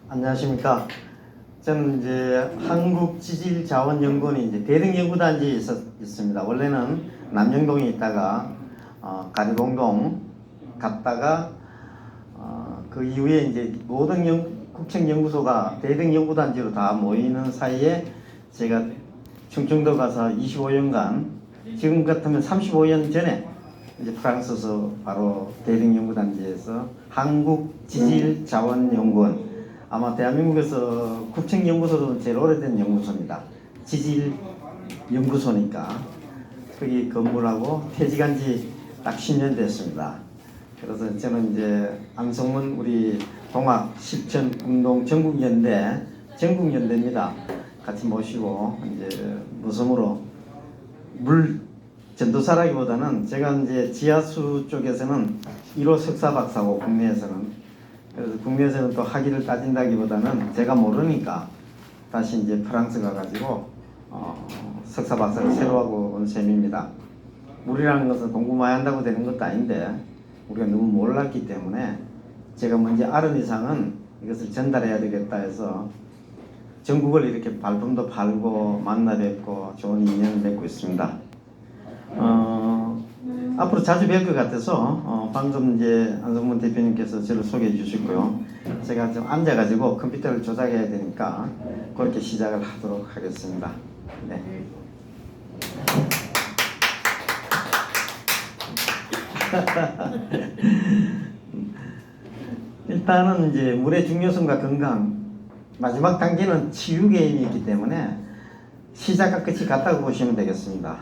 안녕하십니까. 저는 이제 한국지질자원연구원이 이제 대등연구단지에 있습니다. 원래는 남영동에 있다가 가리봉동 갔다가 그 이후에 이제 모든 국책연구소가 대등연구단지로 다 모이는 사이에 제가 충청도 가서 25년간, 지금 같으면 35년 전에 이제 프랑스에서 바로 대등연구단지에서 한국지질자원연구원, 아마 대한민국에서 국책연구소도 제일 오래된 연구소입니다. 지질연구소니까 거기 근무하고 퇴직한 지 딱 10년 됐습니다. 그래서 저는 이제 안성문 우리 동학 실천 운동 전국연대입니다. 같이 모시고 이제 무섬으로 물 전도사라기보다는 제가 이제 지하수 쪽에서는 1호 석사 박사고 국내에서는, 그래서 국내에서는 또 학위를 따진다기보다는 제가 모르니까 다시 이제 프랑스 가가지고 석사 박사를 새로 하고 온 셈입니다. 물이라는 것은 공부 많이 한다고 되는 것도 아닌데 우리가 너무 몰랐기 때문에 제가 먼저 알은 이상은 이것을 전달해야 되겠다 해서 전국을 이렇게 발품도 팔고 만나 뵙고 좋은 인연을 맺고 있습니다. 앞으로 자주 뵐 것 같아서 방금 이제 안성문 대표님께서 저를 소개해 주셨고요. 제가 좀 앉아가지고 컴퓨터를 조작해야 되니까 그렇게 시작을 하도록 하겠습니다. 네. 일단은 이제 물의 중요성과 건강, 마지막 단계는 치유 개념이 있기 때문에 시작과 끝이 같다고 보시면 되겠습니다.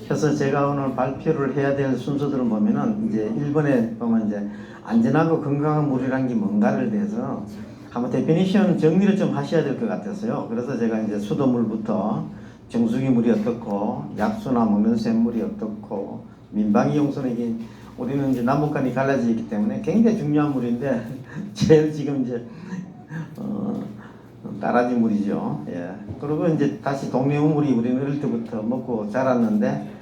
그래서 제가 오늘 발표를 해야 될 순서들을 보면은 이제 1번에 보면 이제 안전하고 건강한 물이란 게 뭔가를 대해서 한번 데피니션 정리를 좀 하셔야 될 것 같아서요. 그래서 제가 이제 수돗물부터 정수기 물이 어떻고 약수나 먹는 샘물이 어떻고 민방위용수는 이게 우리는 이제 남북한이 갈라져 있기 때문에 굉장히 중요한 물인데 제일 지금 이제 따라진 물이죠. 예. 그리고 이제 다시 동래우물이 우리는 어릴 때부터 먹고 자랐는데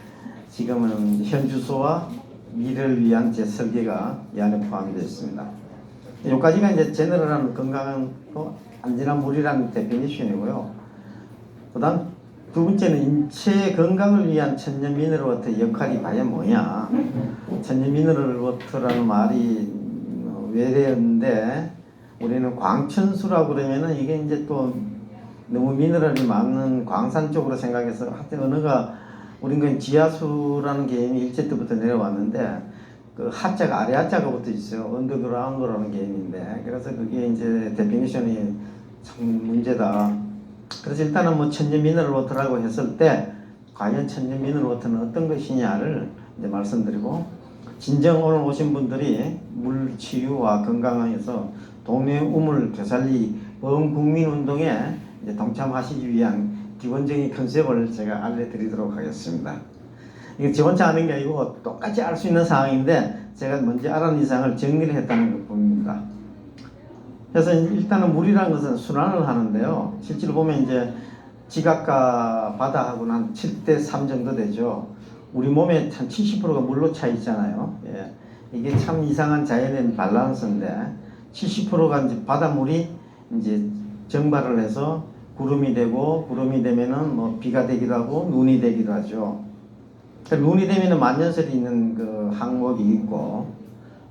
지금은 현주소와 미래를 위한 제 설계가 이 안에 포함이 되어 있습니다. 여기까지가 이제 제너럴한 건강한 안전한 물이라는 데피니션이고요. 그 다음 두 번째는 인체 건강을 위한 천연 미네랄 워터 역할이 과연 뭐냐. 천연 미네랄 워터라는 말이 외래인데 우리는 광천수라고 그러면은 이게 이제 또 너무 미네랄이 많은 광산 쪽으로 생각해서 하여튼 언어가 우리는 지하수라는 개념이 일제 때부터 내려왔는데 그 하자가 아래 하자가 붙어 있어요. 언더그라운드라는 개념인데 그래서 그게 이제 데피니션이 참 문제다. 그래서 일단은 뭐 천연 미네랄 워터라고 했을 때 과연 천연 미네랄 워터는 어떤 것이냐를 이제 말씀드리고, 진정 오늘 오신 분들이 물 치유와 건강에서 동네 우물 되살리 범국민 운동에 이제 동참하시기 위한 기본적인 컨셉을 제가 알려드리도록 하겠습니다. 이게 저 혼자 아는 게 아니고 똑같이 알 수 있는 상황인데 제가 먼저 알아낸 이상을 정리를 했다는 걸 봅니다. 그래서 일단은 물이라는 것은 순환을 하는데요. 실제로 보면 이제 지각과 바다하고는 한 7대3 정도 되죠. 우리 몸에 한 70%가 물로 차 있잖아요. 예. 이게 참 이상한 자연의 밸런스인데 70%가 이제 바닷물이 이제 증발을 해서 구름이 되고, 구름이 되면은 뭐 비가 되기도 하고 눈이 되기도 하죠. 그러니까 눈이 되면은 만년설이 있는 그 항목이 있고,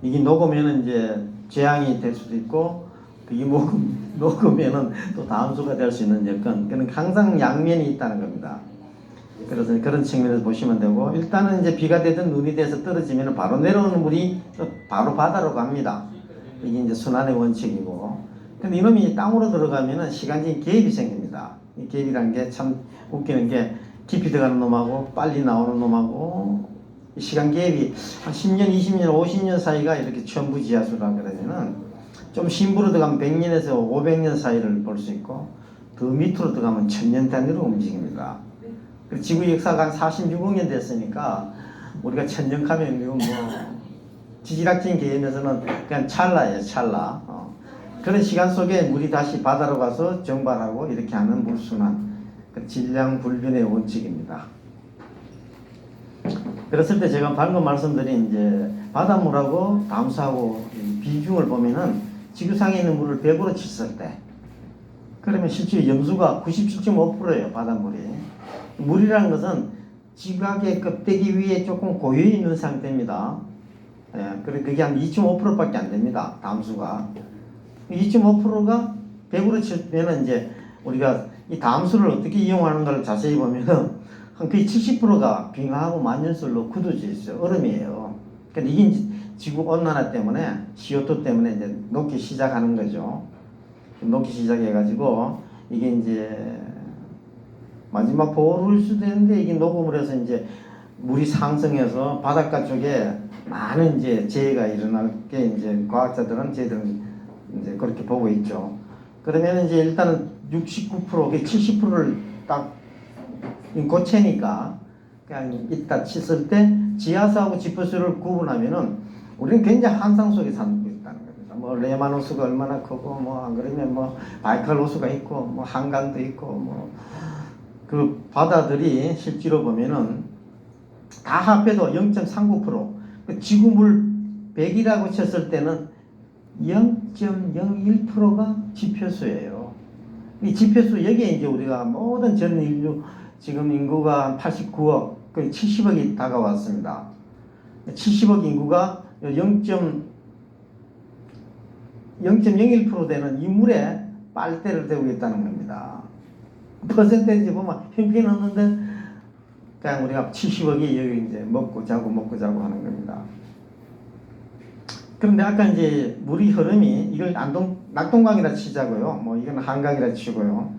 이게 녹으면은 이제 재앙이 될 수도 있고, 이게 녹으면은 또 다음 수가 될 수 있는 여건, 그러니까 항상 양면이 있다는 겁니다. 그래서 그런 측면에서 보시면 되고, 일단은 이제 비가 되든 눈이 돼서 떨어지면은 바로 내려오는 물이 바로 바다로 갑니다. 이게 이제 순환의 원칙이고, 근데 이놈이 땅으로 들어가면은 시간적인 갭이 생깁니다. 이 갭이라는 게 참 웃기는 게 깊이 들어가는 놈하고 빨리 나오는 놈하고 이 시간 갭이 한 10년, 20년, 50년 사이가 이렇게 천부지하수라 그러면은 좀 심부로 들어가면 100년에서 500년 사이를 볼 수 있고 더 밑으로 들어가면 1000년 단위로 움직입니다. 지구 역사가 한 46억 년 됐으니까 우리가 1000년 가면 이건 뭐 지질학적인 개념에서는 그냥 찰나예요, 찰나. 그런 시간 속에 물이 다시 바다로 가서 증발하고 이렇게 하는 물순환, 그 질량 불변의 원칙입니다. 그랬을 때 제가 방금 말씀드린 이제 바닷물하고 담수하고 비중을 보면은 지구상에 있는 물을 100으로 쳤을 때, 그러면 실제 염수가 97.5%예요, 바닷물이. 물이라는 것은 지각의 껍데기 위에 조금 고여 있는 상태입니다. 예, 그게 한 2.5%밖에 안 됩니다, 담수가. 2.5%가 100으로 치면 이제 우리가 이 담수를 어떻게 이용하는가를 자세히 보면은 한 거의 70%가 빙하하고 만년설로 굳어져 있어요. 얼음이에요. 그러니까 이게 이제 지구 온난화 때문에 CO2 때문에 이제 녹기 시작하는 거죠. 녹기 시작해가지고 이게 이제 마지막 보호를 수도 있는데 이게 녹음을 해서 이제 물이 상승해서 바닷가 쪽에 많은 이제 재해가 일어날 게 이제 과학자들은 저희들은 이제 그렇게 보고 있죠. 그러면 이제 일단은 69%, 70%를 딱 고체니까 그냥 이따 쳤을 때 지하수하고 지표수를 구분하면은 우리는 굉장히 환상 속에 살고 있다는 겁니다. 뭐 레만 호수가 얼마나 크고 뭐 안 그러면 뭐 바이칼 호수가 있고 뭐 한강도 있고 뭐 그 바다들이 실제로 보면은 다 합해도 0.39%, 지구물 100이라고 쳤을 때는 0.01%가 지표수예요. 이 지표수 여기에 이제 우리가 모든 전 인류 지금 인구가 한 89억, 거의 70억이 다가왔습니다. 70억 인구가 0.01% 되는 이 물에 빨대를 대고 있다는 겁니다. 퍼센테이지 보면 형편 없는데 그냥 우리가 70억이 여기 이제 먹고 자고 하는 겁니다. 그런데 아까 이제 물이 흐름이 이걸 낙동강이라 치자고요. 뭐 이건 한강이라 치고요.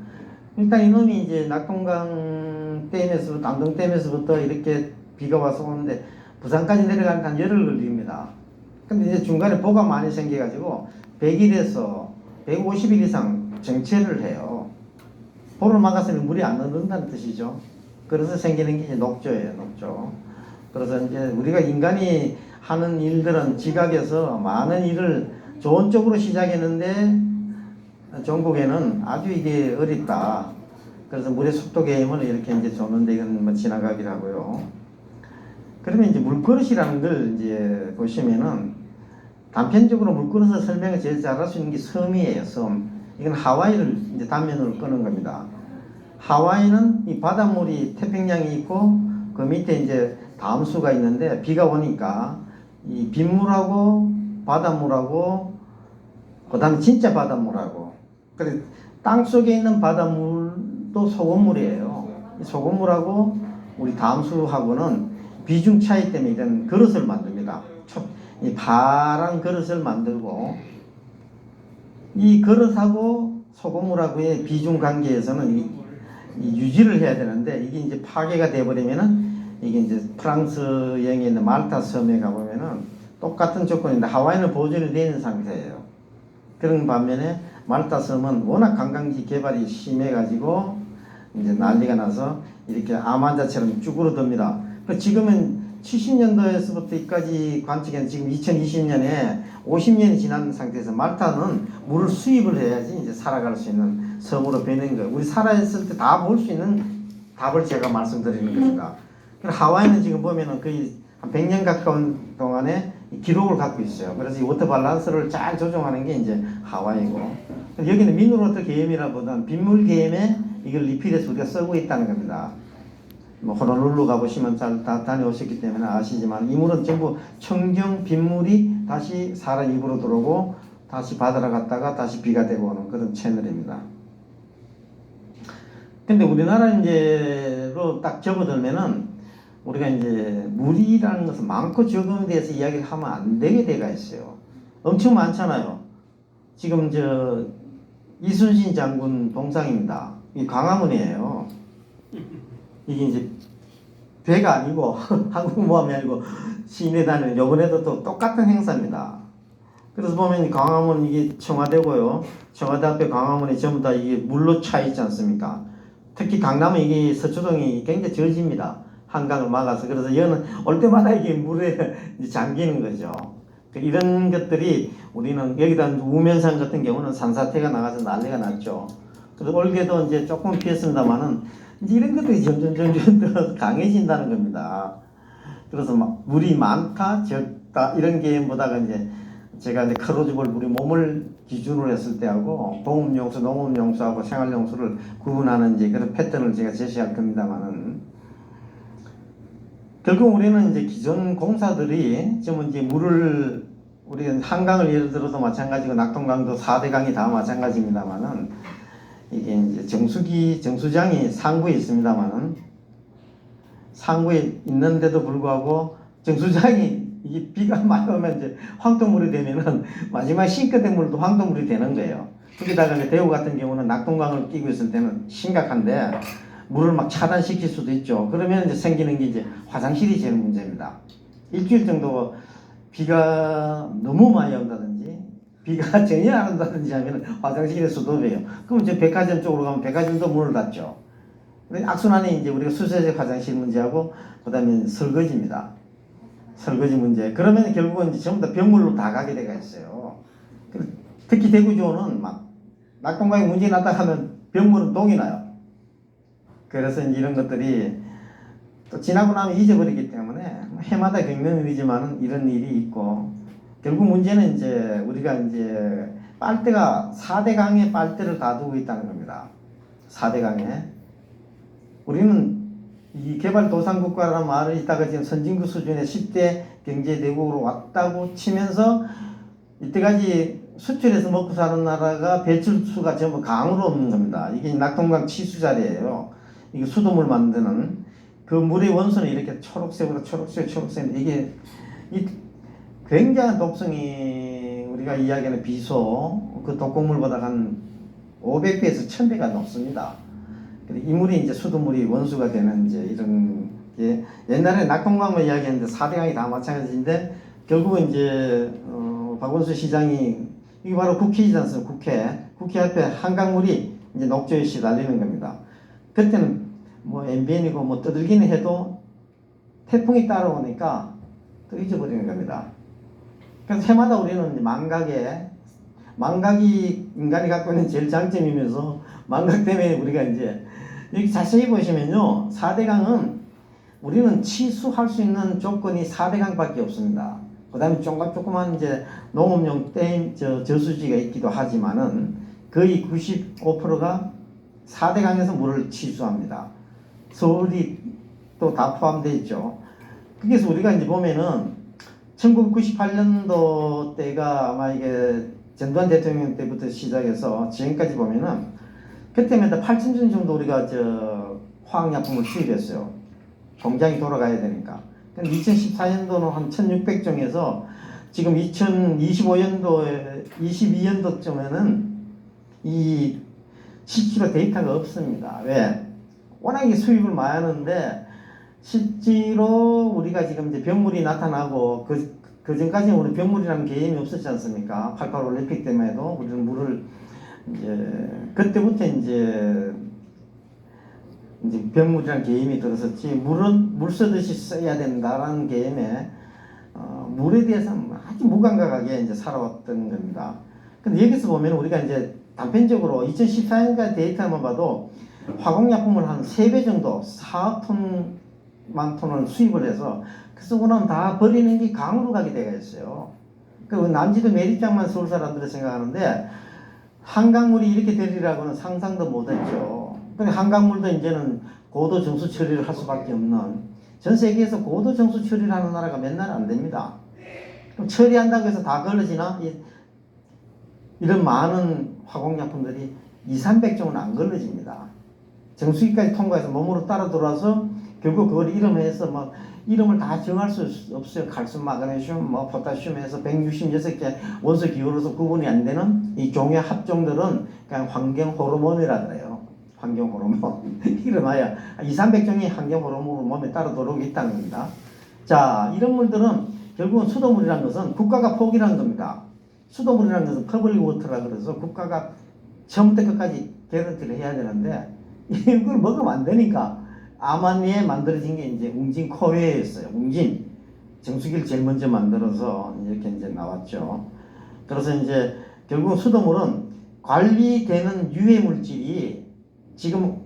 일단 이놈이 이제 낙동강 댐에서부터 안동댐에서부터 이렇게 비가 와서 오는데 부산까지 내려가는 한 열흘 걸립니다. 근데 이제 중간에 보가 많이 생겨가지고 100일에서 150일 이상 정체를 해요. 보를 막았으면 물이 안 흐른다는 뜻이죠. 그래서 생기는 게 이제 녹조예요, 녹조. 그래서 이제 우리가 인간이 하는 일들은 지각에서 많은 일을 좋은 쪽으로 시작했는데 종국에는 아주 이게 어렵다. 그래서 물의 속도 계획을 이렇게 이제 줬는데 이건 뭐 지나가기라고요. 그러면 이제 물그릇이라는 걸 이제 보시면은 단편적으로 물그릇을 설명을 제일 잘할 수 있는 게 섬이에요, 섬. 이건 하와이를 이제 단면으로 끄는 겁니다. 하와이는 이 바닷물이 태평양이 있고 그 밑에 이제 담수가 있는데 비가 오니까 이 빗물하고 바닷물하고 그 다음에 진짜 바닷물하고 그래 땅 속에 있는 바닷물도 소금물이에요. 이 소금물하고 우리 담수하고는 비중 차이 때문에 이런 그릇을 만듭니다. 이 파란 그릇을 만들고 이 그릇하고 소금물하고의 비중 관계에서는 이 유지를 해야 되는데 이게 이제 파괴가 되어버리면은 이게 이제 프랑스 여행에 있는 말타 섬에 가보면은 똑같은 조건인데 하와이는 보존이 되어 있는 상태예요. 그런 반면에 말타 섬은 워낙 관광지 개발이 심해가지고 이제 난리가 나서 이렇게 암 환자처럼 쭈그러듭니다. 지금은 70년도에서부터 여기까지 관측한 지금 2020년에 50년이 지난 상태에서 말타는 물을 수입을 해야지 이제 살아갈 수 있는 섬으로 변한 거예요. 우리 살아있을 때 다 볼 수 있는 답을 제가 말씀드리는 겁니다. 하와이는 지금 보면은 거의 한 100년 가까운 동안에 기록을 갖고 있어요. 그래서 이 워터 밸런스를 잘 조정하는 게 이제 하와이고, 여기는 미네랄워터 계엄이라보다는 빗물 계엄에 이걸 리필해서 우리가 쓰고 있다는 겁니다. 뭐 호놀룰루 가보시면 잘 다 다녀오셨기 때문에 아시지만 이 물은 전부 청정 빗물이 다시 사람 입으로 들어오고 다시 바다로 갔다가 다시 비가 되고 오는 그런 채널입니다. 근데 우리나라 이제로 딱 접어들면은 우리가 이제 물이라는 것은 많고 적음에 대해서 이야기를 하면 안 되게 돼가 있어요. 엄청 많잖아요. 지금 저 이순신 장군 동상입니다. 이 광화문이에요. 이게 이제 배가 아니고 한국모함이 아니고 시내 다니는 요번에도 또 똑같은 행사입니다. 그래서 보면 광화문 이게 청와대고요. 청와대 앞에 광화문이 전부 다 이게 물로 차 있지 않습니까? 특히 강남은 이게 서초동이 굉장히 저지입니다. 한강을 막아서. 그래서 여는 올 때마다 이게 물에 잠기는 거죠. 이런 것들이 우리는 여기다 우면산 같은 경우는 산사태가 나가서 난리가 났죠. 그래서 올해도 이제 조금 피했습니다만은 이제 이런 것들이 점점 더 강해진다는 겁니다. 그래서 막 물이 많다, 적다 이런 게보다가 이제 제가 이제 크로즈볼 우리 몸을 기준으로 했을 때하고 공업용수, 농업용수하고 생활용수를 구분하는 이제 그런 패턴을 제가 제시할 겁니다만은 결국 우리는 이제 기존 공사들이 지금 이제 물을 우리 한강을 예를 들어도 마찬가지고 낙동강도 4대 강이 다 마찬가지입니다만은 이게 이제 정수장이 상부에 있습니다만은 상부에 있는데도 불구하고 정수장이 이게 비가 많이 오면 이제 황토물이 되면은 마지막 싱크대 물도 황토물이 되는 거예요. 거기다가 대구 같은 경우는 낙동강을 끼고 있을 때는 심각한데 물을 막 차단시킬 수도 있죠. 그러면 이제 생기는 게 이제 화장실이 제일 문제입니다. 일주일 정도 비가 너무 많이 온다든지 비가 전혀 안 온다든지 하면 화장실에 수도돼요. 그럼 이제 백화점 쪽으로 가면 백화점도 문을 닫죠. 악순환이 이제 우리가 수세적 화장실 문제하고 그다음에 설거지입니다. 설거지 문제. 그러면 결국은 이제 전부 다 병물로 다 가게 돼가 있어요. 특히 대구조는 막 낙동강에 문제 났다 하면 병물은 동이 나요. 그래서 이제 이런 것들이 또 지나고 나면 잊어버리기 때문에 해마다 겪는 일이지만 이런 일이 있고 결국 문제는 이제 우리가 이제 빨대가 4대 강에 빨대를 다 두고 있다는 겁니다. 4대 강에 우리는 이 개발도상국가라는 말을 있다가 지금 선진국 수준의 10대 경제대국으로 왔다고 치면서 이때까지 수출해서 먹고 사는 나라가 배출수가 전부 강으로 없는 겁니다. 이게 낙동강 치수자리예요. 이게 수돗물 만드는 그 물의 원소는 이렇게 초록색으로 초록색 이게 굉장한 독성이 우리가 이야기하는 비소 그 독극물보다 한 500배에서 1000배가 높습니다. 이 물이 이제 수돗물이 원수가 되는 이제 이런 게 옛날에 낙동강을 이야기했는데 4대강이 다 마찬가지인데 결국은 이제 박원순 시장이 이게 바로 국회이지 않습니까? 국회 앞에 한강물이 이제 녹조에 시달리는 겁니다. 그때는 뭐 MBN이고 뭐 떠들기는 해도 태풍이 따라오니까 또 잊어버리는 겁니다. 그래서 해마다 우리는 망각이 인간이 갖고 있는 제일 장점이면서 망각 때문에 우리가 이제 여기 자세히 보시면요 4대강은 우리는 치수할 수 있는 조건이 4대강밖에 없습니다. 그 다음에 조그만 이제 농업용 저수지가 있기도 하지만은 거의 95%가 4대강에서 물을 치수합니다. 서울이 또 다 포함되어 있죠. 그래서 우리가 이제 보면은 1998년도 때가 아마 이게 전두환 대통령 때부터 시작해서 지금까지 보면은 그때마다 8,000 ton 정도 우리가 화학약품을 수입했어요. 공장이 돌아가야 되니까. 근데 2014년도는 한 1,600종에서 지금 2025년도에 22년도쯤에는 이 실제로 데이터가 없습니다. 왜? 워낙에 수입을 많이 하는데 실제로 우리가 지금 이제 병물이 나타나고 그 전까지는 우리 병물이라는 개념이 없었지 않습니까? 88 올림픽 때문에도 우리는 물을 이제 그때부터 이제 병물이라는 개념이 들었었지 물은 물 쓰듯이 써야 된다라는 개념에 물에 대해서는 아주 무감각하게 이제 살아왔던 겁니다. 근데 여기서 보면 우리가 이제 단편적으로 2014년까지 데이터만 봐도 화공약품을 한 3배 정도 4톤만 톤을 수입을 해서 그 쓰고 나면 다 버리는 게 강으로 가게 되어 있어요. 그 남지도 매립장만 서울 사람들이 생각하는데 한강물이 이렇게 되리라고는 상상도 못했죠. 근데 한강물도 이제는 고도 정수 처리를 할 수밖에 없는 전 세계에서 고도 정수 처리를 하는 나라가 몇 나라 안 됩니다. 그럼 처리한다고 해서 다 걸러지나? 이런 많은 화공약품들이 200~300종은 안 걸러집니다. 정수기까지 통과해서 몸으로 따라 들어와서 결국 그걸 이름해서 막 이름을 다 정할 수 없어요. 칼슘, 마그네슘, 뭐 포타슘 해서 166개 원소 기호로서 구분이 안 되는 이 종의 합종들은 그냥 환경 호르몬이라 그래요. 환경 호르몬. 이름하여 200~300종이 환경 호르몬으로 몸에 따라 들어오고 있다는 겁니다. 자, 이런 물들은 결국은 수돗물이라는 것은 국가가 포기한 겁니다. 수돗물이라는 것은 퍼블릭 워터라 그래서 국가가 처음부터 끝까지 개런티를 해야 되는데 이걸 먹으면 안 되니까 암암리에 만들어진 게 이제 웅진 코웨였어요. 웅진 정수기를 제일 먼저 만들어서 이렇게 이제 나왔죠. 그래서 이제 결국 수돗물은 관리되는 유해 물질이 지금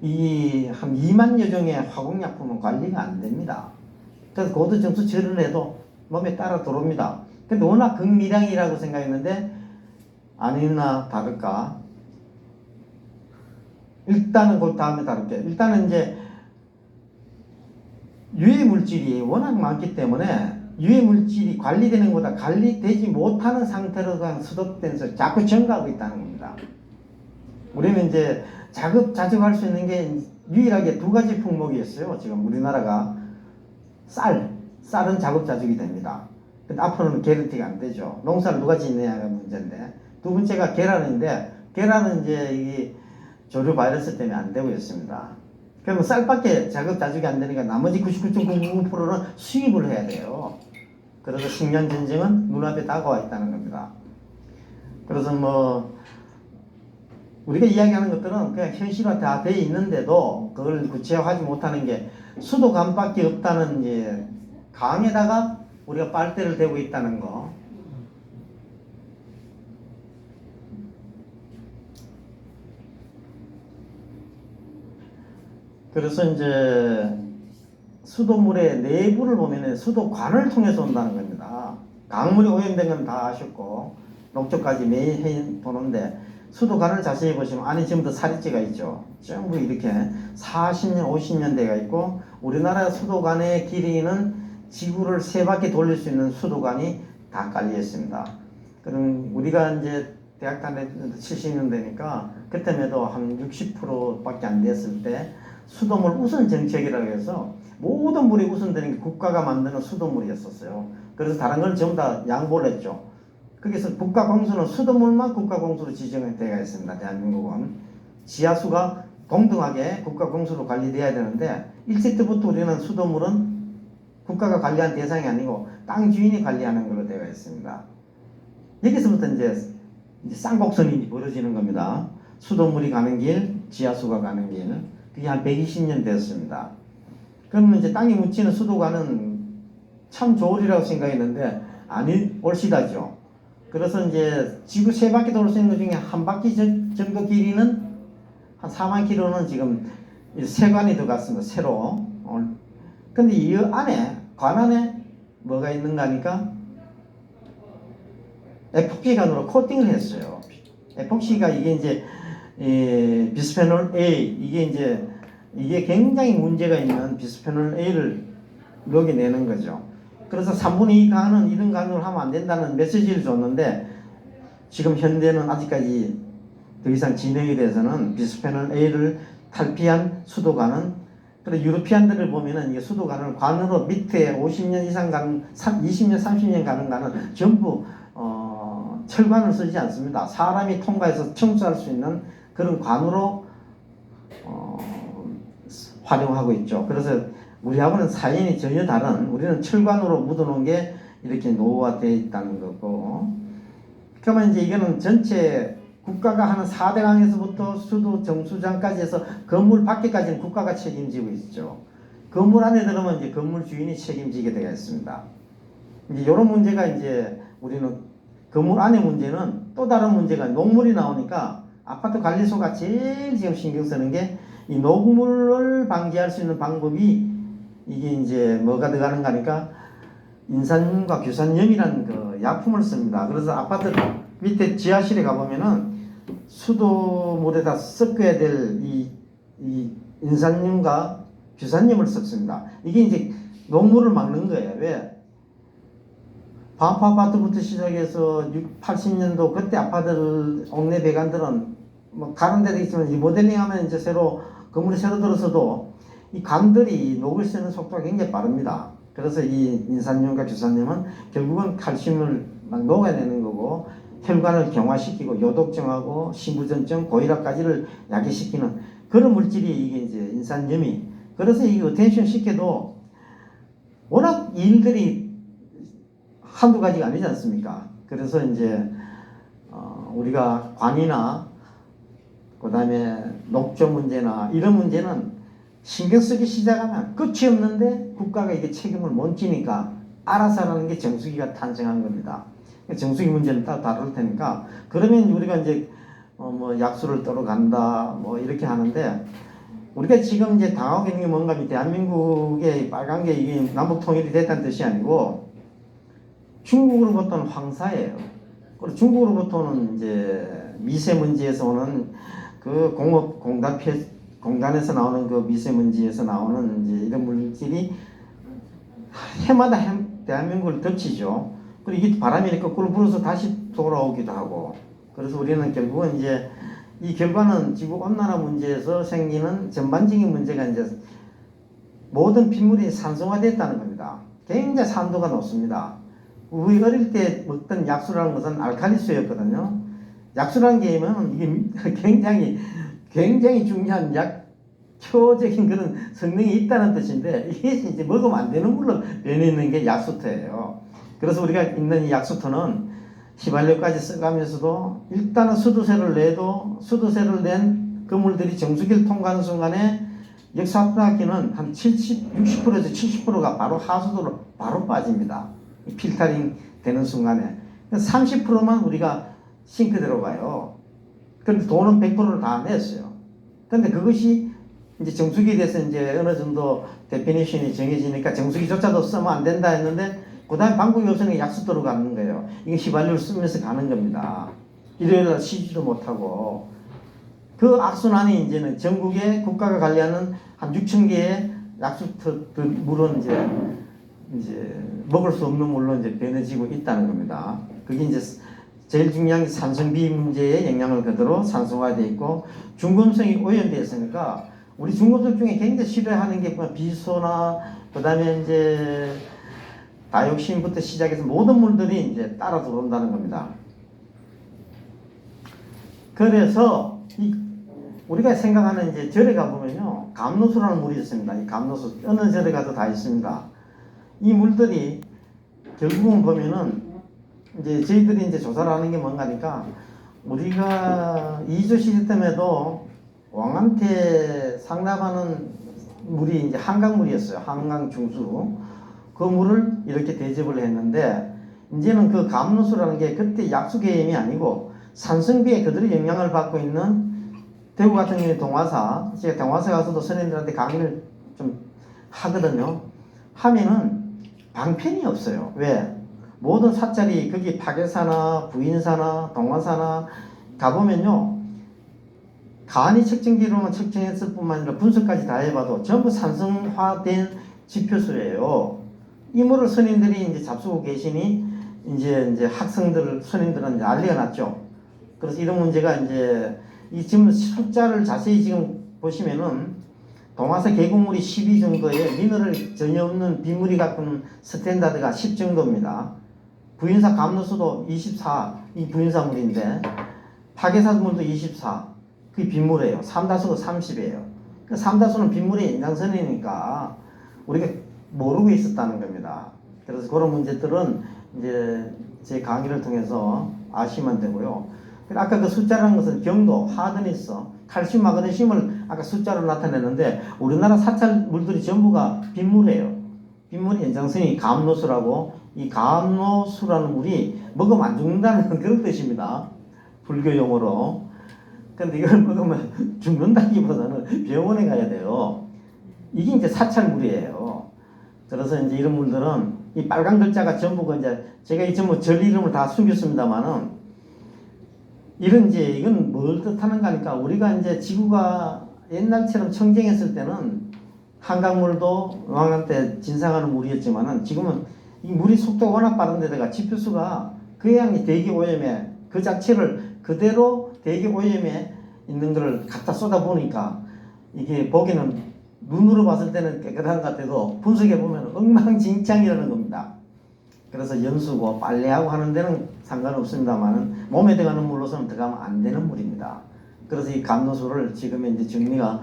이 한 2만여 종의 화공약품은 관리가 안 됩니다. 그래서 고도 정수 처리를 해도 몸에 따라 들어옵니다. 근데 워낙 극미량이라고 생각했는데 아니나 다를까. 일단은 그 다음에 다룰게. 일단은 이제 유해 물질이 워낙 많기 때문에 유해 물질이 관리되는 것보다 관리되지 못하는 상태로 그냥 수독되면서 자꾸 증가하고 있다는 겁니다. 우리는 이제 자급자족할 수 있는 게 유일하게 두 가지 품목이었어요. 지금 우리나라가 쌀은 자급자족이 됩니다. 근데 앞으로는 개런티가 안 되죠. 농사를 누가 짓느냐가 문제인데, 두 번째가 계란인데, 계란은 이제 이 조류 바이러스 때문에 안 되고 있습니다. 그러면 쌀밖에 자급자족이 안 되니까 나머지 99.99%는 수입을 해야 돼요. 그래서 식량 전쟁은 눈앞에 다가와 있다는 겁니다. 그래서 뭐 우리가 이야기하는 것들은 그냥 현실화 다 돼 있는데도 그걸 구체화하지 못하는 게 수도관밖에 없다는 이제 강에다가 우리가 빨대를 대고 있다는 거. 그래서 이제 수도물의 내부를 보면은 수도관을 통해서 온다는 겁니다. 강물이 오염된 건 다 아셨고 녹조까지 매일 도는데 수도관을 자세히 보시면 안에 전부 다 사리지가 있죠. 전부 이렇게 40년, 50년 대가 있고 우리나라 수도관의 길이는 지구를 세 바퀴 돌릴 수 있는 수도관이 다 깔려 있습니다. 그럼 우리가 이제 대학 다닐 때 70년대니까 그때만 해도 한 60%밖에 안 됐을 때 수도물 우선 정책이라고 해서 모든 물이 우선되는 게 국가가 만드는 수도물이었었어요. 그래서 다른 건 전부 다 양보를 했죠. 거기서 국가공수는 수도물만 국가공수로 지정되어 있습니다. 대한민국은 지하수가 동등하게 국가공수로 관리돼야 되는데 일제 때부터 우리는 수도물은 국가가 관리한 대상이 아니고 땅 주인이 관리하는 걸로 되어 있습니다. 여기서부터 이제 쌍곡선이 벌어지는 겁니다. 수도물이 가는 길, 지하수가 가는 길. 그게 한 120년 됐습니다. 그러면 이제 땅에 묻히는 수도관은 참 좋으리라고 생각했는데 아니 올시다죠. 그래서 이제 지구 세 바퀴 돌 수 있는 것 중에 한 바퀴 정도 길이는 한 4만 킬로는 지금 세관이 들어갔습니다. 새로. 근데 이 안에 관 안에 뭐가 있는가 하니까 에폭시관으로 코팅을 했어요. 에폭시가 이게 이제 비스페놀 A 이게 굉장히 문제가 있는 비스페놀 A를 녹여내는 거죠. 그래서 3분의 2 간은 이런 간으로 하면 안 된다는 메시지를 줬는데 지금 현대는 아직까지 더 이상 진행이 돼서는 비스페놀 A를 탈피한 수도관은 그래 유러피안들을 보면은 이게 수도관을 관으로 밑에 50년 이상 가는 20년 30년 가는 관은 전부 철관을 쓰지 않습니다. 사람이 통과해서 청소할 수 있는 그런 관으로 활용하고 있죠. 그래서 우리하고는 사연이 전혀 다른 우리는 철관으로 묻어놓은 게 이렇게 노후화되어 있다는 거고 그러면 이제 이거는 전체 국가가 하는 4대강에서부터 수도 정수장까지 해서 건물 밖에까지는 국가가 책임지고 있죠. 건물 안에 들어오면 이제 건물 주인이 책임지게 되어 있습니다. 이제 이런 문제가 이제 우리는 건물 안의 문제는 또 다른 문제가 녹물이 나오니까 아파트 관리소가 제일 지금 신경 쓰는 게 이 녹물을 방지할 수 있는 방법이 이게 이제 뭐가 들어가는가 하니까 인산염과 규산염이라는 그 약품을 씁니다. 그래서 아파트 밑에 지하실에 가보면은 수도물에다 섞어야 될 이 인산염과 규산염을 섞습니다. 이게 이제 녹물을 막는 거예요. 왜? 반포 아파트부터 시작해서 80년도 그때 아파트들 옥내 배관들은 뭐 다른 데도 있지만 이 모델링하면 이제 건물이 새로 들어서도 이 강들이 녹을 쓰는 속도가 굉장히 빠릅니다. 그래서 이 인산염과 규산염은 결국은 칼슘을 막 녹아내는 거고 혈관을 경화시키고 요독증하고 신부전증, 고혈압까지를 야기시키는 그런 물질이 이게 이제 인산염이 그래서 이게 어텐션 시켜도 워낙 일들이 한두 가지가 아니지 않습니까? 그래서 이제 우리가 관이나 그 다음에 녹조 문제나 이런 문제는 신경 쓰기 시작하면 끝이 없는데 국가가 이게 책임을 못 지니까 알아서 하는 게 정수기가 탄생한 겁니다. 정수기 문제는 따로 다룰 테니까 그러면 우리가 이제 뭐 약수를 떠러 간다 뭐 이렇게 하는데 우리가 지금 이제 당하고 있는 게 뭔가 대한민국의 빨간 게 이게 남북 통일이 됐다는 뜻이 아니고 중국으로부터는 황사예요. 그리고 중국으로부터는 이제 미세먼지에서 오는 그 공단에서 나오는 그 미세먼지에서 나오는 이제 이런 물질이 해마다 대한민국을 덮치죠. 그리고 이게 바람이 거꾸로 불어서 다시 돌아오기도 하고. 그래서 우리는 결국은 이제 이 결과는 지구 온난화 문제에서 생기는 전반적인 문제가 이제 모든 빗물이 산성화됐다는 겁니다. 굉장히 산도가 높습니다. 우리 어릴 때 먹던 약수라는 것은 알칼리수였거든요. 약수라는 게 이게 굉장히 중요한 약효적인 그런 성능이 있다는 뜻인데, 이게 이제 먹으면 안 되는 물로 변해 있는 게 약수터예요. 그래서 우리가 있는 이 약수터는 휘발유까지 써가면서도 일단은 수도세를 낸 그물들이 정수기를 통과하는 순간에 역사학기는 한 60%에서 70%가 바로 하수도로 바로 빠집니다. 필터링 되는 순간에 30%만 우리가 싱크대로 가요. 그런데 돈은 100%를 다 냈어요. 그런데 그것이 이제 정수기에 대해서 이제 어느 정도 데피니션이 정해지니까 정수기조차도 쓰면 안 된다 했는데, 그 다음에 방법이 없으니까 약수도로 가는 거예요. 이게 휘발유를 쓰면서 가는 겁니다. 일요일날 쉬지도 못하고. 그 악순환이 이제는 전국에 국가가 관리하는 한 6천 개의 약수터 물은 이제 먹을 수 없는 물로 이제 변해지고 있다는 겁니다. 그게 이제 제일 중요한 게 산성비 문제에 영향을 그대로 산성화되어 있고, 중금속이 오염되어 있으니까 우리 중금속 중에 굉장히 싫어하는 게 비소나 그다음에 이제 다이옥신부터 시작해서 모든 물들이 이제 따라 들어온다는 겁니다. 그래서 우리가 생각하는 이제 절에 가보면요, 감로수라는 물이 있습니다. 이 감로수 어느 절에 가도 다 있습니다. 이 물들이 결국은 보면은 이제 저희들이 이제 조사를 하는 게 뭔가니까, 우리가 이조 시대 때문에도 왕한테 상납하는 물이 이제 한강물이었어요. 한강 중수. 그 물을 이렇게 대접을 했는데, 이제는 그 감로수라는 게 그때 약수 개념이 아니고 산성비에 그대로 영향을 받고 있는, 대구 같은 경우에 동화사, 제가 동화사 가서도 선생님들한테 강의를 좀 하거든요. 하면은 방편이 없어요. 왜? 모든 사찰이 거기 파괴사나 부인사나 동화사나 가보면요, 간이 측정기로만 측정했을 뿐만 아니라 분석까지 다 해봐도 전부 산성화된 지표수예요. 이 물을 스님들이 이제 잡수고 계시니 이제 스님들은 이제 난리가 났죠. 그래서 이런 문제가 이제 이 지금 숫자를 자세히 지금 보시면은 동화사 계곡물이 12 정도에 미너럴 전혀 없는 비물이 갖고는 스탠다드가 10 정도입니다. 부인사 감로수도 24, 이 부인사물인데 파괴사물도 24, 그게 빗물이에요. 삼다수가 30이에요. 그러니까 삼다수는 빗물의 연장선이니까 우리가 모르고 있었다는 겁니다. 그래서 그런 문제들은 이제 제 강의를 통해서 아시면 되고요. 아까 그 숫자라는 것은 경도, 하드니스, 칼슘, 마그네슘을 아까 숫자로 나타냈는데, 우리나라 사찰 물들이 전부가 빗물이에요. 빗물의 연장선이 감로수라고, 이 감로수라는 물이 먹으면 안 죽는다는 그런 뜻입니다. 불교 용어로. 근데 이걸 먹으면 죽는다기보다는 병원에 가야 돼요. 이게 이제 사찰물이에요. 그래서 이제 이런 물들은 이 빨간 글자가 전부 이제 제가 이 전부 절 이름을 다 숨겼습니다만은, 이건 뭘 뜻하는가 하니까, 우리가 이제 지구가 옛날처럼 청정했을 때는 한강물도 왕한테 진상하는 물이었지만은, 지금은 이 물이 속도가 워낙 빠른 데다가 지표수가 그 양이 대기 오염에 그 자체를 그대로 대기 오염에 있는 걸 갖다 쏟아 보니까, 이게 보기는 눈으로 봤을 때는 깨끗한 것 같아도 분석해 보면 엉망진창이라는 겁니다. 그래서 연수고 빨래하고 하는 데는 상관없습니다만은 몸에 들어가는 물로서는 들어가면 안 되는 물입니다. 그래서 이 감로수를 지금 이제 정리가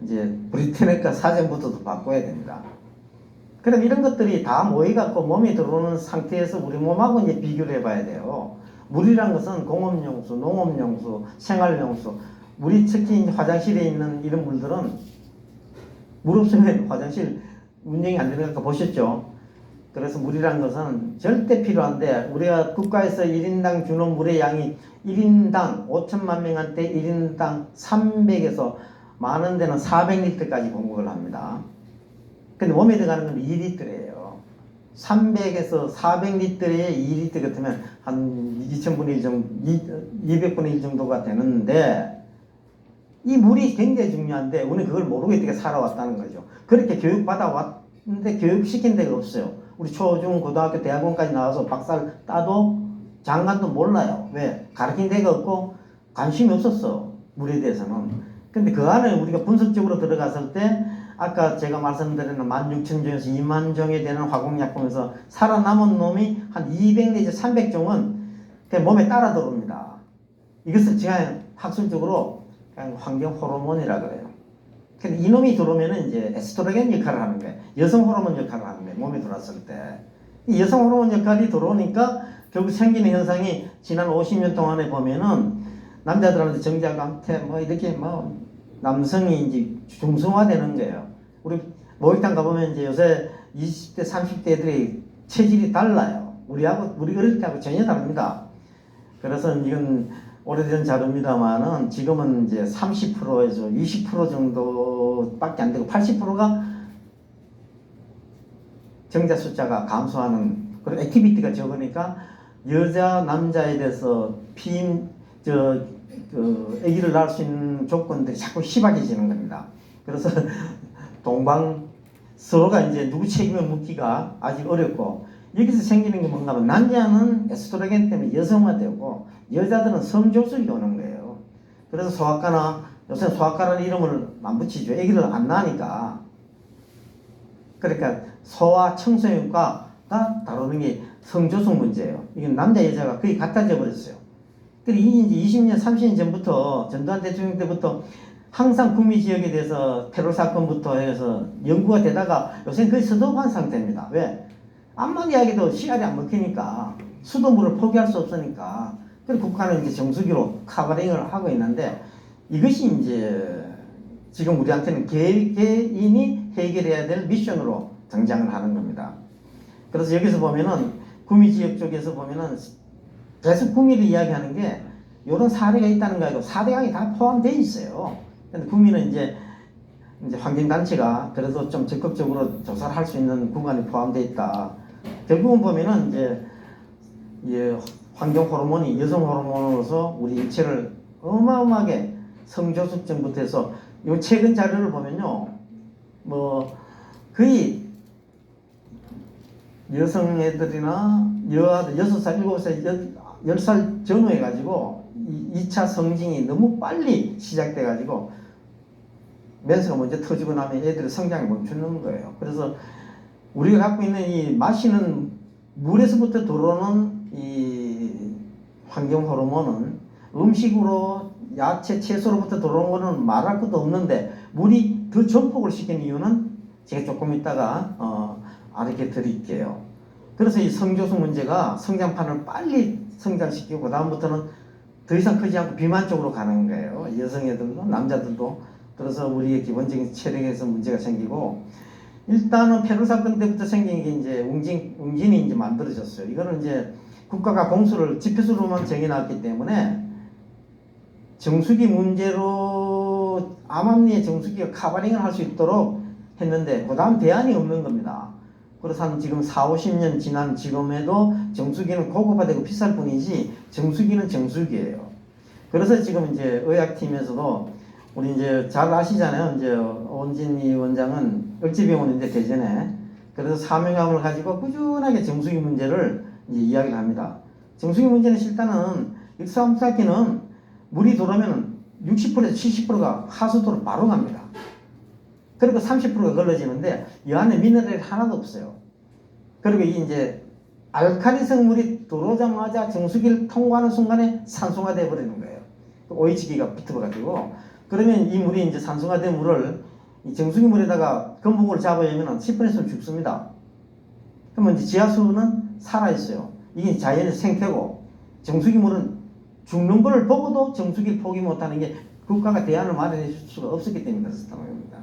이제 브리테네카 사전부터도 바꿔야 됩니다. 그럼 이런 것들이 다 모여갖고 몸에 들어오는 상태에서 우리 몸하고 이제 비교를 해봐야 돼요. 물이란 것은 공업용수, 농업용수, 생활용수, 물이 특히 이제 화장실에 있는 이런 물들은 물 없으면 화장실 운영이 안 되는 거 보셨죠? 그래서 물이란 것은 절대 필요한데, 우리가 국가에서 1인당 주는 물의 양이 1인당 5천만 명한테 1인당 300에서 많은 데는 400리터까지 공급을 합니다. 근데 몸에 들어가는 건 2리터예요. 300에서 400리터에 2리터 같으면 한 2000분의 1 정도, 200분의 1 정도가 되는데 이 물이 굉장히 중요한데 우리는 그걸 모르고 이렇게 살아왔다는 거죠. 그렇게 교육받아 왔는데 교육시킨 데가 없어요. 우리 초중 고등학교 대학원까지 나와서 박사를 따도 장관도 몰라요. 왜? 가르친 데가 없고 관심이 없었어. 물에 대해서는. 근데 그 안에 우리가 분석적으로 들어갔을 때 아까 제가 말씀드린 16,000종에서 20,000종이 되는 화공약품에서 살아남은 놈이 한 200 내지 300종은 그냥 몸에 따라 들어옵니다. 이것을 제가 학술적으로 그냥 환경 호르몬이라 그래요. 근데 이놈이 들어오면은 이제 에스트로겐 역할을 하는 거예요. 여성 호르몬 역할을 하는 거예요. 몸에 들어왔을 때. 이 여성 호르몬 역할이 들어오니까 결국 생기는 현상이 지난 50년 동안에 보면은 남자들한테 정자감퇴 뭐 이렇게 뭐 남성이 이제 중성화되는 거예요. 우리 목욕탕 가보면 이제 요새 20대 30대 애들이 체질이 달라요. 우리 어릴 때하고 전혀 다릅니다. 그래서 이건 오래된 자료입니다만은 지금은 이제 30%에서 20% 정도밖에 안 되고 80%가 정자 숫자가 감소하는 그런 액티비티가 적으니까 여자 남자에 대해서 아기를 낳을 수 있는 조건들이 자꾸 희박해지는 겁니다. 그래서 동방 서로가 이제 누구 책임을 묻기가 아직 어렵고 여기서 생기는 게 뭔가 하면 남자는 에스트로겐 때문에 여성화되고 여자들은 성조숙이 오는 거예요. 그래서 소아과나 요새 소아과라는 이름을 안 붙이죠. 아기를 안 낳으니까. 그러니까 소아 청소년과가 다루는 게 성조숙 문제예요. 이건 남자 여자가 거의 같아져 버렸어요. 그리고 이제 20년 30년 전부터 전두환 대통령 때부터 항상 구미 지역에 대해서 테러 사건부터 해서 연구가 되다가 요새는 거의 스톱한 상태입니다. 왜? 암만 이야기도 씨알이 안 먹히니까 수돗물을 포기할 수 없으니까 그래서 국가는 이제 정수기로 커버링을 하고 있는데 이것이 이제 지금 우리한테는 개인이 해결해야 될 미션으로 등장을 하는 겁니다. 그래서 여기서 보면은 구미 지역 쪽에서 보면은 계속 구미를 이야기하는 게 이런 사례가 있다는 거 아니고 4대강이 다 포함되어 있어요. 근데 구미는 이제 환경단체가 그래서 좀 적극적으로 조사를 할 수 있는 구간이 포함되어 있다. 결국은 보면은 이제 환경 호르몬이 여성 호르몬으로서 우리 일체를 어마어마하게 성조숙증부터 해서 요 최근 자료를 보면요. 뭐 거의 여성 애들이나 여아들 6살, 7살, 10살 전후해 가지고 2차 성징이 너무 빨리 시작돼 가지고 멘스가 먼저 터지고 나면 애들의 성장이 멈추는 거예요. 그래서 우리가 갖고 있는 이 마시는 물에서부터 들어오는 이 환경 호르몬은 음식으로 야채, 채소로부터 들어오는 거는 말할 것도 없는데 물이 더 전폭을 시키는 이유는 제가 조금 이따가 알게 드릴게요. 그래서 이 성조숙 문제가 성장판을 빨리 성장시키고 다음부터는 더 이상 크지 않고 비만 쪽으로 가는 거예요. 여성애들도 남자들도. 그래서 우리의 기본적인 체력에서 문제가 생기고 일단은 페루 사건 때부터 생긴 게 이제 웅진이 이제 만들어졌어요. 이거는 이제 국가가 공수를 지표수로만 정해놨기 때문에 정수기 문제로 암암리의 정수기가 커버링을 할 수 있도록 했는데 그 다음 대안이 없는 겁니다. 그래서 한 지금 40-50년 지난 지금에도 정수기는 고급화되고 비쌀 뿐이지 정수기는 정수기예요. 그래서 지금 이제 의학팀에서도 우리 이제 잘 아시잖아요. 이제 온진이 원장은 을지병원인데 대전에 그래서 사명감을 가지고 꾸준하게 정수기 문제를 이제 이야기를 합니다. 정수기 문제는 실제는 익사함사기는 물이 들어오면 60%에서 70%가 하수도로 바로 갑니다. 그리고 30%가 걸러지는데 이 안에 미네랄이 하나도 없어요. 그리고 이제 알칼리성 물이 들어오자마자 정수기를 통과하는 순간에 산소화돼 버리는 거예요. OH기가 붙어가지고 그러면 이 물이 이제 산소화된 물을 이 정수기 물에다가 건봉을 잡아야면 10분 있으면 죽습니다. 그러면 이제 지하수는 살아있어요. 이게 자연의 생태고 정수기 물은 죽는 걸 보고도 정수기를 포기 못하는 게 국가가 대안을 마련해 줄 수가 없었기 때문에 그렇다는 겁니다.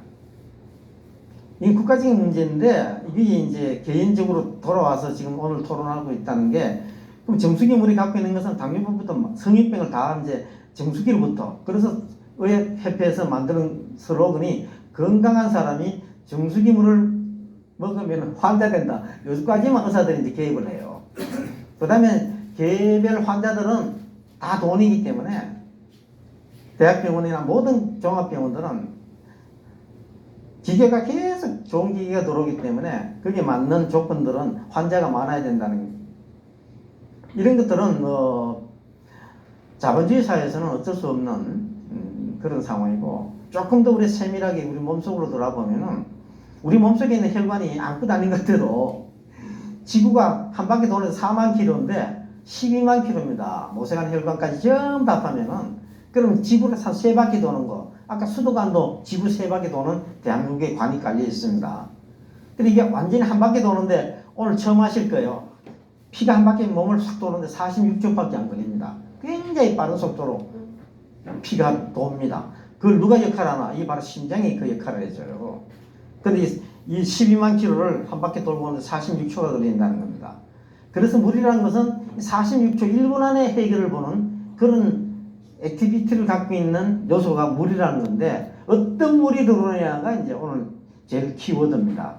이게 국가적인 문제인데 이게 이제 개인적으로 돌아와서 지금 오늘 토론하고 있다는 게 그럼 정수기 물이 갖고 있는 것은 당뇨병부터 성인병을 다 이제 정수기로부터 그래서 의협회에서 만드는 슬로건이 건강한 사람이 정수기 물을 먹으면 환자된다. 여기까지만 의사들이 이제 개입을 해요. 그 다음에 개별 환자들은 다 돈이기 때문에 대학병원이나 모든 종합병원들은 기계가 계속 좋은 기계가 들어오기 때문에 거기에 맞는 조건들은 환자가 많아야 된다는 거예요. 이런 것들은 자본주의 사회에서는 어쩔 수 없는 그런 상황이고, 조금 더 우리 세밀하게 우리 몸속으로 돌아보면은 우리 몸속에 있는 혈관이 아무것도 아닌 것 같아도 지구가 한 바퀴 도는 4만 킬로인데 12만 킬로입니다. 모세관 혈관까지 전부 다 합하면은, 그럼 지구를 한 3바퀴 도는 거, 아까 수도관도 지구 3바퀴 도는 대한민국에 관이 깔려 있습니다. 근데 이게 완전히 한 바퀴 도는데 오늘 처음 하실 거예요. 피가 한 바퀴 몸을 확 도는데 46초밖에 안 걸립니다. 굉장히 빠른 속도로 피가 돕니다. 그걸 누가 역할하나? 이 바로 심장이 그 역할을 해줘요. 근데 이 12만 킬로를 한 바퀴 돌고 오는데 46초가 걸린다는 겁니다. 그래서 물이라는 것은 46초 1분 안에 해결을 보는 그런 액티비티를 갖고 있는 요소가 물이라는 건데, 어떤 물이 들어오냐가 이제 오늘 제일 키워드입니다.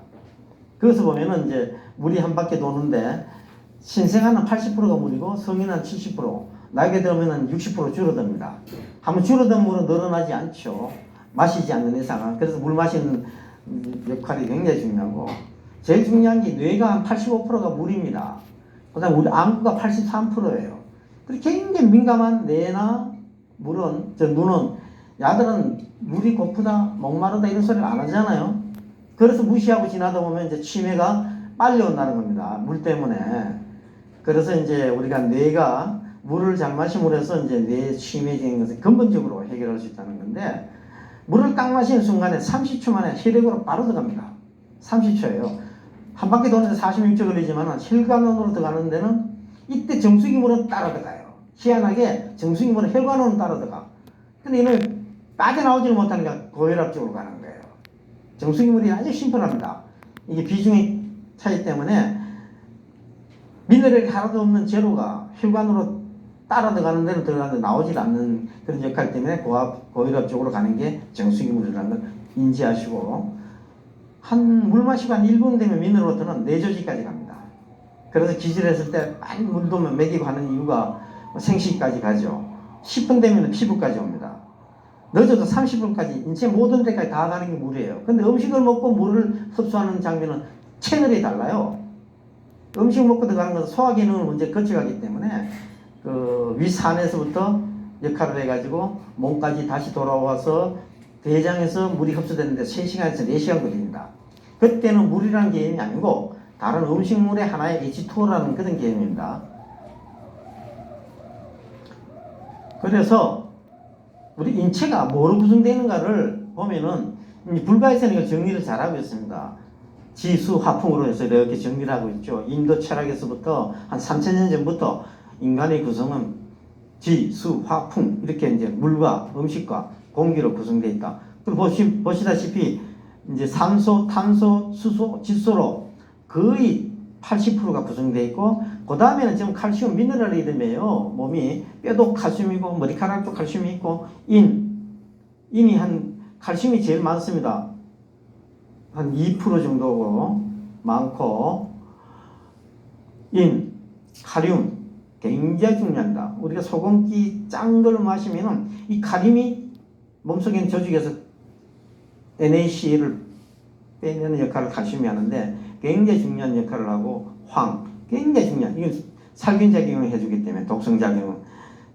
그래서 보면은 이제 물이 한 바퀴 도는데 신생아는 80%가 물이고 성인은 70%, 나이가 들면은 60% 줄어듭니다. 한번 줄어든 물은 늘어나지 않죠. 마시지 않는 이상은. 그래서 물 마시는 역할이 굉장히 중요하고, 제일 중요한 게 뇌가 한 85%가 물입니다. 그 다음에 우리 안구가 83%예요. 그리고 굉장히 민감한 뇌나 물은, 눈은, 야들은 물이 고프다, 목마르다 이런 소리를 안 하잖아요. 그래서 무시하고 지나다 보면 이제 치매가 빨리 온다는 겁니다. 물 때문에. 그래서 이제 우리가 뇌가 물을 잘 마심으로 해서 이제 뇌 치매적인 것을 근본적으로 해결할 수 있다는 건데, 물을 딱 마시는 순간에 30초 만에 혈액으로 바로 들어갑니다. 30초예요. 한 바퀴 도는데 46초 걸리지만 혈관으로 들어가는 데는 이때 정수기 물은 따라 들어가요. 희한하게 정수기 물은 혈관으로 따라 들어가. 근데 이는 빠져나오지를 못하니까 고혈압 쪽으로 가는 거예요. 정수기 물이 아주 심플합니다. 이게 비중의 차이 때문에 미네랄이 하나도 없는 제로가 혈관으로 따라 들어가는 데는 들어가는데 나오질 않는 그런 역할 때문에 고혈압 쪽으로 가는 게 정수기 물이라는 걸 인지하시고, 물 마시고 한 1분 되면 미네랄로부터는 뇌조직까지 갑니다. 그래서 기절했을 때 많이 물도 먹이고 하는 이유가 생식까지 가죠. 10분 되면 피부까지 옵니다. 늦어도 30분까지 인체 모든 데까지 다 가는 게 물이에요. 근데 음식을 먹고 물을 흡수하는 장면은 채널이 달라요. 음식 먹고 들어가는 것은 소화 기능을 먼저 거쳐가기 때문에 그 위산에서부터 역할을 해가지고 몸까지 다시 돌아와서 대장에서 물이 흡수되는데 3시간에서 4시간 걸립니다. 그때는 물이라는 개념이 아니고 다른 음식물의 하나의 H2O라는 그런 개념입니다. 그래서 우리 인체가 뭐로 구성되는가를 보면은 불가에서는 이걸 정리를 잘하고 있습니다. 지수 화풍으로 해서 이렇게 정리를 하고 있죠. 인도 철학에서부터 한 3000년 전부터 인간의 구성은 지, 수, 화, 풍 이렇게 이제 물과 음식과 공기로 구성되어 있다. 그리고 보시다시피 이제 산소, 탄소, 수소, 질소로 거의 80%가 구성되어 있고, 그 다음에는 지금 칼슘, 미네랄의 이름이에요. 몸이 뼈도 칼슘이고 머리카락도 칼슘이 있고, 인이 칼슘이 제일 많습니다. 한 2% 정도고 많고, 카륨 굉장히 중요합니다. 우리가 소금기 짠 걸 마시면은 이 카륨이 몸속에 있는 조직에서 NaCl을 빼내는 역할을 칼슘이 하는데 굉장히 중요한 역할을 하고, 굉장히 중요한, 이건 살균 작용을 해주기 때문에 독성 작용.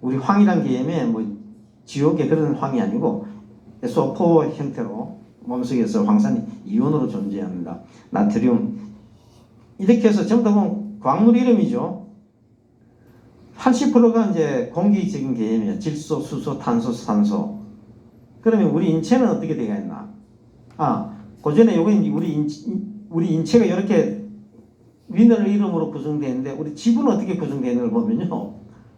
우리 황이란 개념에 뭐 지옥의 그런 황이 아니고 SO4 형태로 몸속에서 황산이 이온으로 존재합니다. 나트륨. 이렇게 해서 전부 다 보면 광물 이름이죠. 80%가 이제 공기적인 개념이에요. 질소, 수소, 탄소, 산소. 그러면 우리 인체는 어떻게 되어 있나? 고전에 요건 우리 인체가 이렇게 미네랄 이름으로 구성되어 있는데, 우리 지구는 어떻게 구성되어 있는 걸 보면요.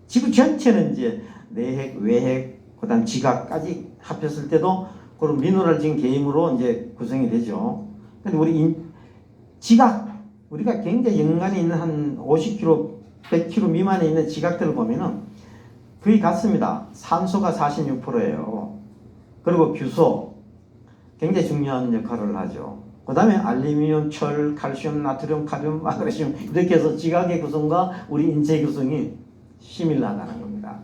지구 전체는 이제 내핵, 외핵, 그 다음 지각까지 합했을 때도 그런 미네랄적인 개념으로 이제 구성이 되죠. 근데 우리 지각, 우리가 굉장히 연간에 있는 한 50km, 100km 미만에 있는 지각들을 보면은 거의 같습니다. 산소가 46%예요. 그리고 규소, 굉장히 중요한 역할을 하죠. 그 다음에 알루미늄, 철, 칼슘, 나트륨, 카륨, 마그네슘 이렇게 해서 지각의 구성과 우리 인체 구성이 시밀하다는 겁니다.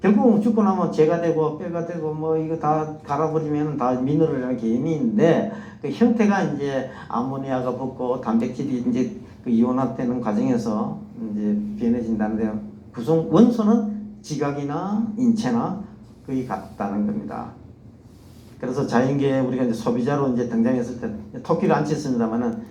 결국 죽고 나면 재가 되고 뼈가 되고 뭐 이거 다 갈아버리면 다 미네랄이라는 개념인데 그 형태가 이제 아모니아가 붙고 단백질이 이제 그 이온화되는 과정에서 이제 변해진다는데 구성 원소는 지각이나 인체나 거의 같다는 겁니다. 그래서 자연계에 우리가 이제 소비자로 이제 등장했을 때 토끼를 안 쳤습니다만은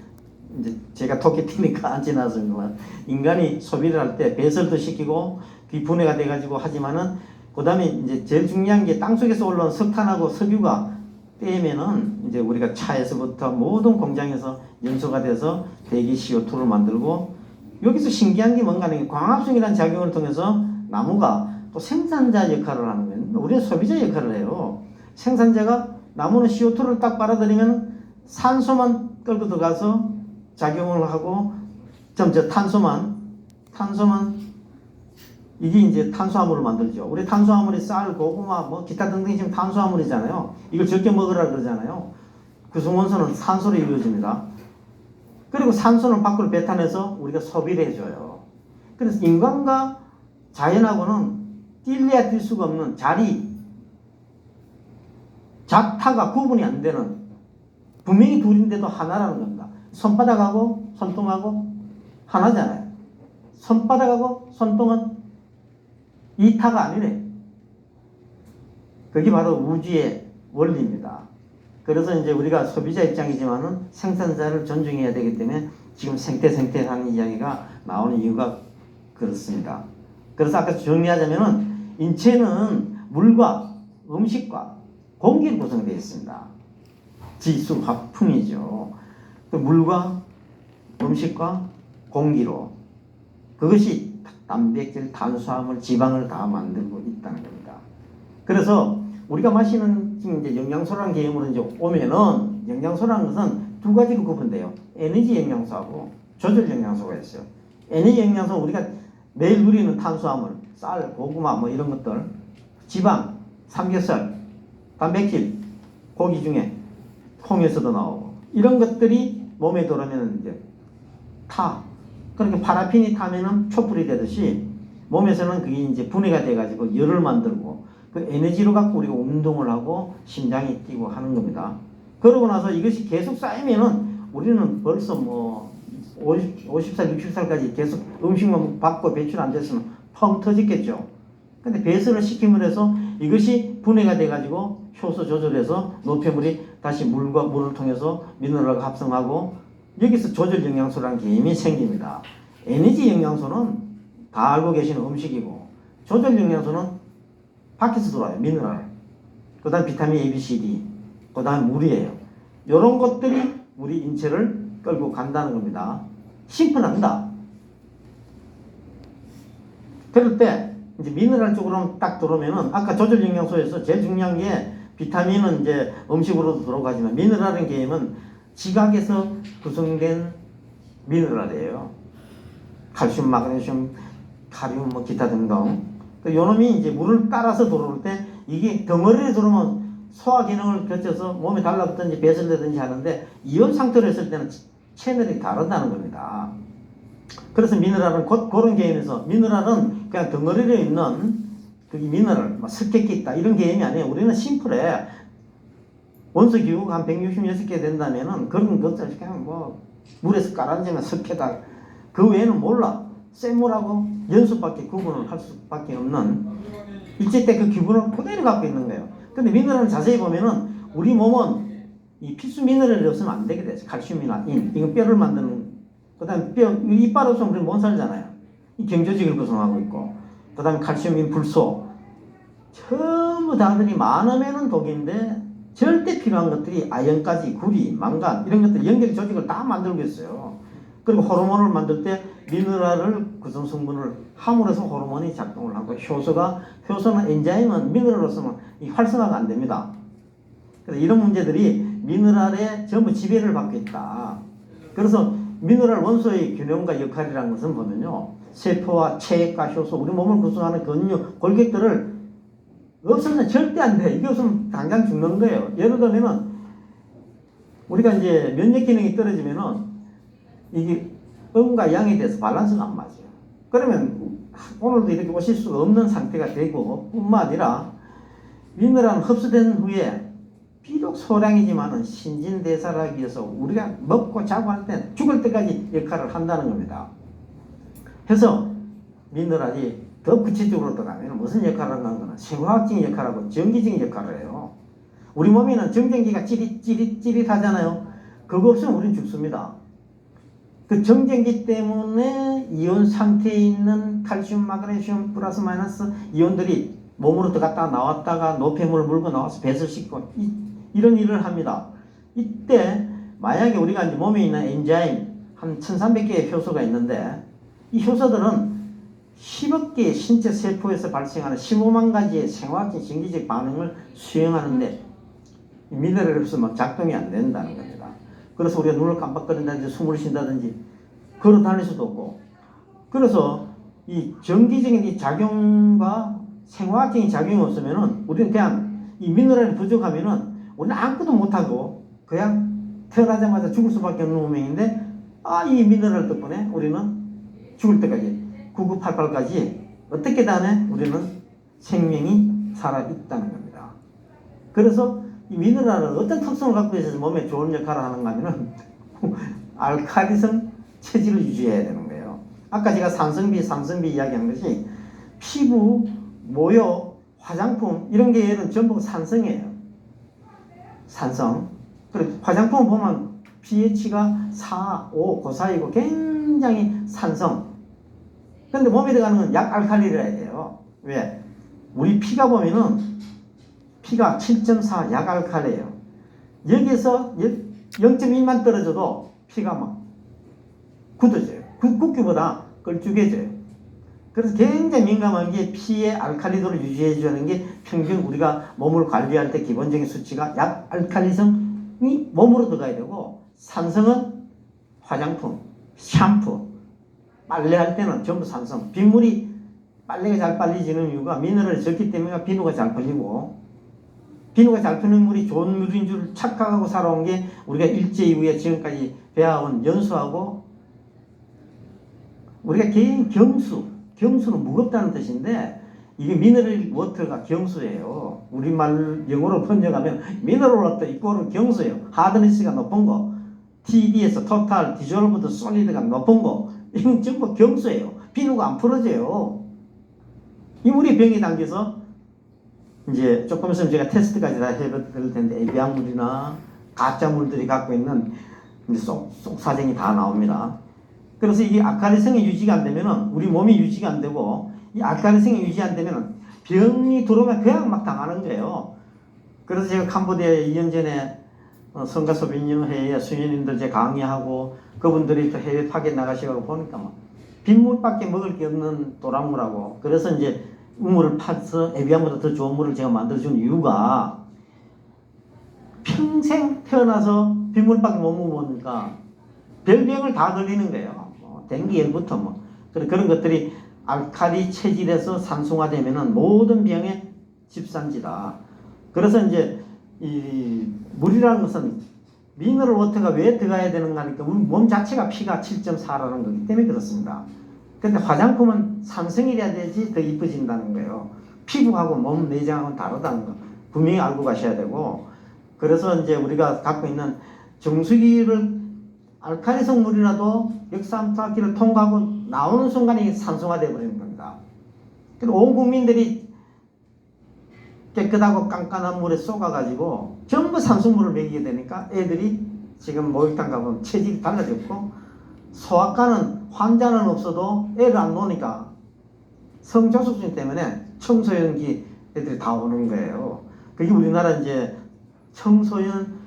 이제 제가 토끼 뛰니까 안 지났습니다만 인간이 소비를 할 때 배설도 시키고 그 분해가 돼가지고 하지만은 그 다음에 이제 제일 중요한 게 땅속에서 올라온 석탄하고 석유가 떼면은 이제 우리가 차에서부터 모든 공장에서 연소가 돼서 대기 CO2를 만들고 여기서 신기한 게 뭔가는 광합성이라는 작용을 통해서 나무가 또 생산자 역할을 하는 거예요. 우리는 소비자 역할을 해요. 생산자가 나무는 CO2를 딱 빨아들이면 산소만 끌고 들어가서 작용을 하고 점점 탄소만 이게 이제 탄수화물을 만들죠. 우리 탄수화물이 쌀, 고구마, 뭐 기타 등등이 지금 탄수화물이잖아요. 이걸 적게 먹으라 그러잖아요. 구성원소는 산소로 이루어집니다. 그리고 산소는 밖으로 뱉어내서 우리가 소비를 해줘요. 그래서 인간과 자연하고는 뛸래야 뛸 수가 없는 자타가 구분이 안 되는 분명히 둘인데도 하나라는 겁니다. 손바닥하고 손등하고 하나잖아요. 손바닥하고 손등은 이타가 아니네. 그게 바로 우주의 원리입니다. 그래서 이제 우리가 소비자 입장이지만은 생산자를 존중해야 되기 때문에 지금 생태하는 이야기가 나오는 이유가 그렇습니다. 그래서 아까 정리하자면은 인체는 물과 음식과 공기로 구성되어 있습니다. 지수 화풍이죠. 그 물과 음식과 공기로 그것이 단백질, 탄수화물, 지방을 다 만들고 있다는 겁니다. 그래서 우리가 마시는 지금 이제 영양소라는 개념으로 이제 오면은 영양소라는 것은 두 가지로 구분돼요. 에너지 영양소하고 조절 영양소가 있어요. 에너지 영양소 우리가 매일 누리는 탄수화물, 쌀, 고구마 뭐 이런 것들, 지방, 삼겹살, 단백질, 고기 중에 콩에서도 나오고 이런 것들이 몸에 들어오면 이제 그러니까 파라핀이 타면은 촛불이 되듯이 몸에서는 그게 이제 분해가 돼가지고 열을 만들고 그 에너지로 갖고 우리가 운동을 하고 심장이 뛰고 하는 겁니다. 그러고 나서 이것이 계속 쌓이면은 우리는 벌써 뭐 50살, 60살까지 계속 음식만 받고 배출 안 됐으면 펑 터졌겠죠. 근데 배설을 시킴으로 해서 이것이 분해가 돼가지고 효소 조절해서 노폐물이 다시 물을 통해서 미네랄과 합성하고 여기서 조절 영양소라는 개념이 생깁니다. 에너지 영양소는 다 알고 계시는 음식이고 조절 영양소는 밖에서 들어와요. 미네랄. 그 다음 비타민 A, B, C, D. 그 다음 물이에요. 이런 것들이 우리 인체를 끌고 간다는 겁니다. 심플합니다. 그럴 때 이제 미네랄 쪽으로 딱 들어오면은 아까 조절 영양소에서 제일 중요한 게 비타민은 이제 음식으로도 들어가지만 미네랄인 개념은 지각에서 구성된 미네랄이에요. 칼슘, 마그네슘, 카륨, 뭐 기타 등등. 요놈이 이제 물을 따라서 들어올 때 이게 덩어리에 들어오면 소화 기능을 거쳐서 몸에 달라붙든지 배설되든지 하는데 이온 상태로 했을 때는 채널이 다르다는 겁니다. 그래서 미네랄은 그런 개념에서 미네랄은 그냥 덩어리에 있는 그 미네랄, 석회기 있다 이런 개념이 아니에요. 우리는 심플해. 원소 기호가 한 166개 된다면은 그런 것들 그냥 뭐 물에서 깔아주면 석회다. 그 외에는 몰라. 샘물하고 연수밖에 구분을 할 수밖에 없는 일제 때 그 기분을 그대로 갖고 있는 거예요. 근데 미네랄을 자세히 보면은 우리 몸은 이 필수 미네랄이 없으면 안 되게 돼요. 칼슘이나 인. 이건 뼈를 만드는. 그 다음에 이빨 없으면 우리 못 살잖아요. 이 경조직을 구성하고 있고. 그 다음에 칼슘, 인, 불소. 전부 다들이 많으면은 독인데 절대 필요한 것들이 아연까지, 구리, 망간 이런 것들 연결 조직을 다 만들고 있어요. 그리고 호르몬을 만들 때 미네랄을 구성 성분을 함으로써 호르몬이 작동을 하고 효소는 엔자임은 미네랄을 쓰면 활성화가 안 됩니다. 그래서 이런 문제들이 미네랄에 전부 지배를 받고 있다. 그래서 미네랄 원소의 균형과 역할이라는 것은 보면요. 세포와 체액과 효소, 우리 몸을 구성하는 근육, 골격들을 없으면 절대 안 돼. 이게 없으면 당장 죽는 거예요. 예를 들면은 우리가 이제 면역 기능이 떨어지면은 이게 음과 양에 대해서 밸런스가 안 맞아요. 그러면 오늘도 이렇게 오실 수가 없는 상태가 되고, 뿐만 아니라 미네랄은 흡수된 후에 비록 소량이지만은 신진대사를 하기 위해서 우리가 먹고 자고 할 때 죽을 때까지 역할을 한다는 겁니다. 그래서 미네랄이 더 구체적으로 들어가면 무슨 역할을 하는 거는 생화학적인 역할하고 전기적인 역할을 해요. 우리 몸에는 정전기가 찌릿찌릿하잖아요. 그거 없으면 우리는 죽습니다. 그 정전기 때문에 이온 상태에 있는 칼슘, 마그네슘, 플러스 마이너스 이온들이 몸으로 들어갔다 나왔다가 노폐물을 물고 나와서 배설시키고 이런 일을 합니다. 이때 만약에 우리가 이제 몸에 있는 엔자임 한 1300개의 효소가 있는데 이 효소들은 10억 개의 신체 세포에서 발생하는 15만 가지의 생화학적 전기적 반응을 수행하는데 미네랄이 없으면 작동이 안 된다는 겁니다. 그래서 우리가 눈을 깜빡거린다든지 숨을 쉰다든지 걸어 다닐 수도 없고, 그래서 이 전기적인 이 작용과 생화학적인 작용이 없으면은 우리는 그냥 이 미네랄이 부족하면은 우리는 아무것도 못하고 그냥 태어나자마자 죽을 수밖에 없는 운명인데, 이 미네랄 덕분에 우리는 죽을 때까지 9988까지 어떻게 다네 우리는 생명이 살아있다는 겁니다. 그래서 이 미네랄은 어떤 특성을 갖고 있어서 몸에 좋은 역할을 하는가 하면은 알칼리성 체질을 유지해야 되는 거예요. 아까 제가 산성비 이야기한 것이 피부, 모유, 화장품 이런 게 얘는 전부 산성이에요. 산성. 그리고 화장품 보면 pH가 4, 5 그 사이고 굉장히 산성. 근데 몸에 들어가는 건 약알칼리라 해야 돼요. 왜? 우리 피가 보면은 피가 7.4 약알칼리예요. 여기서 0.1만 떨어져도 피가 막 굳어져요. 굳기보다 걸쭉해져요. 그래서 굉장히 민감한 게 피의 알칼리도를 유지해주는 게 평균 우리가 몸을 관리할 때 기본적인 수치가 약알칼리성이 몸으로 들어가야 되고, 산성은 화장품, 샴푸, 빨래할 때는 전부 산성. 빗물이 빨래가 잘 빨리지는 이유가 미네랄이 적기 때문에 비누가 잘 풀리고, 비누가 잘 푸는 물이 좋은 물인 줄 착각하고 살아온 게 우리가 일제 이후에 지금까지 배워온 연수하고, 우리가 개인 경수는 무겁다는 뜻인데 이게 미네랄 워터가 경수예요. 우리말 영어로 번역하면 미네랄 워터 이꼴은 경수예요. 하드니스가 높은 거, TD에서 토탈 디졸브드 솔리드가 높은 거, 이건 전부 경수예요. 비누가 안 풀어져요. 이 물이 병에 담겨서 이제 조금 있으면 제가 테스트까지 다 해볼 텐데 에비앙물이나 가짜물들이 갖고 있는 속사정이 다 나옵니다. 그래서 이게 알칼리성이 유지가 안 되면은 우리 몸이 유지가 안 되고, 이 알칼리성이 유지 안 되면은 병이 들어오면 그냥 막 당하는 거예요. 그래서 제가 캄보디아에 2년 전에 성가소빈유 회의에 수녀님들 제 강의하고 그분들이 또 해외 파견 나가시고 보니까 막 빗물밖에 먹을 게 없는 도랑물하고, 그래서 이제 우물을 파서 에비앙보다 더 좋은 물을 제가 만들어준 이유가 평생 태어나서 빗물밖에 못 먹으니까 별병을 다 걸리는 거예요. dengue부터 뭐 그런 것들이 알칼리 체질에서 산성화되면은 모든 병의 집산지다. 그래서 이제 이 물이라는 것은 미네랄 워터가 왜 들어가야 되는가 하니까 우리 몸 자체가 피가 7.4라는 거기 때문에 그렇습니다. 근데 화장품은 산성이라야 되지 더 이뻐진다는 거예요. 피부하고 몸 내장하고는 다르다는 거 분명히 알고 가셔야 되고, 그래서 이제 우리가 갖고 있는 정수기를 알칼리성 물이라도 역삼투압기를 통과하고 나오는 순간에 산성화되어 버리는 겁니다. 그리고 온 국민들이 깨끗하고 깐깐한 물에 쏘가가지고 전부 산수물을 먹이게 되니까 애들이 지금 목욕탕 가보면 체질이 달라졌고, 소아과는 환자는 없어도 애를 안 놓으니까 성조숙증 때문에 청소년기 애들이 다 오는 거예요. 그게 우리나라 이제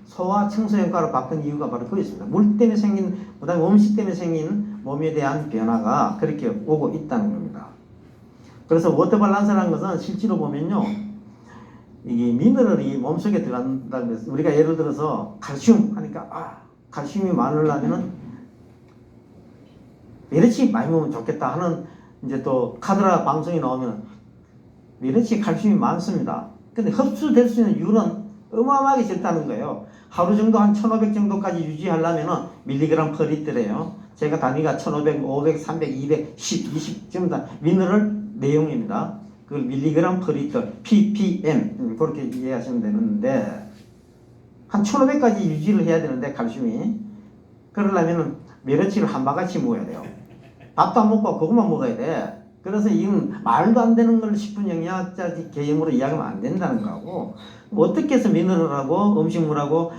소아 청소년과로 바뀐 이유가 바로 그것입니다. 물 때문에 생긴, 그다음에 음식 때문에 생긴 몸에 대한 변화가 그렇게 오고 있다는 겁니다. 그래서 워터 밸런스라는 것은 실제로 보면요, 이게 미네랄이 몸속에 들어간다는 것은, 우리가 예를 들어서 칼슘 하니까 칼슘이 많으려면은 메르치 많이 먹으면 좋겠다 하는 이제 또 카드라 방송이 나오면 메르치 칼슘이 많습니다. 근데 흡수될 수 있는 이유는 어마어마하게 적다는 거예요. 하루 정도 한 1500 정도까지 유지하려면은 밀리그램 퍼 리터래요. 제가 단위가 1500, 500, 300, 200, 10, 20 전부 다 미너럴 내용입니다. 그걸 밀리그램 퍼 리터, ppm 그렇게 이해하시면 되는데 한 1500까지 유지를 해야 되는데 칼슘이 그러려면은 메르치를 한 바가지 먹어야 돼요. 밥도 안 먹고 그것만 먹어야 돼. 그래서 이건 말도 안 되는 걸 식품 영양학자 개념으로 이야기하면 안 된다는 거고 어떻게 해서 미너럴하고 음식물하고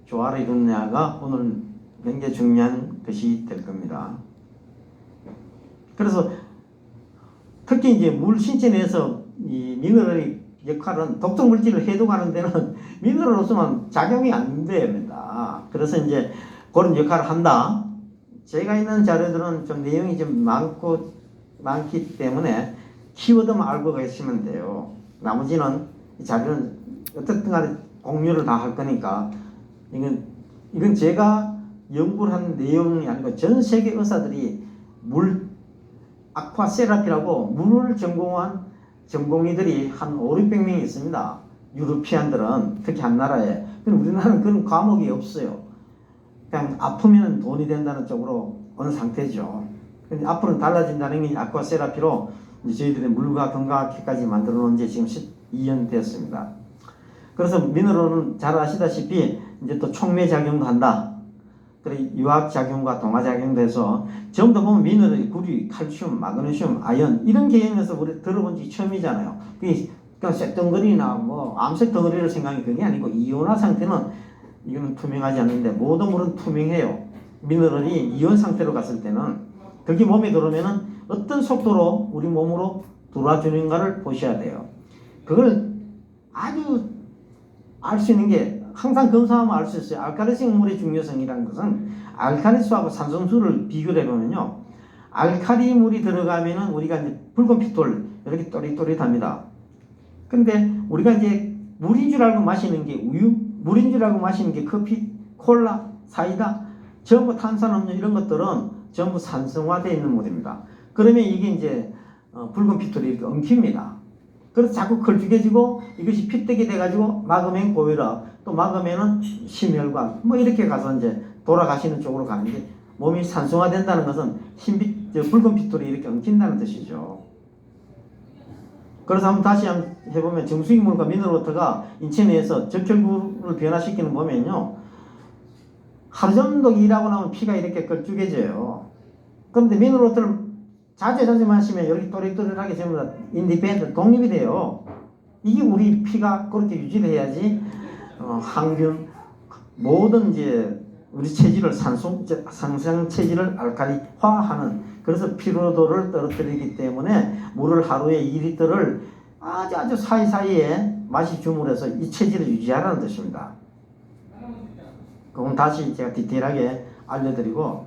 조화를 이루느냐가 오늘 굉장히 중요한 것이 될 겁니다. 그래서 특히 이제 물 신체 내에서 이 미너럴의 역할은 독성 물질을 해독하는 데는 미너럴 없으면 작용이 안 됩니다. 그래서 이제 그런 역할을 한다. 제가 있는 자료들은 좀 내용이 좀 많기 때문에 키워드만 알고 계시면 돼요. 나머지는 이 자료는 어떻든 간에 공유를 다 할 거니까 이건 제가 연구를 한 내용이 아니고 전 세계 의사들이 물 아쿠아세라피라고 물을 전공한 전공의들이 한 5, 600명이 있습니다. 유러피안들은 특히 한 나라에. 근데 우리나라는 그런 과목이 없어요. 그냥 아프면 돈이 된다는 쪽으로 어느 상태죠. 근데 앞으로는 달라진다는 게 아쿠아세라피로 저희들이 물과 건강학회까지 만들어 놓은 지 지금 12년 됐습니다. 그래서 미너럴은 잘 아시다시피 이제 또 촉매작용도 한다. 그리고 유학작용과 동화작용도 해서 전부 다 보면 미너럴이 구리, 칼슘, 마그네슘, 아연 이런 개념에서 우리 들어본 지 처음이잖아요. 그냥 쇳덩어리나 뭐 암색 덩어리를 생각하는 그게 아니고 이온화 상태는 이거는 투명하지 않는데 모든 물은 투명해요. 미너럴이 이온 상태로 갔을 때는 그게 몸에 들어오면은 어떤 속도로 우리 몸으로 들어와주는가를 보셔야 돼요. 그걸 아주 알 수 있는 게 항상 검사하면 알 수 있어요. 알칼리성 물의 중요성이라는 것은 알칼리수하고 산성수를 비교를 해보면요. 알칼리 물이 들어가면은 우리가 이제 붉은 핏돌 이렇게 또릿또릿합니다. 근데 우리가 이제 물인 줄 알고 마시는 게 우유, 물인 줄 알고 마시는 게 커피, 콜라, 사이다, 전부 탄산음료 이런 것들은 전부 산성화되어 있는 물입니다. 그러면 이게 이제 붉은 핏돌이 이렇게 엉킵니다. 그래서 자꾸 걸쭉해지고 이것이 핏대게 돼가지고 막으면 고혈압, 또 막으면은 심혈관, 뭐 이렇게 가서 이제 돌아가시는 쪽으로 가는데 몸이 산성화된다는 것은 붉은 핏돌이 이렇게 엉킨다는 뜻이죠. 그래서 한번 다시 한번 해보면 정수기물과 미너럴워터가 인체 내에서 적혈구를 변화시키는 보면요. 하루 정도 일하고 나면 피가 이렇게 걸쭉해져요. 그런데 미너럴워터를 자주 마시면 이렇게 또릿또릿하게 전부 다 인디펜던트 독립이 돼요. 이게 우리 피가 그렇게 유지돼야지 항균 모든 이제 우리 체질을 상상 체질을 알칼리화하는 그래서 피로도를 떨어뜨리기 때문에 물을 하루에 2리터를 아주 사이사이에 마시 주물해서 이 체질을 유지하라는 뜻입니다. 그건 다시 제가 디테일하게 알려드리고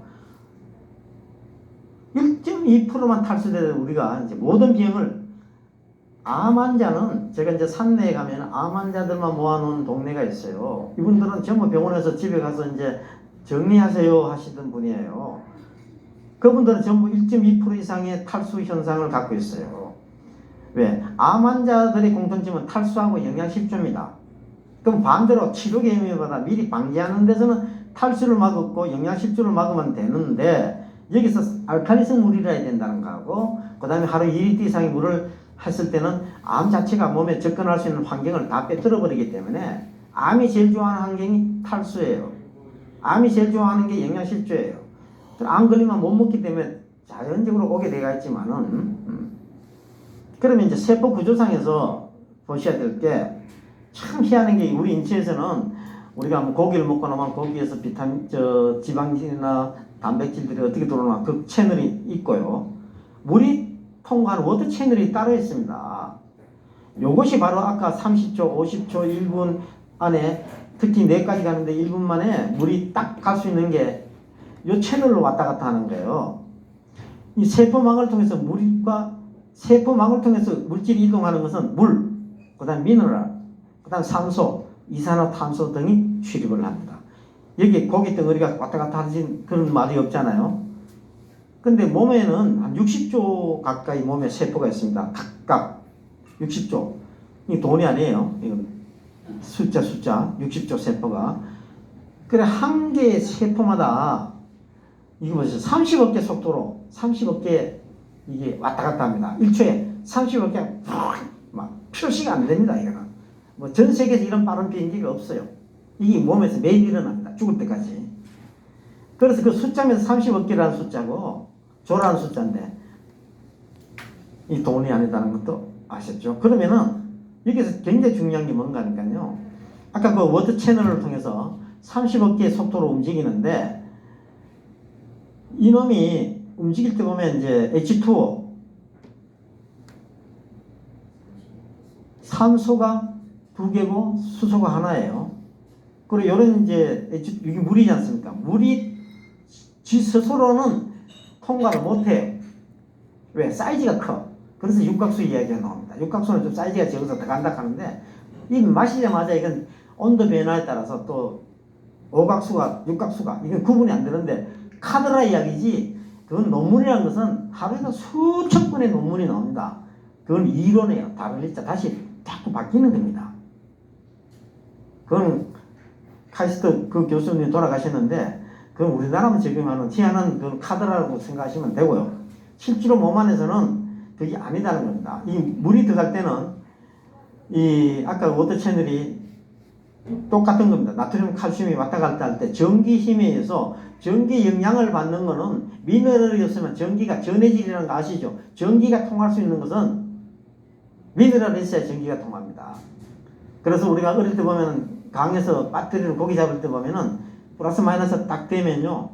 1.2%만 탈수되는 우리가 이제 모든 비용을 암 환자는 제가 이제 산내에 가면 암 환자들만 모아놓은 동네가 있어요. 이분들은 전부 병원에서 집에 가서 이제 정리하세요 하시던 분이에요. 그분들은 전부 1.2% 이상의 탈수 현상을 갖고 있어요. 왜? 암 환자들의 공통점은 탈수하고 영양실조입니다. 그럼 반대로 치료 개념보다 미리 방지하는 데서는 탈수를 막고 영양실조를 막으면 되는데 여기서 알칼리성 물이라 해야 된다는 거고 그 다음에 하루 2리터 이상의 물을 했을 때는 암 자체가 몸에 접근할 수 있는 환경을 다 빼들어 버리기 때문에 암이 제일 좋아하는 환경이 탈수예요. 암이 제일 좋아하는 게 영양실조예요. 암 걸리면 못 먹기 때문에 자연적으로 오게 되어 있지만은 그러면 이제 세포 구조상에서 보셔야 될 게 참 희한한 게 우리 인체에서는 우리가 뭐 고기를 먹고 나면 고기에서 지방질이나 단백질들이 어떻게 들어오나 그 채널이 있고요. 물이 통과하는 워터 채널이 따로 있습니다. 요것이 바로 아까 30초, 50초, 1분 안에 특히 뇌까지 가는데 1분 만에 물이 딱 갈 수 있는 게 요 채널로 왔다 갔다 하는 거예요. 이 세포망을 통해서 세포망을 통해서 물질이 이동하는 것은 물, 그 다음 미네랄, 그 다음 산소, 이산화탄소 등이 출입을 합니다. 여기 고기 덩어리가 왔다 갔다 하는 그런 말이 없잖아요. 근데 몸에는 한 60조 가까이 몸에 세포가 있습니다. 각각 60조. 이게 돈이 아니에요. 이건 숫자 60조 세포가. 그래 한 개의 세포마다 이거 보세요. 30억 개 속도로 30억 개 이게 왔다 갔다 합니다. 1초에 30억 개 막 표시가 안 됩니다. 이거는 뭐 전 세계에서 이런 빠른 비행기가 없어요. 이게 몸에서 매일 일어납니다. 죽을 때까지. 그래서 그 숫자면서 30억 개라는 숫자고 조라는 숫자인데 이 돈이 아니다는 것도 아셨죠? 그러면은 여기서 굉장히 중요한 게 뭔가 하니까요. 아까 그 워드 채널을 통해서 30억 개의 속도로 움직이는데 이놈이 움직일 때 보면 이제 H2O 산소가 2개고 수소가 하나예요. 그리고 이런 이제 이게 물이지 않습니까? 물이 지 스스로는 통과를 못해요. 왜? 사이즈가 커. 그래서 육각수 이야기가 나옵니다. 육각수는 좀 사이즈가 적어서 더 간다 하는데 이 마시자마자 이건 온도 변화에 따라서 또 오각수가 육각수가 이건 구분이 안 되는데 카드라 이야기지 그건 논문이라는 것은 하루에도 수천 건의 논문이 나옵니다. 그건 이론이에요. 다른 일자 다시 자꾸 바뀌는 겁니다. 그건 카이스트 그 교수님이 돌아가셨는데 그건 우리나라만 적용하는 희한한 그 카드라고 생각하시면 되고요. 실제로 몸 안에서는 그게 아니다는 겁니다. 이 물이 들어갈 때는 이 아까 워터 채널이 똑같은 겁니다. 나트륨, 칼슘이 왔다 갔다 할 때 전기 힘에 의해서 전기 영향을 받는 거는 미네랄이 없으면 전기가 전해질이라는 거 아시죠? 전기가 통할 수 있는 것은 미네랄이 있어야 전기가 통합니다. 그래서 우리가 어릴 때 보면 강에서 배터리를 고기 잡을 때 보면은 플러스 마이너스 딱 되면요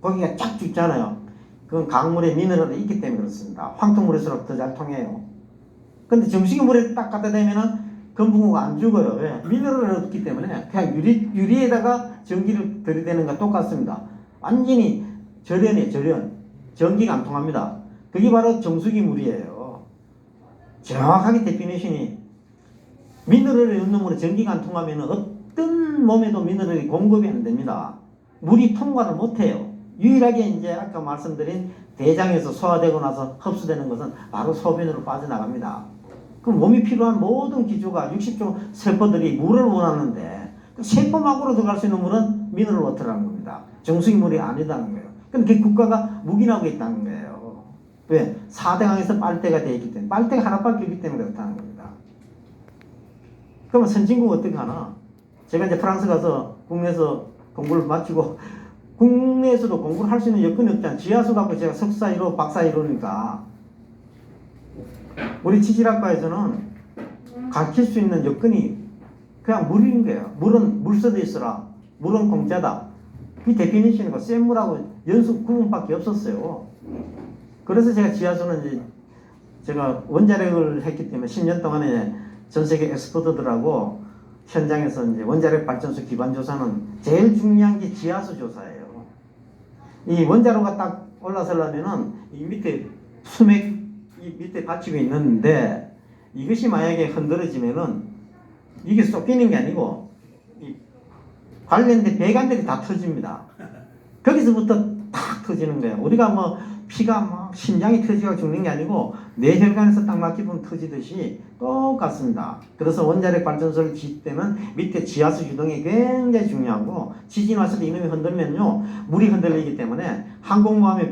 고기가 쫙 죽잖아요. 그건 강물에 미네랄이 있기 때문에 그렇습니다. 황토물일수록 더 잘 통해요. 근데 정수기 물에 딱 갖다 대면은 금붕어가 안 죽어요. 왜? 미네랄을 얻기 때문에 그냥 유리에다가 전기를 들이대는 것과 똑같습니다. 완전히 절연이에요. 절연. 전기가 안 통합니다. 그게 바로 정수기 물이에요. 정확하게 데피니션이 미네랄이 없는 물에 전기가 안 통하면 어떤 몸에도 미네랄이 공급이 안 됩니다. 물이 통과를 못해요. 유일하게 이제 아까 말씀드린 대장에서 소화되고 나서 흡수되는 것은 바로 소변으로 빠져나갑니다. 그럼 몸이 필요한 모든 기조가 60조 세포들이 물을 원하는데 그 세포막으로 들어갈 수 있는 물은 미네랄 워터라는 겁니다. 정수기 물이 아니다는 거예요. 그럼 그 국가가 묵인하고 있다는 거예요. 왜? 4대강에서 빨대가 되어 있기 때문에 빨대가 하나밖에 없기 때문에 그렇다는 겁니다. 그러면 선진국 어떻게 하나? 제가 이제 프랑스 가서 국내에서 공부를 마치고 국내에서도 공부를 할 수 있는 여건이 없잖아요. 지하수 갖고 제가 석사 1호, 박사 1호니까 우리 지질학과에서는 가르칠 수 있는 여건이 그냥 물인 거예요. 물은 물 써져 있어라. 물은 공짜다. 그 데피니션이고 센 물하고 연수 구분밖에 없었어요. 그래서 제가 지하수는 이제 제가 원자력을 했기 때문에 10년 동안에 전 세계 엑스퍼트들하고 현장에서 이제 원자력 발전소 기반 조사는 제일 중요한 게 지하수 조사예요. 이 원자로가 딱 올라서려면은 이 밑에 수맥 이 밑에 받치고 있는데 이것이 만약에 흔들어지면은 이게 쏟기는 게 아니고 이 관련된 배관들이 다 터집니다. 거기서부터 탁 터지는 거예요. 우리가 뭐 피가 막 심장이 터지고 죽는 게 아니고 뇌혈관에서 딱 막히면 터지듯이 똑같습니다. 그래서 원자력 발전소를 짓 때는 밑에 지하수 유동이 굉장히 중요하고 지진 왔을 때 이놈이 흔들면요 물이 흔들리기 때문에 항공모함이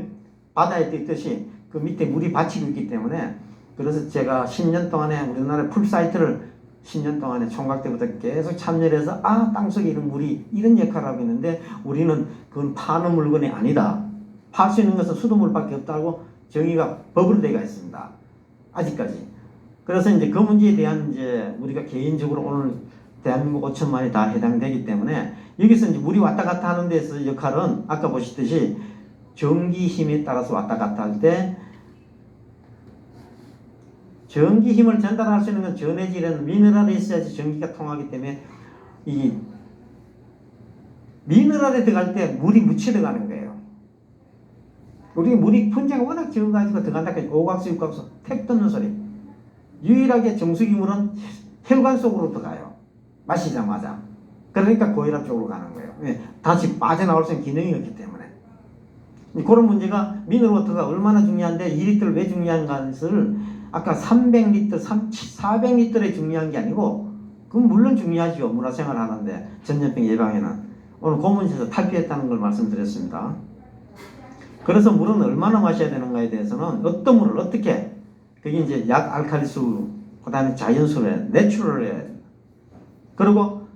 바다에 뜨듯이 그 밑에 물이 받치고 있기 때문에 그래서 제가 10년 동안에 우리나라 풀사이트를 10년 동안에 총각 때부터 계속 참여를 해서 땅속에 이런 물이 이런 역할을 하고 있는데 우리는 그건 파는 물건이 아니다. 팔 수 있는 것은 수돗물밖에 없다고 정의가 법으로 되어 있습니다. 아직까지. 그래서 이제 그 문제에 대한 이제 우리가 개인적으로 오늘 대한민국 5천만이 다 해당되기 때문에 여기서 이제 물이 왔다 갔다 하는 데서 역할은 아까 보시듯이 전기 힘에 따라서 왔다 갔다 할 때 전기 힘을 전달할 수 있는 건 전해질은 미네랄이 있어야지 전기가 통하기 때문에 이 미네랄에 들어갈 때 물이 묻혀 들어가는 거예요. 우리 물이 분자가 워낙 적어가지고 들어간다 하니까 오각수, 육각수, 택 떴는 소리. 유일하게 정수기 물은 혈관 속으로 들어가요. 마시자마자. 그러니까 고혈압 쪽으로 가는 거예요. 왜? 다시 빠져나올 수 있는 기능이 없기 때문에. 그런 문제가 미네랄 워터가 얼마나 중요한데 2리터를 왜 중요한가 것을 아까 300리터, 400리터에 중요한 게 아니고 그건 물론 중요하죠. 문화생활 하는데 전염병 예방에는. 오늘 고문에서 탈피했다는 걸 말씀드렸습니다. 그래서 물은 얼마나 마셔야 되는가에 대해서는 어떤 물을 어떻게, 그게 이제 약 알칼리수, 그 다음에 자연수래, 내추럴에, 그리고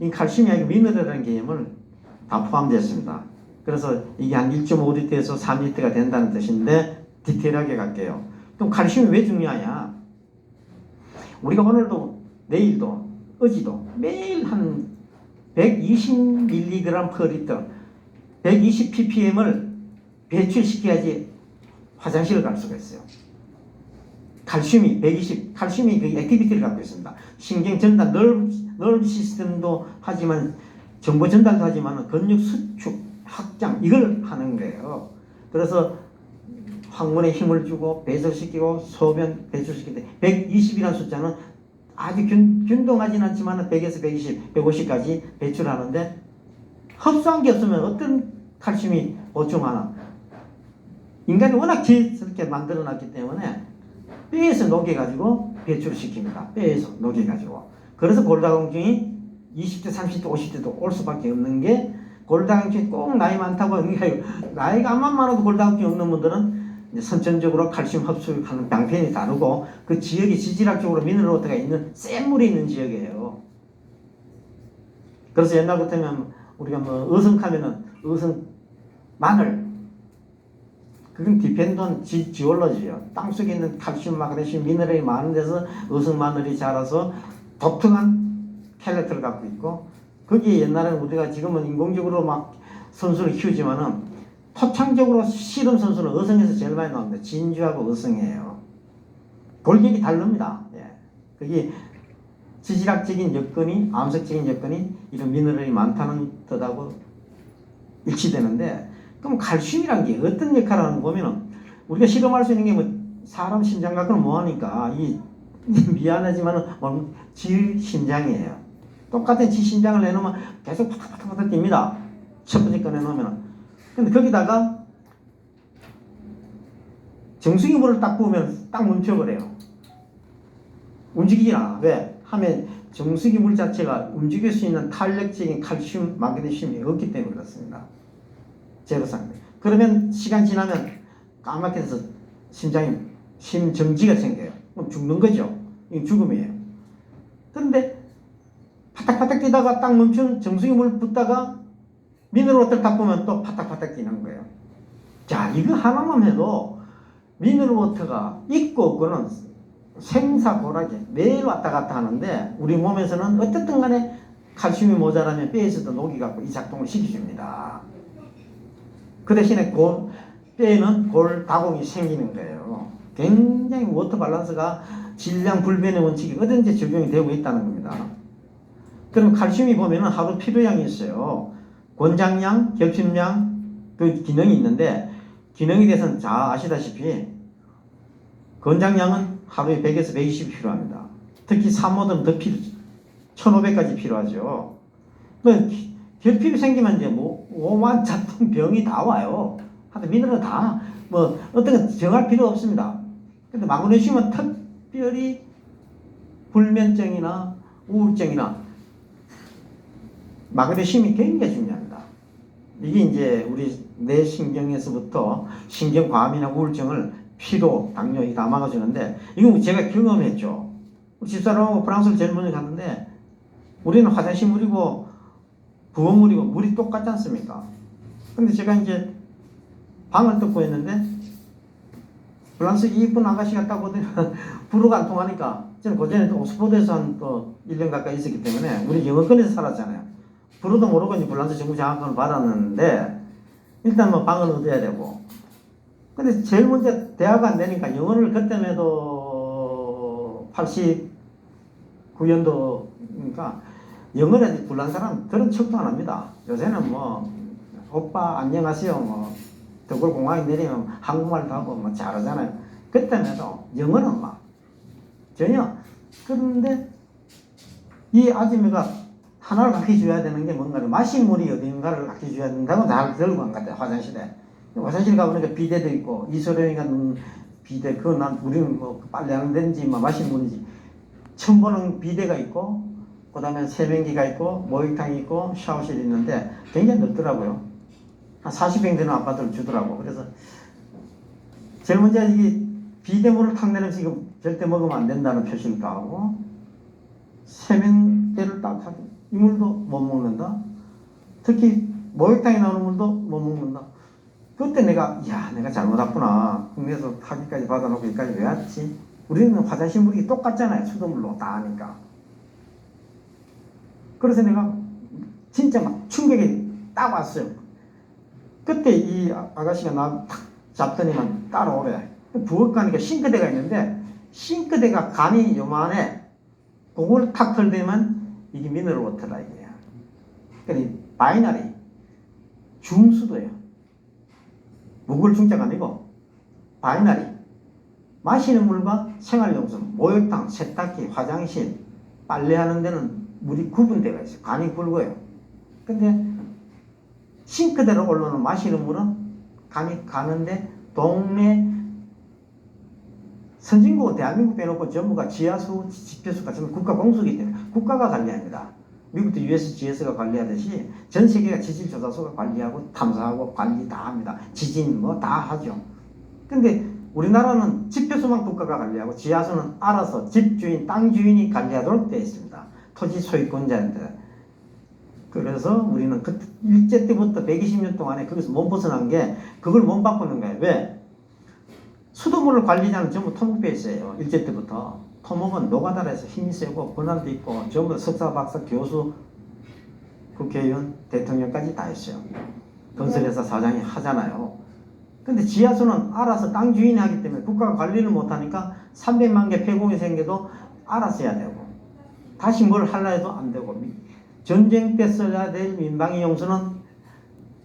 이 칼슘이 아니고 미네랄이라는 개념을 다 포함되어 있습니다. 그래서 이게 한 1.5리터에서 3리터가 된다는 뜻인데 디테일하게 갈게요. 그럼 칼슘이 왜 중요하냐? 우리가 오늘도 내일도 어제도 매일 한 120mg per 리터 120 ppm을 배출시켜야지 화장실을 갈 수가 있어요. 칼슘이 120, 칼슘이 그 액티비티를 갖고 있습니다. 신경 전달, nerve 시스템도 하지만 정보 전달도 하지만 근육 수축, 확장 이걸 하는 거예요. 그래서 항문에 힘을 주고 배설시키고 소변 배출시킬 때 120이라는 숫자는 아주 균등하진 않지만 100에서 120, 150까지 배출하는데 흡수한 게 없으면 어떤 칼슘이 보충하나? 인간이 워낙 지혜스럽게 만들어놨기 때문에 뼈에서 녹여가지고 배출시킵니다. 뼈에서 녹여가지고. 그래서 골다공증이 20대, 30대, 50대도 올 수밖에 없는 게, 골다공증이 꼭 나이 많다고 하는 게 아니고, 나이가 암만 많아도 골다공증이 없는 분들은 선천적으로 칼슘 흡수하는 방편이 다르고, 그 지역이 지질학적으로 미네랄워터가 있는 센 물이 있는 지역이에요. 그래서 옛날부터는 우리가 뭐 어성하면은 어성 마늘, 그건 디펜던 지올러지요. 땅속에 있는 칼슘, 마그네슘, 미네랄이 많은 데서 어성 마늘이 자라서 독특한 캘렉터를 갖고 있고, 거기에 옛날에는 우리가 지금은 인공적으로 막 선수를 키우지만은 토창적으로 씨름 선수는 어성에서 제일 많이 나옵니다. 진주하고 어성이에요. 골격이 다릅니다. 예. 그게 지질학적인 여건이, 암석적인 여건이 이런 미네랄이 많다는 뜻하고 일치되는데, 그럼 칼슘이란 게 어떤 역할을 하는 거 보면은 우리가 실험할 수 있는 게 뭐 사람 심장 갖고는 뭐하니까 미안하지만은 지 심장이에요. 똑같은 지 심장을 내놓으면 계속 파닥파닥 뜁니다. 첫 번째 거 내놓으면은. 근데 거기다가 정수기 물을 딱 부으면 딱 멈춰버려요. 움직이지 않아. 왜? 하면 정수기 물 자체가 움직일 수 있는 탄력적인 칼슘, 마그네슘이 없기 때문에 그렇습니다. 제로상. 그러면 시간 지나면 까맣게서 심장이 심정지가 생겨요. 그럼 죽는 거죠. 이건 죽음이에요. 그런데 파닥파닥 뛰다가 딱 멈춘 정수기 물 붓다가 미네랄워터를 딱 보면 또 파닥파닥 뛰는 거예요. 자, 이거 하나만 해도 미네랄워터가 있고 없고는 생사고락에 매일 왔다 갔다 하는데, 우리 몸에서는 어쨌든 간에 칼슘이 모자라면 뼈에서도 녹여갖고 이 작동을 시켜줍니다. 그 대신에 뼈에는 골다공이 생기는 거예요. 굉장히 워터 밸런스가 질량 불변의 원칙이 어딘지 적용이 되고 있다는 겁니다. 그럼 칼슘이 보면은 하루 필요량이 있어요. 권장량, 결핍량, 그 기능이 있는데, 기능에 대해서는 잘 아시다시피 권장량은 하루에 100에서 120이 필요합니다. 특히 산모들은 더 1500까지 필요하죠. 결핍이 생기면 이제 뭐 오만 자통 병이 다 와요. 하여튼 미네랄 다 뭐 어떤 건 정할 필요 없습니다. 근데 마그네슘은 특별히 불면증이나 우울증이나 마그네슘이 굉장히 중요합니다. 이게 이제 우리 뇌신경에서부터 신경과민이나 우울증을 피로, 당뇨 다 막아주는데, 이거 제가 경험했죠. 집사람하고 프랑스를 제일 먼저 갔는데, 우리는 화장실 물이고 부엌물이고 물이 똑같지 않습니까? 근데 제가 이제 방을 뜯고 있는데 프랑스 이쁜 아가씨가 딱 오더니 불어가 안 통하니까, 저는 그전에 또 옥스퍼드에서 한 또 1년 가까이 있었기 때문에 우리 영어권에서 살았잖아요. 불어도 모르고 이제 프랑스 정부 장학금을 받았는데, 일단 뭐 방을 얻어야 되고, 근데 제일 먼저 대학 안 되니까 영어를 그때만 해도 89년도니까 영어를 불난 사람 들은 척도 안 합니다. 요새는 뭐 오빠 안녕하세요 뭐 더블 공항에 내리면 한국말도 하고 뭐 잘하잖아요. 그때만 해도 영어는 막 전혀. 그런데 이 아줌마가 하나를 가르쳐줘야 되는 게 뭔가를, 마실 물이 어딘가를 가르쳐줘야 된다고 다 들고 간 것 같아요. 화장실에. 화장실 가보니까 비데도 있고, 이소룡이가 비데, 그거 우리는 뭐 빨래하는 데인지 뭐 마실 물인지 처음 보는 비데가 있고 그 다음에 세면기가 있고 목욕탕이 있고 샤워실이 있는데 굉장히 넓더라고요. 한 40평 되는 아파트를 주더라고. 그래서 제일 먼저 이 비데물을 탁 내는 지금 절대 먹으면 안 된다는 표시를 따고 세면대를 딱 하고 이 물도 못 먹는다. 특히 목욕탕에 나오는 물도 못 먹는다. 그때 내가 내가 잘못 왔구나. 국내에서 학위까지 받아놓고 여기까지 왜 왔지? 우리는 화장실 물이 똑같잖아요. 수돗물로 다 하니까. 그래서 내가 진짜 막 충격이 딱 왔어요. 그때 이 아가씨가 나 탁 잡더니만 따라오래. 부엌 가니까 싱크대가 있는데 싱크대가 간이 요만해. 그걸 탁 털대면 이게 미네랄 워터라 이거야. 그러니까 바이너리 중수도예요. 무글 중자가 아니고 바이너리. 마시는 물과 생활용품, 목욕탕, 세탁기, 화장실, 빨래하는 데는 물이 구분되어 있어요. 간이 굵어요. 근데 싱크대로 올라오는 마시는 물은 간이 가는데 동네 선진국은 대한민국 빼놓고 전부가 지하수, 집회수가 전부 국가 공수기 때문에 국가가 관리합니다. 미국도 USGS가 관리하듯이 전 세계가 지질조사소가 관리하고 탐사하고 관리 다 합니다. 지진 뭐 다 하죠. 근데 우리나라는 집회수만 국가가 관리하고 지하수는 알아서 집주인, 땅 주인이 관리하도록 되어 있습니다. 토지 소유권자인데. 그래서 우리는 그 일제 때부터 120년 동안에 거기서 못 벗어난 게 그걸 못 바꾸는 거예요. 왜? 수돗물을 관리자는 전부 토목베이스예요. 일제 때부터. 토목은 노가다에서 힘이 세고 권한도 있고 전부 석사, 박사, 교수, 국회의원, 대통령까지 다 있어요. 건설회사 사장이 하잖아요. 근데 지하수는 알아서 땅 주인이 하기 때문에 국가가 관리를 못하니까 300만 개 폐공이 생겨도 알아서 해야 되고 다시 뭘 하려 해도 안 되고 전쟁 때 써야 될 민방위 용수는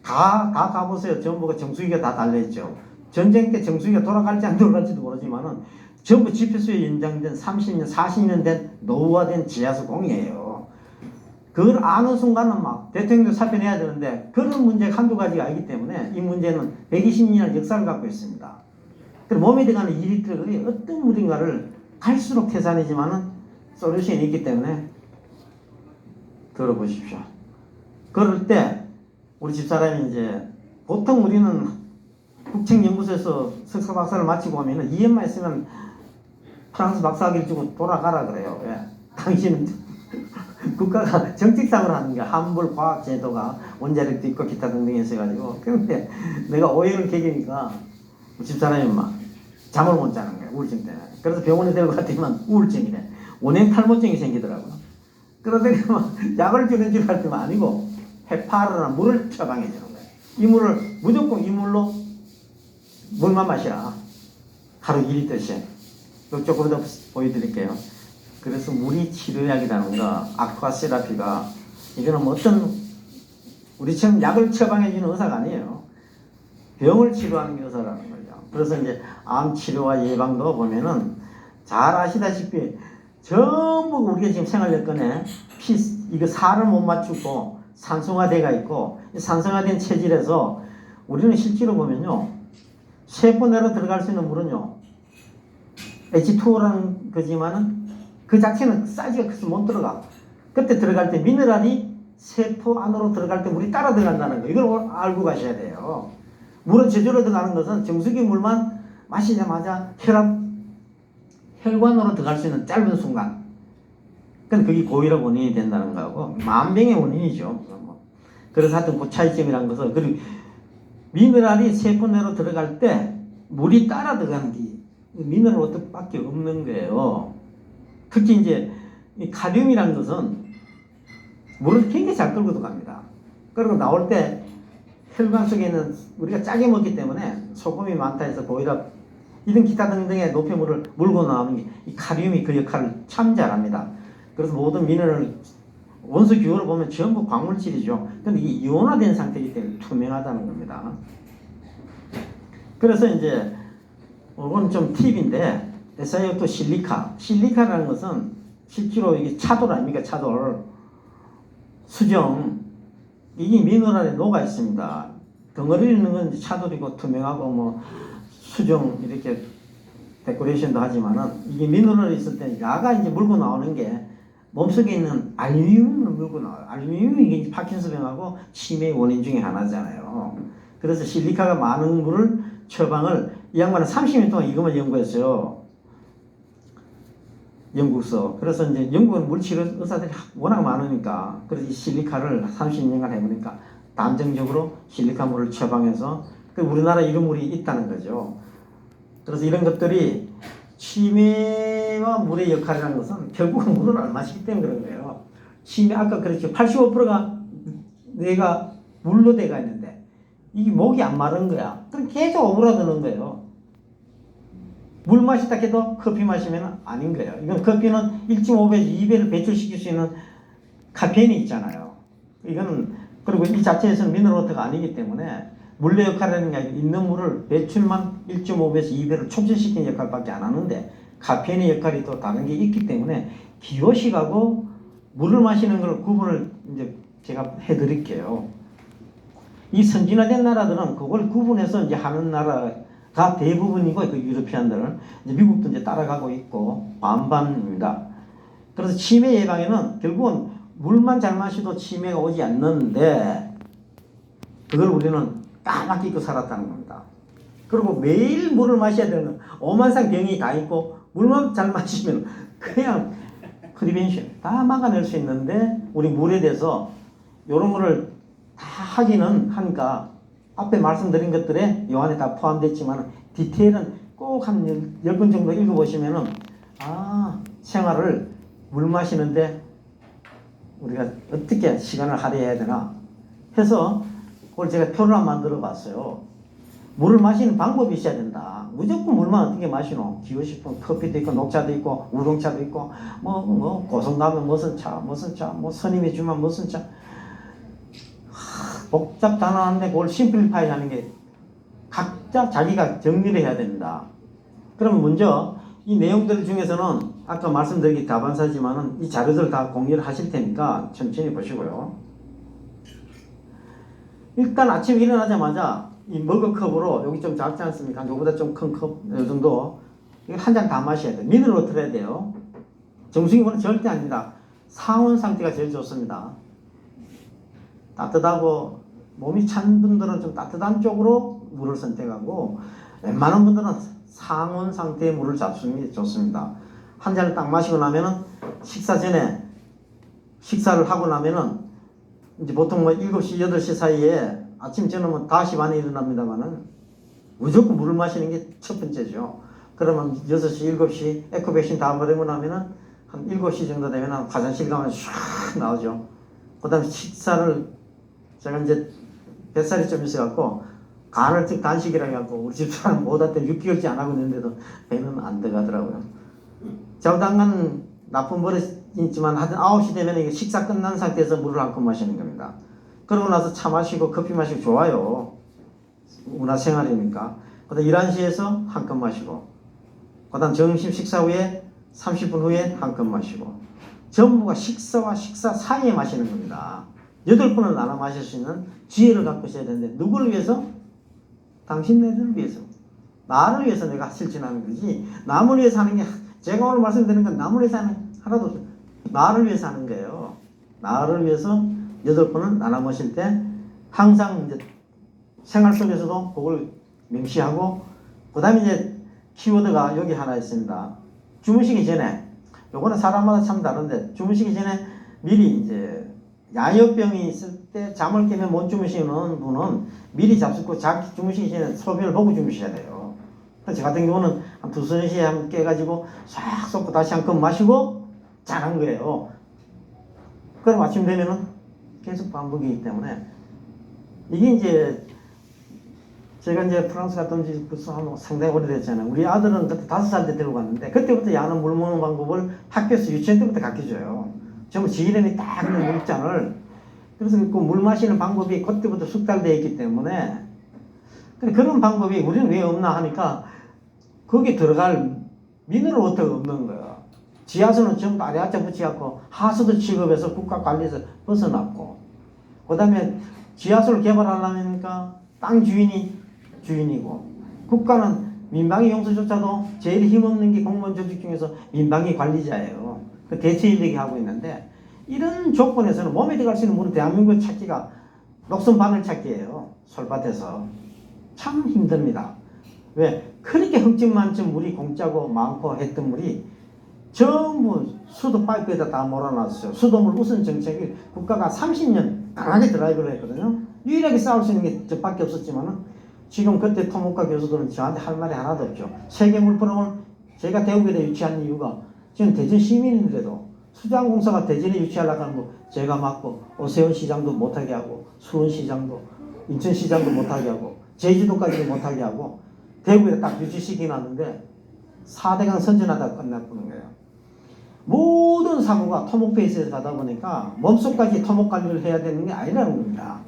다 가보세요. 전부가 정수기가 다 달려있죠. 전쟁 때 정수기가 돌아갈지 안 돌아갈지도 모르지만은 전부 집회수에 연장된 30년, 40년 된 노후화된 지하수 공이에요. 그걸 아는 순간은 막 대통령도 사표내야 되는데 그런 문제가 한두 가지가 아니기 때문에 이 문제는 120년 역사를 갖고 있습니다. 그리고 몸에 들어가는 2리터의 어떤 물인가를 갈수록 태산이지만은 솔루션이 있기 때문에 들어보십시오. 그럴 때 우리 집사람이 이제 보통 우리는 국책연구소에서 석사 박사를 마치고 오면은 2년만 있으면 프랑스 박사학위를 주고 돌아가라 그래요. 왜? 당신은 국가가 정책상으로 하는 게 환불 과학 제도가 원자력도 있고 기타 등등 있어가지고 그런데 내가 오해를 개기니까 집사람이 막 잠을 못 자는 거야. 우울증 때문에. 그래서 병원에 데리고 갔더니만 우울증이래. 원행 탈모증이 생기더라고요. 그러더니 막 약을 주는 줄 알았더니 아니고 해파르나 물을 처방해 주는 거예요. 이 물을 무조건 이 물로 물만 마시라. 하루 2리터씩. 조금 더 보여드릴게요. 그래서 물이 치료약이라는 거, 아쿠아세라피가 이거는 뭐 어떤 우리처럼 약을 처방해주는 의사가 아니에요. 병을 치료하는 의사라는 거죠. 그래서 이제 암 치료와 예방도 보면은 잘 아시다시피 전부 우리가 지금 생활 여건에 이거 살을 못 맞추고 산성화대가 있고 산성화된 체질에서 우리는 실제로 보면요 세포 내로 들어갈 수 있는 물은요 H2O라는 거지만은 그 자체는 사이즈가 커서 못 들어가. 그때 들어갈 때 미네랄이 세포 안으로 들어갈 때 물이 따라 들어간다는 거. 이걸 알고 가셔야 돼요. 물은 저절로 들어가는 것은 정수기 물만 마시자마자 혈관으로 들어갈 수 있는 짧은 순간. 근데 그게 고혈압 원인이 된다는 거하고 만병의 원인이죠. 그래서 하여튼 그 차이점이라는 것은 그리고 미네랄이 세포 내로 들어갈 때 물이 따라 들어가는 게 미네랄 워터밖에 없는 거예요. 특히 이제 이 카륨이라는 것은 물을 굉장히 잘 끌고 들어갑니다. 그리고 나올 때 혈관 속에는 우리가 짜게 먹기 때문에 소금이 많다 해서 고혈압 이런 기타 등등의 노폐물을 물고 나오는 게 이 카륨이 그 역할을 참 잘합니다. 그래서 모든 미네랄 원소 기호를 보면 전부 광물질이죠. 근데 이게 이온화된 상태이기 때문에 투명하다는 겁니다. 그래서 이제 이건 좀 팁인데 SiO2 실리카라는 것은 실제로 이게 차돌 아닙니까? 차돌 수정 이게 미네랄에 녹아 있습니다. 덩어리 있는 건 차돌이고 투명하고 뭐 수정 이렇게 데코레이션도 하지만은 이게 미네랄이 있을 때 야가 이제 물고 나오는 게 몸속에 있는 알루미늄을 물고 나와요. 알루미늄이 이게 파킨슨병하고 치매의 원인 중에 하나잖아요. 그래서 실리카가 많은 물을 처방을 이 양반은 30년 동안 이것만 연구했어요. 영국서. 그래서 이제 영국은 물치료 의사들이 워낙 많으니까 그래서 이 실리카를 30년간 해보니까 단정적으로 실리카 물을 처방해서 우리나라 이런 물이 있다는 거죠. 그래서 이런 것들이 치매와 물의 역할이라는 것은 결국은 물을 안 마시기 때문에 그런 거예요. 치매 아까 그랬죠. 85%가 뇌가 물로 돼가 있는데 이게 목이 안 마른 거야. 그럼 계속 오그라드는 거예요. 물 마시다 해도 커피 마시면 아닌 거예요. 이건 커피는 1.5배, 2배를 배출시킬 수 있는 카페인이 있잖아요. 이거는 그리고 이 자체에서는 미네랄워터가 아니기 때문에 물의 역할이라는 게 있는 물을 배출만 1.5배에서 2배를 촉진시키는 역할밖에 안 하는데 카페인의 역할이 또 다른 게 있기 때문에 기호식하고 물을 마시는 걸 구분을 이제 제가 해드릴게요. 이 선진화된 나라들은 그걸 구분해서 이제 하는 나라가 대부분이고 그 유러피안들은 이제 미국도 이제 따라가고 있고 반반입니다. 그래서 치매 예방에는 결국은 물만 잘 마셔도 치매가 오지 않는데 그걸 우리는 까맣게 잊고 살았다는 겁니다. 그리고 매일 물을 마셔야 되는 오만상 병이 다 있고 물만 잘 마시면 그냥 프리벤션 다 막아낼 수 있는데 우리 물에 대해서 이런 거를 다 하기는 하니까 앞에 말씀드린 것들에 요 안에 다 포함됐지만 디테일은 꼭 한 10번 정도 읽어보시면은 생활을 물 마시는데 우리가 어떻게 시간을 할애해야 되나 해서 그걸 제가 표를 한번 만들어 봤어요. 물을 마시는 방법이 있어야 된다. 무조건 물만 어떻게 마시노? 기호식품 커피도 있고 녹차도 있고 우롱차도 있고 고성 가면 무슨 차 뭐 스님이 주면 무슨 차 복잡단한데 그걸 심플리파이 하는 게 각자 자기가 정리를 해야 됩니다. 그럼 먼저 이 내용들 중에서는 아까 말씀드린 게 다반사지만은 이 자료들 다 공유를 하실 테니까 천천히 보시고요. 일단 아침에 일어나자마자 이 머그컵으로 여기 좀 작지 않습니까? 이거보다 좀 큰 컵, 이 정도 이거 한 잔 다 마셔야 돼요. 미네랄워터 해야 돼요. 정수기물은 절대 아닙니다. 상온 상태가 제일 좋습니다. 따뜻하고 몸이 찬 분들은 좀 따뜻한 쪽으로 물을 선택하고 웬만한 분들은 상온 상태의 물을 잡수는 게 좋습니다. 한 잔을 딱 마시고 나면은 식사 전에 식사를 하고 나면은 이제 보통 7시, 8시 사이에 아침 저녁은 5시 반에 일어납니다만은 무조건 물을 마시는 게 첫 번째죠. 그러면 6시, 7시 에코백신 다 맞으고 나면은 한 7시 정도 되면 화장실 가면 슉 나오죠. 그 다음에 식사를 제가 이제 뱃살이 좀 있어갖고 간헐적 단식이라 해갖고 우리 집사람 못할 때 6개월째 안 하고 있는데도 배는 안 들어가더라고요. 자우당간 나쁜 버릇이 있지만 하여튼 9시 되면 이게 식사 끝난 상태에서 물을 한 컵 마시는 겁니다. 그러고 나서 차 마시고 커피 마시고 좋아요. 문화생활이니까. 그 다음 11시에서 한 컵 마시고 그 다음 점심 식사 후에 30분 후에 한 컵 마시고 전부가 식사와 식사 사이에 마시는 겁니다. 8번을 나눠 마실 수 있는 지혜를 갖고 있어야 되는데 누구를 위해서? 당신네들을 위해서. 나를 위해서 내가 실천하는 거지 남을 위해서 하는 게 제가 오늘 말씀드리는 건 남을 위해서 하는 하나도 없어요. 나를 위해서 하는 거예요. 나를 위해서 8번을 나눠 마실 때 항상 이제 생활 속에서도 그걸 명시하고 그 다음에 이제 키워드가 여기 하나 있습니다. 주무시기 전에 요거는 사람마다 참 다른데 주무시기 전에 미리 이제 야여병이 있을 때 잠을 깨면 못 주무시는 분은 미리 잡수고 자기 주무시기 전에 소변을 보고 주무셔야 돼요. 저 같은 경우는 한 2-3시에 한번 깨가지고 싹 쏟고 다시 한 컵 마시고 자는 거예요. 그럼 아침 되면은 계속 반복이기 때문에 이게 이제 제가 이제 프랑스 갔던 지 벌써 한 상당히 오래됐잖아요. 우리 아들은 그때 5살 때 데리고 갔는데 그때부터 야는 물 먹는 방법을 학교에서 유치원 때부터 가르쳐줘요. 전부 지휘관이 딱 있는 물잔을 그래서 그 물 마시는 방법이 그때부터 숙달되어 있기 때문에 그런 방법이 우리는 왜 없나 하니까 거기에 들어갈 미네랄워터가 없는 거예요. 지하수는 전부 아래아래 붙여갖고 하수도 취급해서 국가관리에서 벗어났고 그 다음에 지하수를 개발하려니까 땅 주인이 주인이고 국가는 민방위 용서조차도 제일 힘없는 게 공무원 조직 중에서 민방위 관리자예요. 그 대체 인력이 하고 있는데 이런 조건에서는 몸에 들어갈 수 있는 물은 대한민국 찾기가 녹슨 바늘 찾기예요. 솔밭에서. 참 힘듭니다. 왜? 그렇게 흙집 만점 물이 공짜고 많고 했던 물이 전부 수도 파이프에다 다 몰아놨어요. 수도물 우선 정책을 국가가 30년 강하게 드라이브를 했거든요. 유일하게 싸울 수 있는 게 저밖에 없었지만은 지금 그때 토목과 교수들은 저한테 할 말이 하나도 없죠. 세계물 프로그램을 제가 대구에 유치한 이유가 지금 대전 시민인데도 수자원공사가 대전에 유치하려고 하는 거 제가 막고 오세훈 시장도 못하게 하고 수원 시장도 인천 시장도 못하게 하고 제주도까지도 못하게 하고 대구에 딱 유치시켜 놨는데 4대강 선전하다가 끝났다는 거예요. 모든 사고가 토목 베이스에서 가다 보니까 몸속까지 토목 관리를 해야 되는 게 아니라는 겁니다.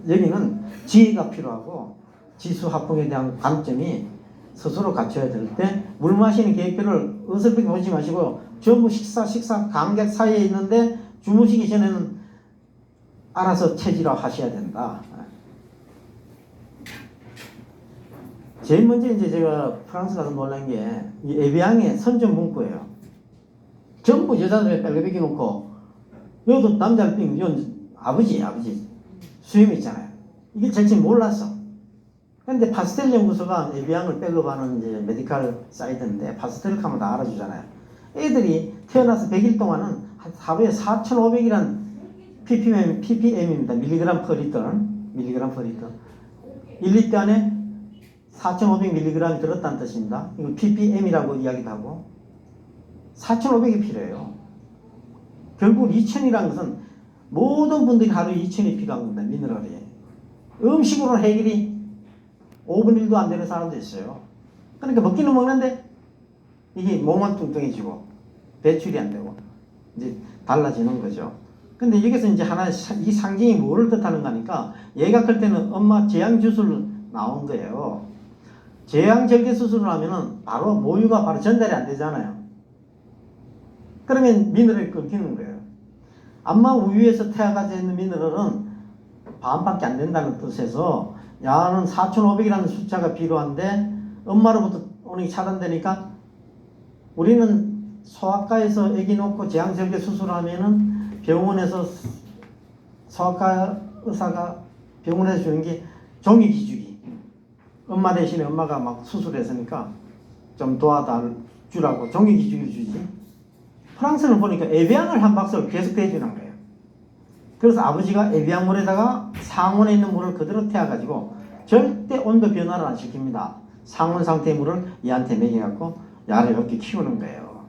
여기는 지혜가 필요하고 지수합봉에 대한 관점이 스스로 갖춰야 될 때 물 마시는 계획표를 어설프게 보지 마시고 전부 식사 감객 사이에 있는데 주무시기 전에는 알아서 체질화 하셔야 된다. 제일 먼저 이제 제가 프랑스 가서 놀란 게 이 에비앙의 선전 문구예요. 전부 여자들 빨개벗겨 놓고 여기도 남자를 삥 이건 아버지 수염 있잖아요. 이게 절대 몰랐어. 근데 파스텔 연구소가 에비앙을 백업하는 이제 메디컬 사이트인데 파스텔 하면 다 알아주잖아요. 애들이 태어나서 100일 동안은 하루에 4,500이란 ppm입니다. 밀리그램 퍼 리터. 1리터 안에 4,500mg이 들었다는 뜻입니다. 이걸 ppm이라고 이야기도 하고 4,500이 필요해요. 결국 2,000이라는 것은 모든 분들이 하루에 2,000이 필요한 겁니다. 미네랄이. 음식으로는 해결이 5분 1도 안 되는 사람도 있어요. 그러니까 먹기는 먹는데 이게 몸만 뚱뚱해지고 배출이 안 되고 이제 달라지는 거죠. 근데 여기서 이제 하나 이 상징이 뭐를 뜻하는 거니까 얘가 클 때는 엄마 제왕주술 나온 거예요. 제왕절개 수술을 하면은 바로 모유가 바로 전달이 안 되잖아요. 그러면 미네랄이 끊기는 거예요. 엄마 우유에서 태아가 있는 미네랄은 반밖에 안 된다는 뜻에서 야는 4,500이라는 숫자가 필요한데 엄마로부터 오는 게 차단되니까 우리는 소아과에서 아기 놓고 제왕절개 수술을 하면은 병원에서 소아과 의사가 병원에서 주는 게 종이 기주기. 엄마 대신에 엄마가 막 수술했으니까 좀 도와주라고 종이 기주기 주지. 프랑스는 보니까 에비앙을 한 박스를 계속 대주는 거예요. 그래서 아버지가 에비앙 물에다가 상온에 있는 물을 그대로 태워가지고 절대 온도 변화를 안 시킵니다. 상온 상태의 물을 얘한테 먹여갖고 야를 이렇게 키우는 거예요.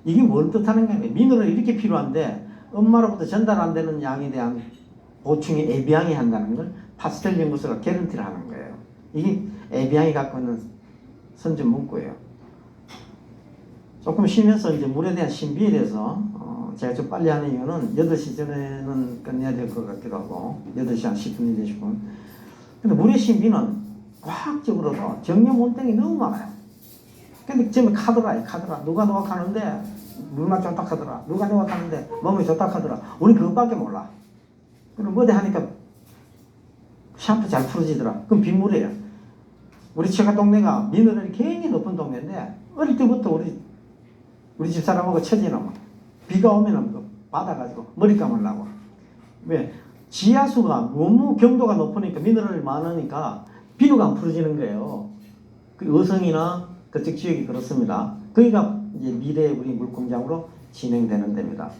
이게 뭘 뜻하는 거예요? 미네랄이 이렇게 필요한데 엄마로부터 전달 안 되는 양에 대한 보충이 에비앙이 한다는 걸 파스텔 연구소가 개런티를 하는 거예요. 이게 에비앙이 갖고 있는 선전 문구예요. 조금 쉬면서 이제 물에 대한 신비에 대해서 제가 좀 빨리 하는 이유는 8시 전에는 끝내야 될 것 같기도 하고 8시 한 10분, 20분. 근데 물의 신비는 과학적으로도 정령 원땡이 너무 많아요. 근데 지금 카더라. 누가 노력하는데 물맛 좋다 하더라. 누가 노력하는데 몸이 좋다 하더라. 우리 그것밖에 몰라. 그럼 어디 하니까 샴푸 잘 풀어지더라. 그럼 빗물이에요. 우리 처가 동네가 미네랄이 굉장히 높은 동네인데 어릴 때부터 우리 집사람하고 처지는 비가 오면은 받아가지고 머리 감으려고. 왜? 지하수가 너무 경도가 높으니까 미네랄이 많으니까 비누가 안 풀어지는 거예요. 그 어성이나 그쪽 지역이 그렇습니다. 거기가 이제 미래의 우리 물공장으로 진행되는 데입니다.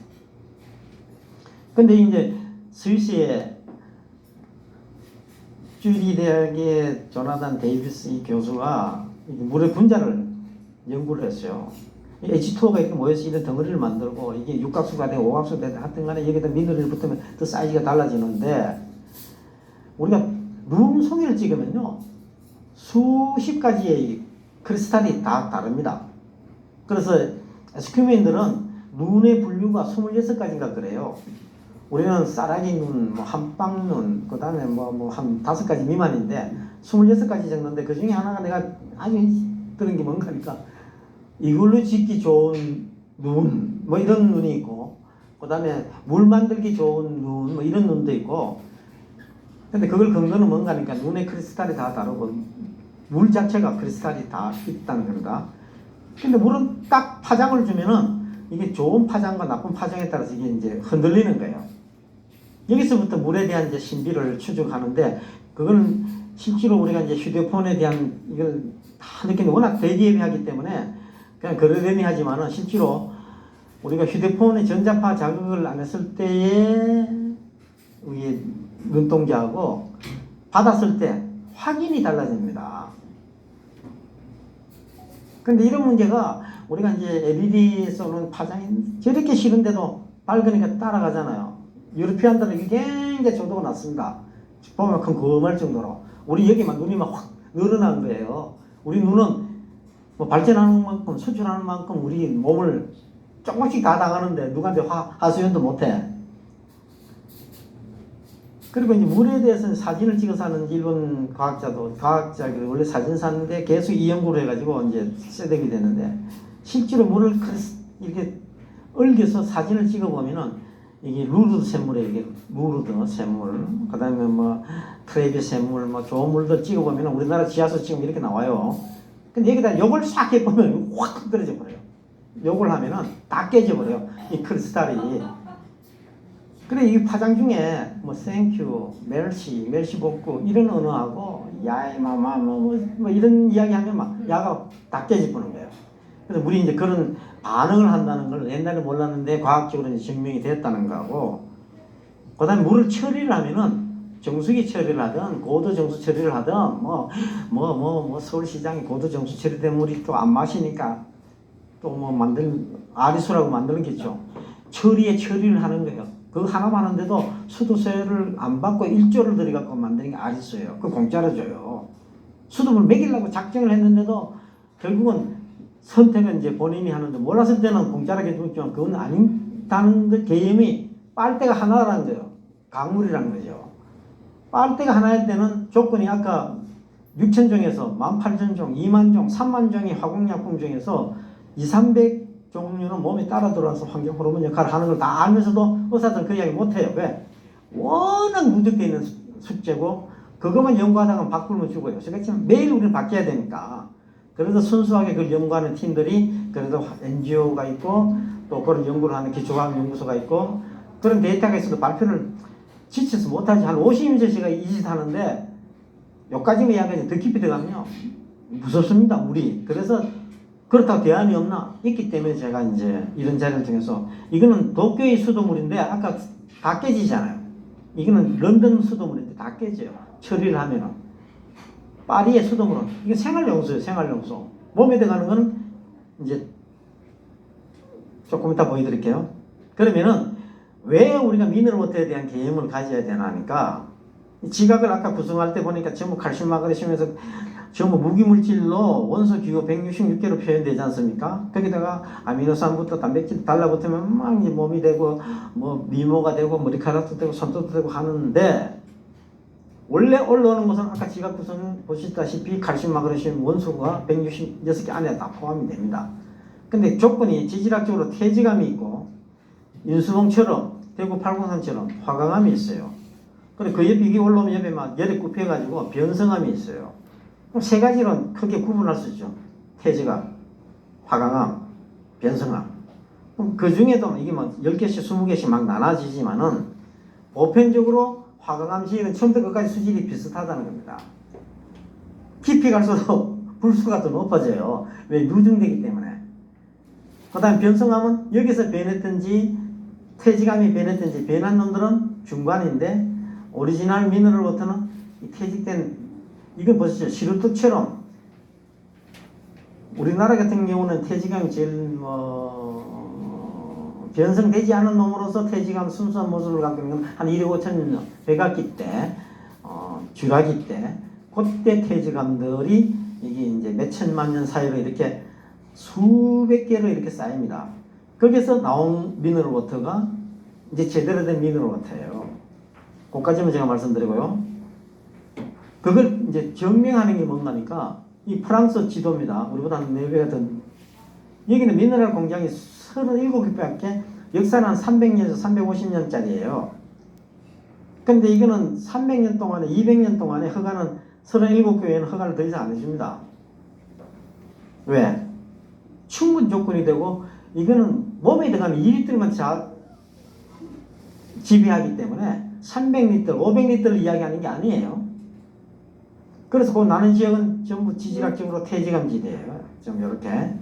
근데 이제 스위스의 쭈리 대학의 조나단 데이비스 이 교수가 물의 분자를 연구를 했어요. H2O가 이렇게 모여서 이런 덩어리를 만들고 이게 육각수가 되고 오각수가 되고 하여튼 간에 여기다 미네랄이 붙으면 더 사이즈가 달라지는데 우리가 눈 송이를 찍으면요 수십 가지의 크리스탈이 다 다릅니다. 그래서 에스큐메인들은 눈의 분류가 26가지인가 그래요. 우리는 쌀아기 눈, 뭐 한방 눈, 그 다음에 한 5가지 미만인데 26가지 정도인데 그 중에 하나가 내가 아주 그런 게 뭔가 하니까 이걸로 짓기 좋은 눈, 뭐 이런 눈이 있고, 그 다음에 물 만들기 좋은 눈, 뭐 이런 눈도 있고, 근데 그걸 근거는 뭔가 하니까 눈의 크리스탈이 다 다르고, 물 자체가 크리스탈이 다 있다는 겁니다. 근데 물은 딱 파장을 주면은 이게 좋은 파장과 나쁜 파장에 따라서 이게 이제 흔들리는 거예요. 여기서부터 물에 대한 이제 신비를 추적하는데, 그거는 실제로 우리가 이제 휴대폰에 대한 이걸 다 느끼는, 워낙 대기예비하기 때문에 그냥 그러려니 하지만은 실제로 우리가 휴대폰의 전자파 자극을 안 했을 때의 우리 눈동자하고 받았을 때 확연히 달라집니다. 근데 이런 문제가 우리가 이제 LED 쏘는 파장이 저렇게 싫은데도 밝으니까 따라가잖아요. 유러피안들은 이게 굉장히 정도가 낮습니다. 보면 궁금할 정도로. 우리 여기만 눈이 막 확 늘어난 거예요. 우리 눈은 뭐 발전하는 만큼, 수출하는 만큼 우리 몸을 조금씩 다 나가는데 누구한테 하소연도 못해. 그리고 이제 물에 대해서는 사진을 찍어서 하는 일본 과학자들이 원래 사진사인데 계속 이 연구를 해가지고 이제 쇠득이 되는데, 실제로 물을 이렇게 얽혀서 사진을 찍어보면은 이게 루르드 샘물에, 이게 루르드 샘물, 그 다음에 뭐 트레비 샘물, 뭐 좋은 물들 찍어보면은 우리나라 지하수 지금 이렇게 나와요. 근데 여기다 요걸 싹 해보면 확 떨어져 버려요. 요걸 하면은 다 깨져버려요, 이 크리스탈이. 그래, 이 파장 중에 뭐 땡큐, 멜시 복구 이런 언어하고 야이 마마 뭐 이런 이야기 하면 막 야가 다 깨져버리는 거예요. 그래서 우리 이제 그런 반응을 한다는 걸 옛날에 몰랐는데 과학적으로 이제 증명이 됐다는 거고, 그 다음에 물을 처리를 하면은 정수기 처리를 하든 고도 정수 처리를 하든 뭐 서울시장이 고도 정수 처리된 물이 또 안 마시니까 또 뭐 아리수라고 만들겠죠. 처리를 하는 거예요. 그거 하나만 하는데도 수도세를 안 받고 1조를 들여갖고 만드는 게 아리수예요. 그거 공짜로 줘요. 수돗물 먹이려고 작정을 했는데도 결국은 선택은 이제 본인이 하는데, 몰랐을 때는 공짜로 해주지만 그건 아니다는 그 개념이 빨대가 하나라는 거예요. 강물이라는 거죠. 빨대가 하나일 때는 조건이 아까 6,000종에서 18,000종, 20,000종, 30,000종의 화공약품 중에서 200~300 종류는 몸에 따라 들어와서 환경 호르몬 역할을 하는 걸 다 알면서도 의사들은 그 이야기 못해요. 왜? 워낙 누적되어 있는 숙제고 그것만 연구하다가 바꾸면 죽어요. 그렇지만 매일 우리는 바뀌어야 되니까. 그래서 순수하게 그걸 연구하는 팀들이 그래도 NGO가 있고 또 그런 연구를 하는 기초과학연구소가 있고 그런 데이터가 있어도 발표를 지쳐서 못하지. 한 50인치가 이 짓 하는데 여기까지만 이야기하지 더 깊이 들어가면요 무섭습니다, 우리. 그래서 그렇다고 대안이 없나? 있기 때문에 제가 이제 이런 자리를 통해서, 이거는 도쿄의 수돗물인데 아까 다 깨지잖아요. 이거는 런던 수돗물인데 다 깨져요, 처리를 하면은. 파리의 수돗물은 이게 생활용수예요, 생활용수. 몸에 들어가는 거는 이제 조금 이따 보여드릴게요. 그러면은 왜 우리가 미네랄워터에 대한 개념을 가져야 되나 하니까, 지각을 아까 구성할 때 보니까 전부 칼슘 마그네슘에서 전부 무기물질로 원소 기호 166개로 표현되지 않습니까? 거기다가 아미노산부터 단백질 달라붙으면 막 이제 몸이 되고 뭐 미모가 되고 머리카락도 되고 손톱도 되고 하는데, 원래 올라오는 것은 아까 지각 구성 보시다시피 칼슘 마그네슘 원소가 166개 안에 다 포함이 됩니다. 근데 조건이 지질학적으로 태지감이 있고 인수봉처럼 대구 팔공산처럼 화강암이 있어요. 그리고 그 옆에 이게 올라오면 옆에 막 열이 굽혀가지고 변성암이 있어요. 세 가지로 크게 구분할 수 있죠. 태지감, 화강암, 변성암. 그 중에도 이게 막 10개씩 20개씩 막 나눠지지만은 보편적으로 화강암 지역은 처음부터 끝까지 수질이 비슷하다는 겁니다. 깊이 갈수록 불수가 더 높아져요. 왜? 누중되기 때문에. 그 다음에 변성암은 여기서 변했든지 태지감이 변했든지 변한 놈들은 중간인데, 오리지널 미네랄 워터는 퇴직된, 이건 보시죠. 시루떡처럼 우리나라 같은 경우는 퇴직감이 제일 변성되지 않은 놈으로서 퇴직감 순수한 모습을 갖고 있는 건 한 1억 5천년 백악기 때, 쥐라기 때, 그때 퇴직감들이 이게 이제 몇 천만 년 사이로 이렇게 수백 개로 이렇게 쌓입니다. 거기서 나온 미네랄 워터가 이제 제대로 된 미네랄 워터예요. 그까지만 제가 말씀드리고요. 그걸 이제 증명하는 게 뭔가니까 이 프랑스 지도입니다. 우리보다 한 4배가 더. 여기는 미네랄 공장이 37개밖에, 역사는 한 300년에서 350년짜리예요. 근데 이거는 300년 동안에, 200년 동안에 허가는 37교회는 허가를 더 이상 안 해줍니다. 왜? 충분 조건이 되고 이거는 몸에 들어가는 2리터만 지배하기 때문에 300리터, 500리터를 이야기하는 게 아니에요. 그래서 그 나는 지역은 전부 지질학적으로 태지감지대예요. 좀 이렇게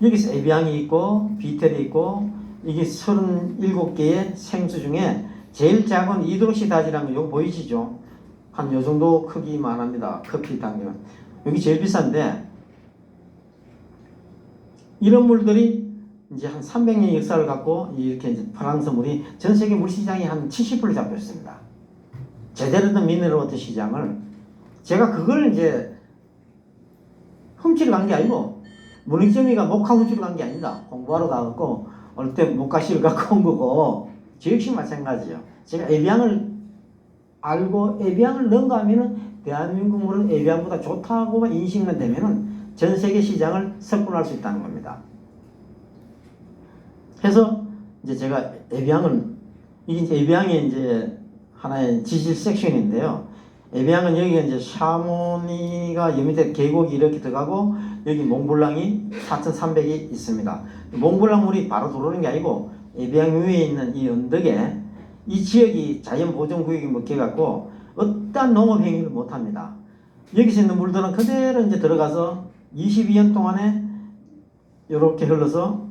여기서 에비앙이 있고 비텔이 있고 이게 37개의 생수 중에 제일 작은 이드로시다지라는 거 이거 보이시죠? 한 요 정도 크기만 합니다. 커피 당면 여기 제일 비싼데 이런 물들이 이제 한 300년의 역사를 갖고 이렇게 이제 프랑스 물이 전 세계 물 시장이 한 70% 잡혀 있습니다. 제대로 된 미네랄 워터 시장을 제가 그걸 이제 훔치러 간 게 아니고 문익점이가 목화 훔치러 간 게 아닙니다. 공부하러 가갖고 어릴 때 목가시를 갖고 온 거고 저 역시 마찬가지예요. 제가 에비앙을 알고 에비앙을 넣은가 하면은 대한민국 물은 에비앙보다 좋다고만 인식만 되면은 전 세계 시장을 석권할 수 있다는 겁니다. 그래서 이제 제가 에비앙은 이게 이제 에비앙의 이제 하나의 지질 섹션인데요. 에비앙은 여기가 이제 샤모니가 여 밑에 계곡이 이렇게 들어가고 여기 몽블랑이 4,300이 있습니다. 몽블랑 물이 바로 들어오는 게 아니고 에비앙 위에 있는 이 언덕에 이 지역이 자연보존구역이 묶여갖고 어떠한 농업 행위를 못합니다. 여기서 있는 물들은 그대로 이제 들어가서 22년 동안에 이렇게 흘러서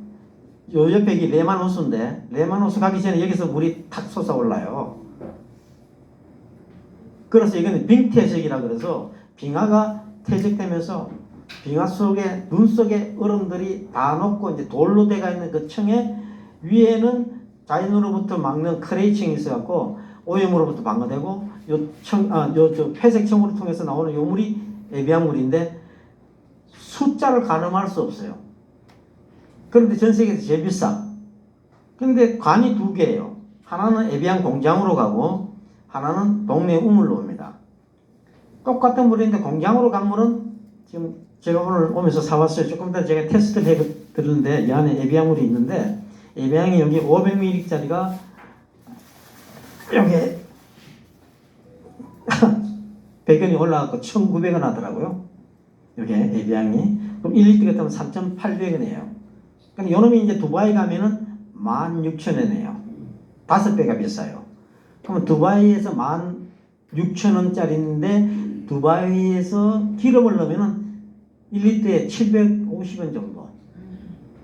요 옆에 이 레만 호수인데 레만 호수 가기 전에 여기서 물이 탁 솟아올라요. 그래서 이거는 빙태색이라 그래서 빙하가 퇴적되면서 빙하 속에 눈 속에 얼음들이 다 녹고 이제 돌로 돼가 있는 그 층에 위에는 자연으로부터 막는 크레이층이 있어갖고 오염으로부터 방어되고 요 회색 층으로 통해서 나오는 요 물이 에비앙 물인데 숫자를 가늠할 수 없어요. 그런데 전 세계에서 제일 비싸. 그런데 관이 두 개예요. 하나는 에비앙 공장으로 가고 하나는 동네 우물로 옵니다. 똑같은 물인데 공장으로 간 물은 지금 제가 오늘 오면서 사왔어요. 조금 더 제가 테스트를 해드렸는데 이 안에 에비앙 물이 있는데 에비앙이 여기 500ml짜리가 여기 100원이 올라가고 1,900원 하더라고요. 여기 에비앙이. 그럼 1리터 같으면 3,800원이에요. 그럼 요놈이 이제 두바이 가면은 16,000원이에요. 5배가 비싸요. 그러면 두바이에서 16,000원짜리인데 두바이에서 기름을 넣으면은 1리터에 750원 정도.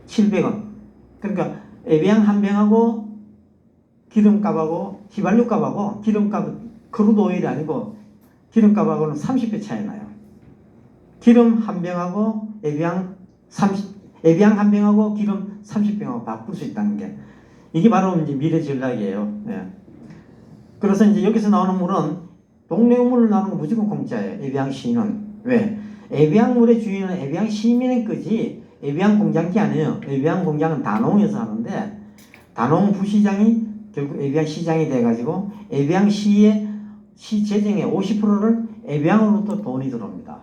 700원. 그러니까 에비앙 한 병하고 기름값하고 휘발유값하고 기름값 크루드 오일이 아니고 기름값하고는 30배 차이 나요. 기름 한 병하고 에비앙 한 병하고 기름 30병하고 바꿀 수 있다는 게 이게 바로 이제 미래 전략이에요. 예. 그래서 이제 여기서 나오는 물은 동네 우물로 나오는 건 무조건 공짜예요. 에비앙 시는. 왜? 에비앙 물의 주인은 에비앙 시민의 거지 에비앙 공장이 아니에요. 에비앙 공장은 다농에서 하는데 다농 부시장이 결국 에비앙 시장이 돼가지고 에비앙 시의 시 재정의 50%를 에비앙으로부터 돈이 들어옵니다.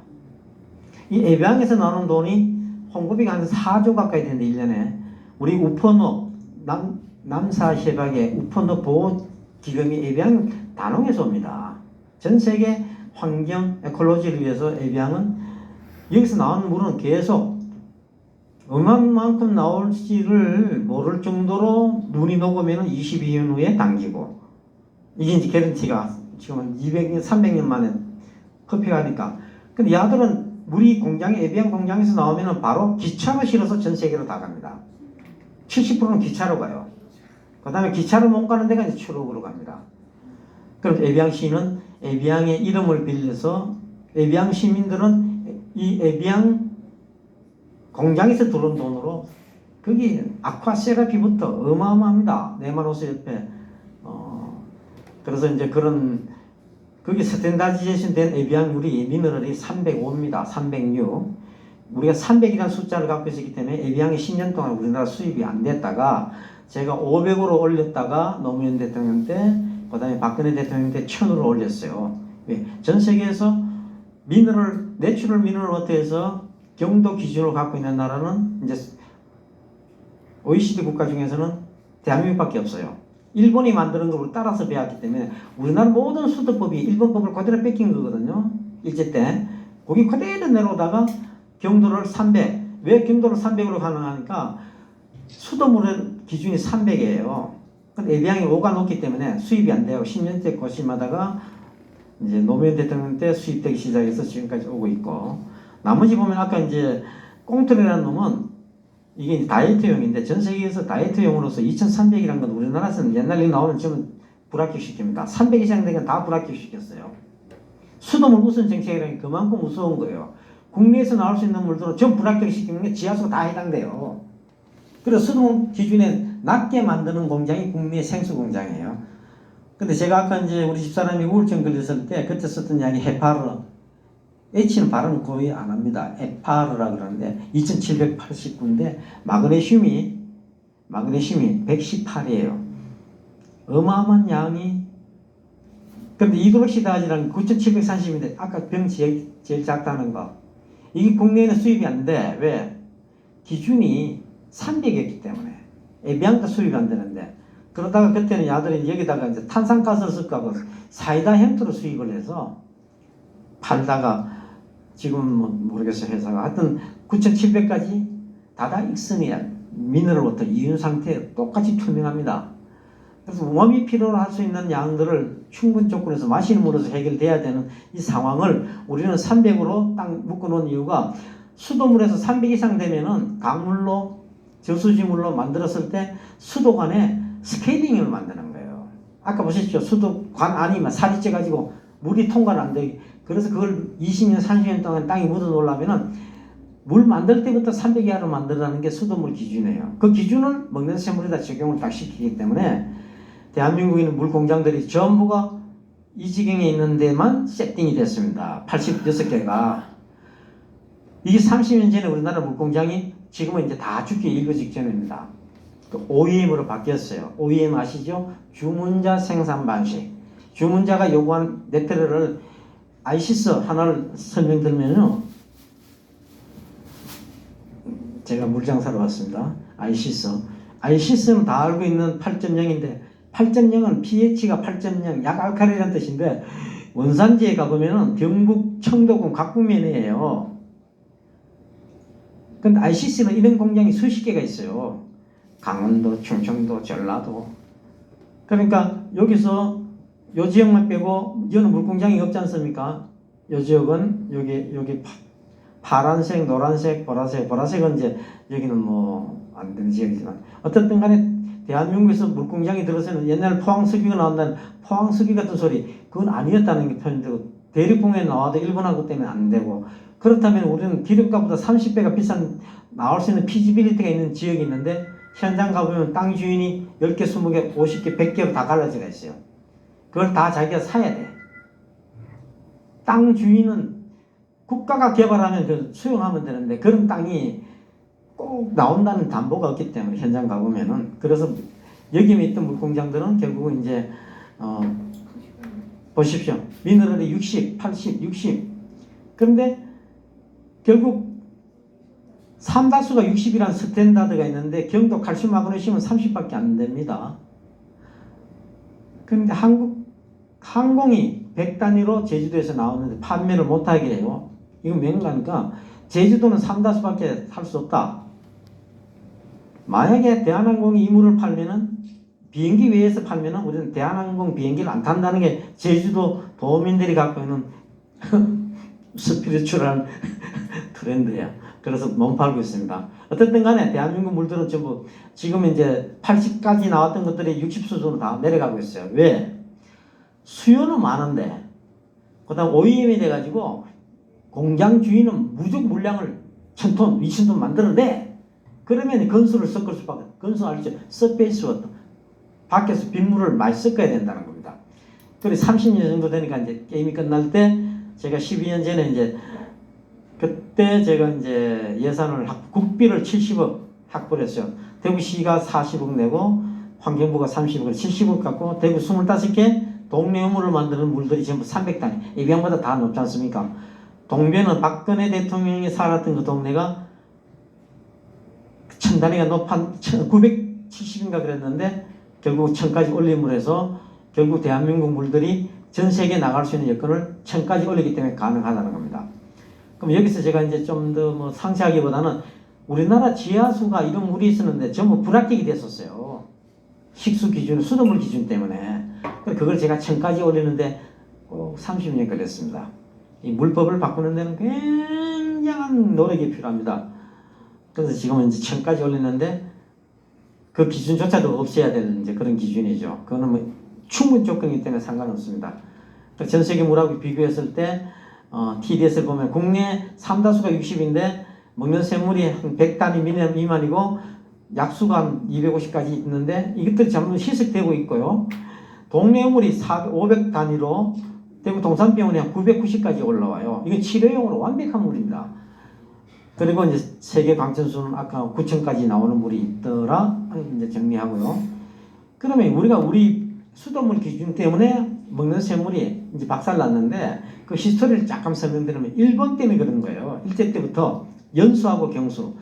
이 에비앙에서 나오는 돈이 홍보비가 한 4조 가까이 되는데 1년에 우리 우퍼너 남사협약의 우퍼너 보호기금이 에비앙 다농에서 옵니다. 전 세계 환경 에콜로지를 위해서 에비앙은 여기서 나오는 물은 계속 얼마만큼 나올지를 모를 정도로 눈이 녹으면 22년 후에 당기고 이게 이제 개런티가 지금 200년, 300년 만에 커피가 하니까 근데 야들은 물이 공장에 에비앙 공장에서 나오면 바로 기차로 실어서 전 세계로 다 갑니다. 70%는 기차로 가요. 그 다음에 기차로 못 가는 데가 이제 추록으로 갑니다. 그럼 에비앙 시는 에비앙의 이름을 빌려서 에비앙 시민들은 이 에비앙 공장에서 들어온 돈으로 거기 아쿠아세라피부터 어마어마합니다. 네마노스 옆에 그래서 이제 그런 거기 스탠다디제이션 된 에비앙 물이 미너럴이 305입니다. 306 우리가 300이라는 숫자를 갖고 있었기 때문에 에비앙이 10년 동안 우리나라 수입이 안 됐다가 제가 500으로 올렸다가 노무현 대통령 때 그 다음에 박근혜 대통령 때 1000으로 올렸어요. 왜? 전 세계에서 미너럴 내추럴 미너럴 워터에서 경도 기준으로 갖고 있는 나라는 이제 OECD 국가 중에서는 대한민국밖에 없어요. 일본이 만드는 걸 따라서 배웠기 때문에 우리나라 모든 수도법이 일본법을 그대로 뺏긴 거거든요. 일제 때 거기 그대로 내려오다가 경도를 300. 왜 경도를 300으로 가능하니까 수돗물의 기준이 300이에요. 근데 예비양이 5가 높기 때문에 수입이 안 돼요. 10년째 고심하다가 이제 노무현 대통령 때 수입되기 시작해서 지금까지 오고 있고, 나머지 보면 아까 이제 꽁트리라는 놈은 이게 이제 다이어트용인데 전 세계에서 다이어트용으로서 2,300이라는 건 우리나라에서는 옛날에 나오는 지금 불합격시킵니다. 300 이상 되면 다 불합격시켰어요. 수돗물 우선 정책이라는 게 그만큼 무서운 거예요. 국내에서 나올 수 있는 물들은 전 불합격시키는 게 지하수가 다 해당돼요. 그래서 수돗물 기준에 낮게 만드는 공장이 국내 생수 공장이에요. 근데 제가 아까 이제 우리 집사람이 우울증 걸렸을 때 그때 썼던 약이 헤파르. H는 발음 거의 안 합니다. 헤파르라 그러는데 2789인데 마그네슘이 118이에요. 어마어마한 양이. 근데 이도록시다지랑 9730인데 아까 병 제일 작다는 거. 이게 국내에는 수입이 안 돼. 왜? 기준이 300이었기 때문에. 에비앙도 수입이 안 되는데. 그러다가 그때는 야들이 여기다가 이제 탄산가스를 쓸까 하고 사이다 형태로 수입을 해서 팔다가 지금은 뭐 모르겠어요. 회사가. 하여튼 9,700까지 다다 익선이야. 미네랄워터 이온 상태에 똑같이 투명합니다. 그래서 몸이 필요로 할 수 있는 양들을 충분 조건에서 마시는 물로서 해결돼야 되는 이 상황을 우리는 300으로 딱 묶어놓은 이유가 수돗물에서 300 이상 되면은 강물로 저수지물로 만들었을 때 수도관에 스케일링을 만드는 거예요. 아까 보셨죠? 수도관 아니면 살이 쪄가지고 물이 통과를 안 되게. 그래서 그걸 20년, 30년 동안 땅에 묻어 놓으려면은 물 만들 때부터 300 이하로 만들라는 게 수돗물 기준이에요. 그 기준은 먹는 생물에다 적용을 딱 시키기 때문에 대한민국에 있는 물 공장들이 전부가 이 지경에 있는 데만 세팅이 됐습니다. 86개가. 이게 30년 전에 우리나라 물 공장이 지금은 이제 다 죽기 일보 직전입니다. 그 OEM으로 바뀌었어요. OEM 아시죠? 주문자 생산 방식. 주문자가 요구한 네트를 아이시스 하나를 설명드리면요. 제가 물장사로 왔습니다. 아이시스는 다 알고 있는 8.0인데 8.0은 pH가 8.0 약알칼리라는 뜻인데 원산지에 가보면은 경북 청도군 각북면이에요. 근데 아이시스는 이런 공장이 수십 개가 있어요. 강원도, 충청도, 전라도. 그러니까 여기서 요 지역만 빼고 여는 물공장이 없지 않습니까? 요 지역은 여기 파란색, 노란색, 보라색은 이제 여기는 뭐 안 되는 지역이지만 어쨌든 간에 대한민국에서 물공장이 들어서는 옛날 포항석유가 나온다는 포항석유 같은 소리 그건 아니었다는 게 표현되고 대륙공에 나와도 일본하고 때문에 안 되고 그렇다면 우리는 기름값보다 30배가 비싼 나올 수 있는 피지빌리티가 있는 지역이 있는데 현장 가보면 땅 주인이 10개, 20개, 50개, 100개로 다 갈라져 있어요. 그걸 다 자기가 사야 돼. 땅 주인은 국가가 개발하면 그 수용하면 되는데 그런 땅이 꼭 나온다는 담보가 없기 때문에 현장 가보면은 그래서 여기에 있던 물공장들은 결국은 이제 보십시오. 미네랄이 60, 80, 60 그런데 결국 삼다수가 60이라는 스탠다드가 있는데 경도 칼슘 마그네슘은 30밖에 안 됩니다. 그런데 항공이 100단위로 제주도에서 나오는데 판매를 못하게 해요. 이건 맹가니까 제주도는 3다수밖에 할 수 없다. 만약에 대한항공이 이물을 팔면은 비행기 외에서 팔면은 우리는 대한항공 비행기를 안 탄다는 게 제주도 도민들이 갖고 있는 스피리추얼한 트렌드예요. 그래서 못 팔고 있습니다. 어쨌든 간에 대한민국 물들은 전부 지금 이제 80까지 나왔던 것들이 60 수준으로 다 내려가고 있어요. 왜? 수요는 많은데 그 다음 OEM이 돼가지고 공장 주인은 무적 물량을 1000톤, 2000톤 만들어내. 그러면 건수를 섞을 수밖에. 건수 알죠? 서페이스 워터. 밖에서 빗물을 많이 섞어야 된다는 겁니다. 그래 30년 정도 되니까 이제 게임이 끝날 때 제가 12년 전에 이제 그때 제가 이제 예산을 국비를 70억 확보를 했어요. 대구시가 40억 내고 환경부가 30억, 70억 갖고 대구 25개 동네 유물을 만드는 물들이 전부 300단위. 예비양보다 다 높지 않습니까? 동변은 박근혜 대통령이 살았던 그 동네가 1000단위가 높은 970인가 그랬는데 결국 1000까지 올림을 해서 결국 대한민국 물들이 전 세계에 나갈 수 있는 여건을 1000까지 올리기 때문에 가능하다는 겁니다. 그럼 여기서 제가 이제 좀 더 뭐 상세하기보다는 우리나라 지하수가 이런 물이 있었는데 전부 불합격이 됐었어요. 식수 기준, 수돗물 기준 때문에. 그걸 제가 1000까지 올리는데 꼭 30년 걸렸습니다. 이 물법을 바꾸는 데는 굉장한 노력이 필요합니다. 그래서 지금은 이제 1000까지 올리는데 그 기준조차도 없애야 되는 이제 그런 기준이죠. 그거는 뭐 충분 조건이기 때문에 상관없습니다. 전 세계 물하고 비교했을 때 TDS를 보면 국내 삼다수가 60인데 먹는 샘물이 한 100단위 미만이고 약수가 한 250까지 있는데 이것들이 전부 희석되고 있고요. 동래물이 500단위로 대구 동산병원이 한 990까지 올라와요. 이건 치료용으로 완벽한 물입니다. 그리고 이제 세계 광천수는 아까 9,000까지 나오는 물이 있더라. 이제 정리하고요. 그러면 우리 수돗물 기준 때문에 먹는 샘물이 이제 박살났는데 그 히스토리를 잠깐 설명드리면 일본 때문에 그런 거예요. 일제 때부터 연수하고 경수.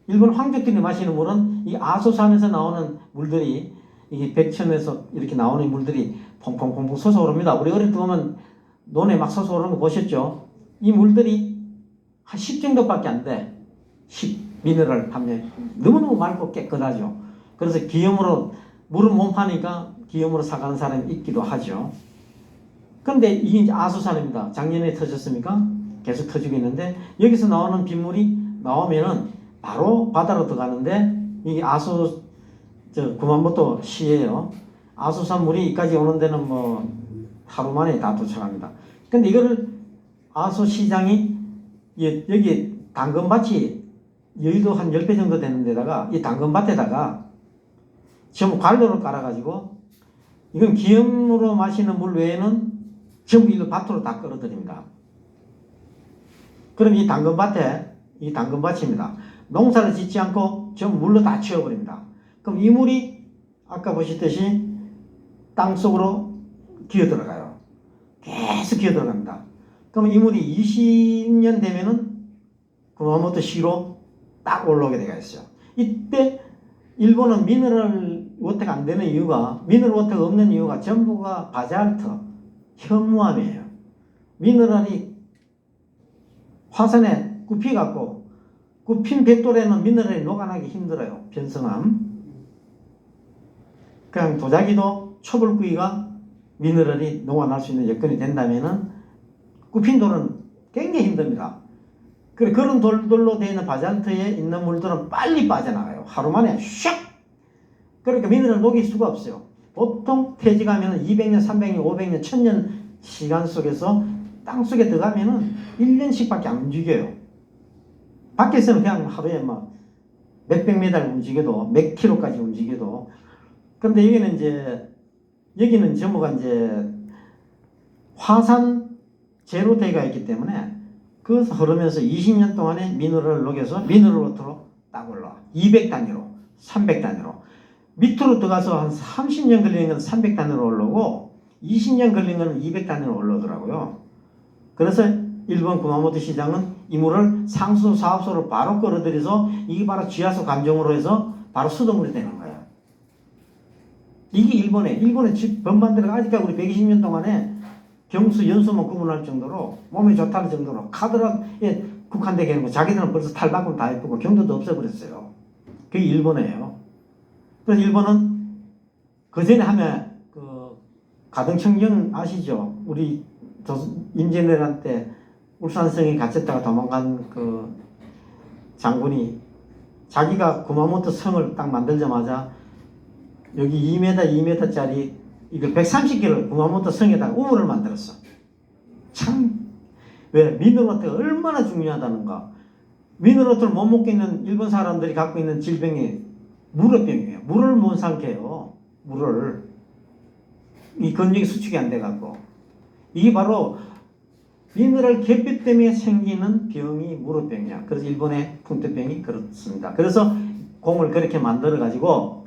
일본 황족들이 마시는 물은 이 아소산에서 나오는 물들이 이게 백천에서 이렇게 나오는 물들이 퐁퐁퐁퐁 솟아오릅니다. 우리 어릴 때 보면 논에 막 솟아오르는 거 보셨죠? 이 물들이 한 10 정도밖에 안 돼. 10 미네랄 함량. 너무너무 맑고 깨끗하죠. 그래서 기염으로 물을 못 파니까 기염으로 사가는 사람이 있기도 하죠. 그런데 이게 이제 아소산입니다. 작년에 터졌습니까? 계속 터지고 있는데 여기서 나오는 빗물이 나오면은 바로 바다로 들어가는데 이게 구만모토 시예요. 아소산 물이 여기까지 오는 데는 뭐 하루 만에 다 도착합니다. 근데 이거를 아소시장이 여기 당근밭이 여의도 한 10배 정도 되는 데다가 이 당근밭에다가 전부 관로를 깔아가지고 이건 기염으로 마시는 물 외에는 전부 일로 밭으로 다 끌어들입니다. 그럼 이 당근밭입니다. 농사를 짓지 않고 전부 물로 다 채워버립니다. 그럼 이 물이 아까 보셨듯이 땅 속으로 기어 들어가요. 계속 기어 들어갑니다. 그럼 이 물이 20년 되면은 구마모토 시로 딱 올라오게 되어 있어요. 이때 일본은 미네랄 워터가 안 되는 이유가, 미네랄 워터가 없는 이유가 전부가 바잘트, 현무암이에요. 미네랄이 화산에 굽히갖고 굽힌 벽돌에는 미네랄이 녹아나기 힘들어요. 변성암. 그냥 도자기도 초벌구이가 미네랄이 녹아날 수 있는 여건이 된다면은 굽힌 돌은 굉장히 힘듭니다. 그런 돌들로 되어 있는 바잔트에 있는 물들은 빨리 빠져나가요. 하루 만에 샥! 그러니까 미네랄을 녹일 수가 없어요. 보통 퇴직하면 200년, 300년, 500년, 1000년 시간 속에서 땅 속에 들어가면은 1년씩밖에 안 움직여요. 밖에서는 그냥 하루에 막 몇백 미터 움직여도, 몇 킬로까지 움직여도. 근데 여기는 전부가 이제 화산 제로대가 있기 때문에 그 흐르면서 20년 동안에 미네랄을 녹여서 미네랄 워터로 딱 올라와. 200단위로, 300단위로. 밑으로 들어가서 한 30년 걸리는 건 300단위로 올라오고 20년 걸리는 건 200단위로 올라오더라고요. 그래서 일본 구마모토 시장은 이 물을 상수 사업소로 바로 끌어들여서 이게 바로 지하수 감정으로 해서 바로 수돗물이 되는 거예요. 이게 일본의 법만대로 아직까지 우리 120년 동안에 경수, 연수만 구분할 정도로 몸에 좋다는 정도로 카드락에 국한되게 하는 거. 자기들은 벌써 탈바꿈 다 해보고 경도도 없애버렸어요. 그게 일본이에요. 그래서 일본은 그 전에 하면 가등청정 아시죠? 우리 임진왜란 때 울산성에 갇혔다가 도망간 그 장군이 자기가 구마모토 성을 딱 만들자마자 여기 2m짜리 이걸 130개를 구마모토 성에다가 우물을 만들었어. 참, 왜? 미네랄워터가 얼마나 중요하다는가. 미네랄워터를 못 먹고 있는 일본 사람들이 갖고 있는 질병이 물어병이에요. 물을 못 삼켜요. 물을. 이 근육이 수축이 안 돼갖고. 이게 바로 미네랄 결핍 때문에 생기는 병이 물어병이야. 그래서 일본의 풍토병이 그렇습니다. 그래서 공을 그렇게 만들어가지고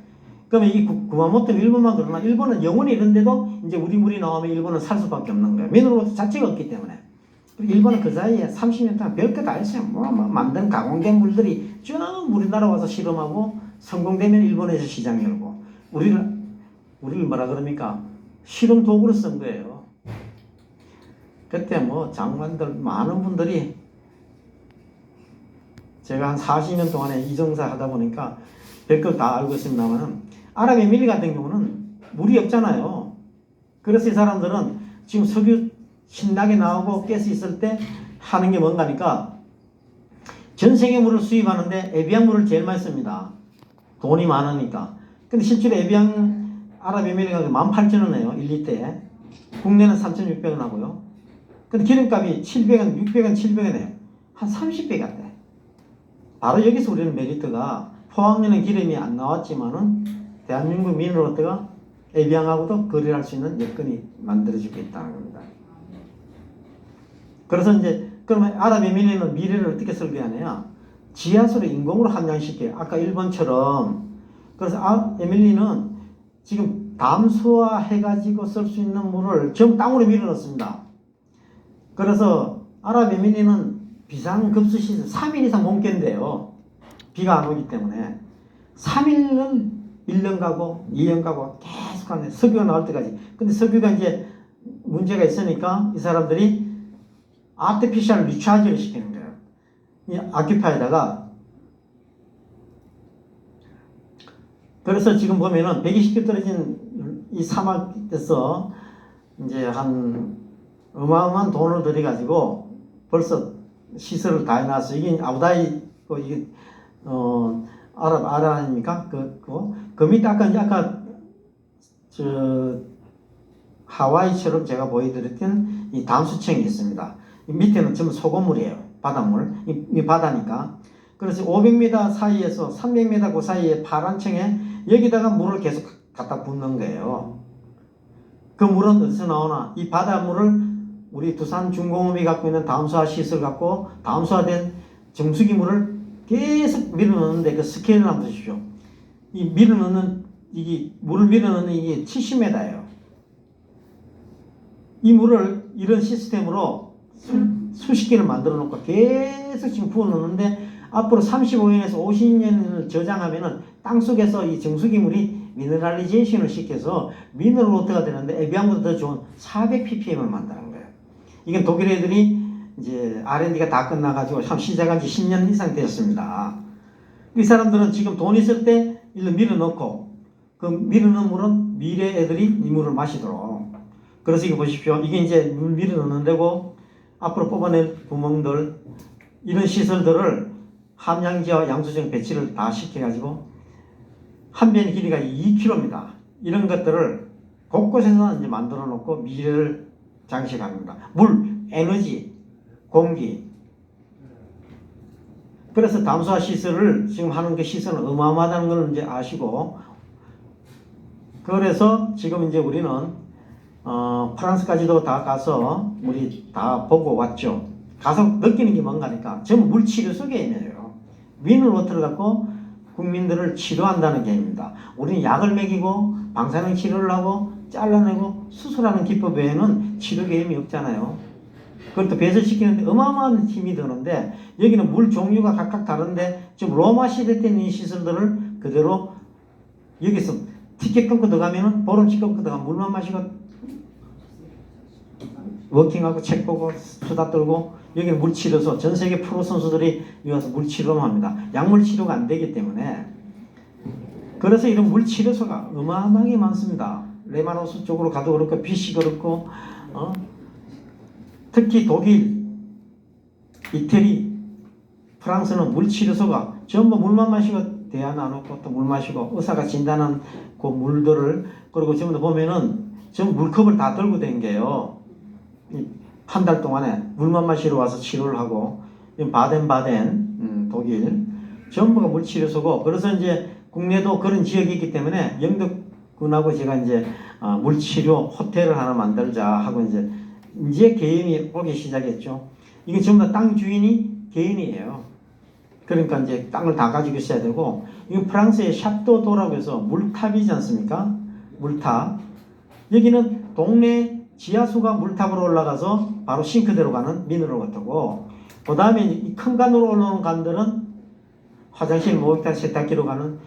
그러면 이 구마모토 일본만 그러나 일본은 영원히 이런데도 이제 우리 물이 나오면 일본은 살 수밖에 없는 거예요. 미네랄워터 자체가 없기 때문에. 일본은 그 사이에 30년 동안 별거 다 했어요. 만든 가공된 물들이 쭉 우리나라 와서 실험하고 성공되면 일본에서 시장 열고 우리를 뭐라 그럽니까? 실험 도구로 쓴 거예요. 그때 뭐 장관들 많은 분들이 제가 한 40년 동안에 이정사 하다 보니까 별걸 다 알고 있습니다만은 아랍에미리 같은 경우는 물이 없잖아요. 그래서 이 사람들은 지금 석유 신나게 나오고 가스 있을 때 하는 게 뭔가니까 전 세계 물을 수입하는데 에비앙 물을 제일 많이 씁니다. 돈이 많으니까. 근데 실제로 에비앙 아랍에미리가 18,000원 해요. 1리터에. 국내는 3,600원 하고요. 근데 기름값이 700원, 600원, 700원 해요. 한 30배 같대. 바로 여기서 우리는 메리트가 포항에는 기름이 안 나왔지만은 대한민국 미네랄워터가 에비앙하고도 거래할 수 있는 여건이 만들어지고 있다는 겁니다. 그래서 이제 그러면 아랍에미리는 미래를 어떻게 설계하느냐? 지하수를 인공으로 함량시켜요. 아까 일본처럼. 그래서 에밀리는 지금 담수화해가지고 쓸 수 있는 물을 전부 땅으로 밀어넣습니다. 그래서 아랍에미리는 비상급수시설 3일 이상 못 견뎌요. 비가 안 오기 때문에. 3일은 1년 가고 2년 가고 계속 하네. 석유가 나올 때까지. 근데 석유가 이제 문제가 있으니까 이 사람들이 아티피셜 리차지를 시키는 거예요. 이 아큐파에다가. 그래서 지금 보면은 120km 떨어진 이 사막에서 이제 한 어마어마한 돈을 들여가지고 벌써 시설을 다 해놨어. 이게 아부다비, 이게, 아랍 아닙니까? 그 밑에 아까 하와이처럼 제가 보여드렸던 이 담수층이 있습니다. 이 밑에는 전부 소금물이에요. 바닷물. 이 바다니까. 그래서 500m 사이에서 300m 그 사이에 파란 층에 여기다가 물을 계속 갖다 붓는 거예요. 그 물은 어디서 나오나? 이 바닷물을 우리 두산중공업이 갖고 있는 담수화 시설 갖고 담수화된 정수기 물을 계속 밀어넣는데 그 스케일을 한번 보십시오. 이 밀어넣는 물을 밀어넣는 이게 70m예요. 이 물을 이런 시스템으로 수십 개를 만들어 놓고 계속 지금 부어 놓는데 앞으로 35년에서 50년을 저장하면은 땅속에서 이 정수기 물이 미네랄리제이션을 시켜서 미네랄워터가 되는데 에비앙보다 더 좋은 400ppm을 만드는 거예요. 이건 독일 애들이 이제 R&D가 다 끝나가지고 참 시작한 지 10년 이상 되었습니다. 이 사람들은 지금 돈 있을 때 일로 밀어넣고 그 밀어넣은 물은 미래 애들이 이 물을 마시도록. 그래서 이거 보십시오. 이게 이제 물 밀어넣는 데고 앞으로 뽑아낼 구멍들 이런 시설들을 함량지와 양수정 배치를 다 시켜가지고 한 변 길이가 2km입니다. 이런 것들을 곳곳에서 이제 만들어 놓고 미래를 장식합니다. 물, 에너지, 공기. 그래서 담수화 시설을 지금 하는 그 시설은 어마어마하다는 걸 이제 아시고, 그래서 지금 이제 우리는 프랑스까지도 다 가서 우리 다 보고 왔죠. 가서 느끼는 게 뭔가니까 전부 물치료소 개념이에요. 미네랄워터를 갖고 국민들을 치료한다는 개념입니다. 우리는 약을 먹이고 방사능 치료를 하고 잘라내고 수술하는 기법 외에는 치료 개념이 없잖아요. 그것도 배설시키는데 어마어마한 힘이 드는데 여기는 물 종류가 각각 다른데 지금 로마 시대 때 있는 시설들을 그대로 여기서 티켓 끊고 들어가면은 보름씩 끊고 들어가면 물만 마시고 워킹하고 책 보고 수다 떨고 여기는 물치료소 전 세계 프로 선수들이 여기 와서 물치료만 합니다. 약물 치료가 안 되기 때문에. 그래서 이런 물치료소가 어마어마하게 많습니다. 레마노스 쪽으로 가도 그렇고 BC 그렇고 특히 독일, 이태리, 프랑스는 물치료소가 전부 물만 마시고 대안 안 놓고 또 물 마시고 의사가 진단한 그 물들을 그리고 전부 보면은 전부 물컵을 다 들고 댕겨요. 한 달 동안에 물만 마시러 와서 치료를 하고 바덴바덴 독일 전부가 물치료소고 그래서 이제 국내도 그런 지역이 있기 때문에 영덕군하고 제가 이제 물치료 호텔을 하나 만들자 하고 이제 개인이 오기 시작했죠. 이게 전부 다 땅 주인이 개인이에요. 그러니까 이제 땅을 다 가지고 있어야 되고 이 프랑스의 샤또도라고 해서 물탑이지 않습니까? 물탑. 여기는 동네 지하수가 물탑으로 올라가서 바로 싱크대로 가는 미네랄워터고 그 다음에 이 큰 간으로 올라오는 간들은 화장실, 목욕탕, 세탁기로 가는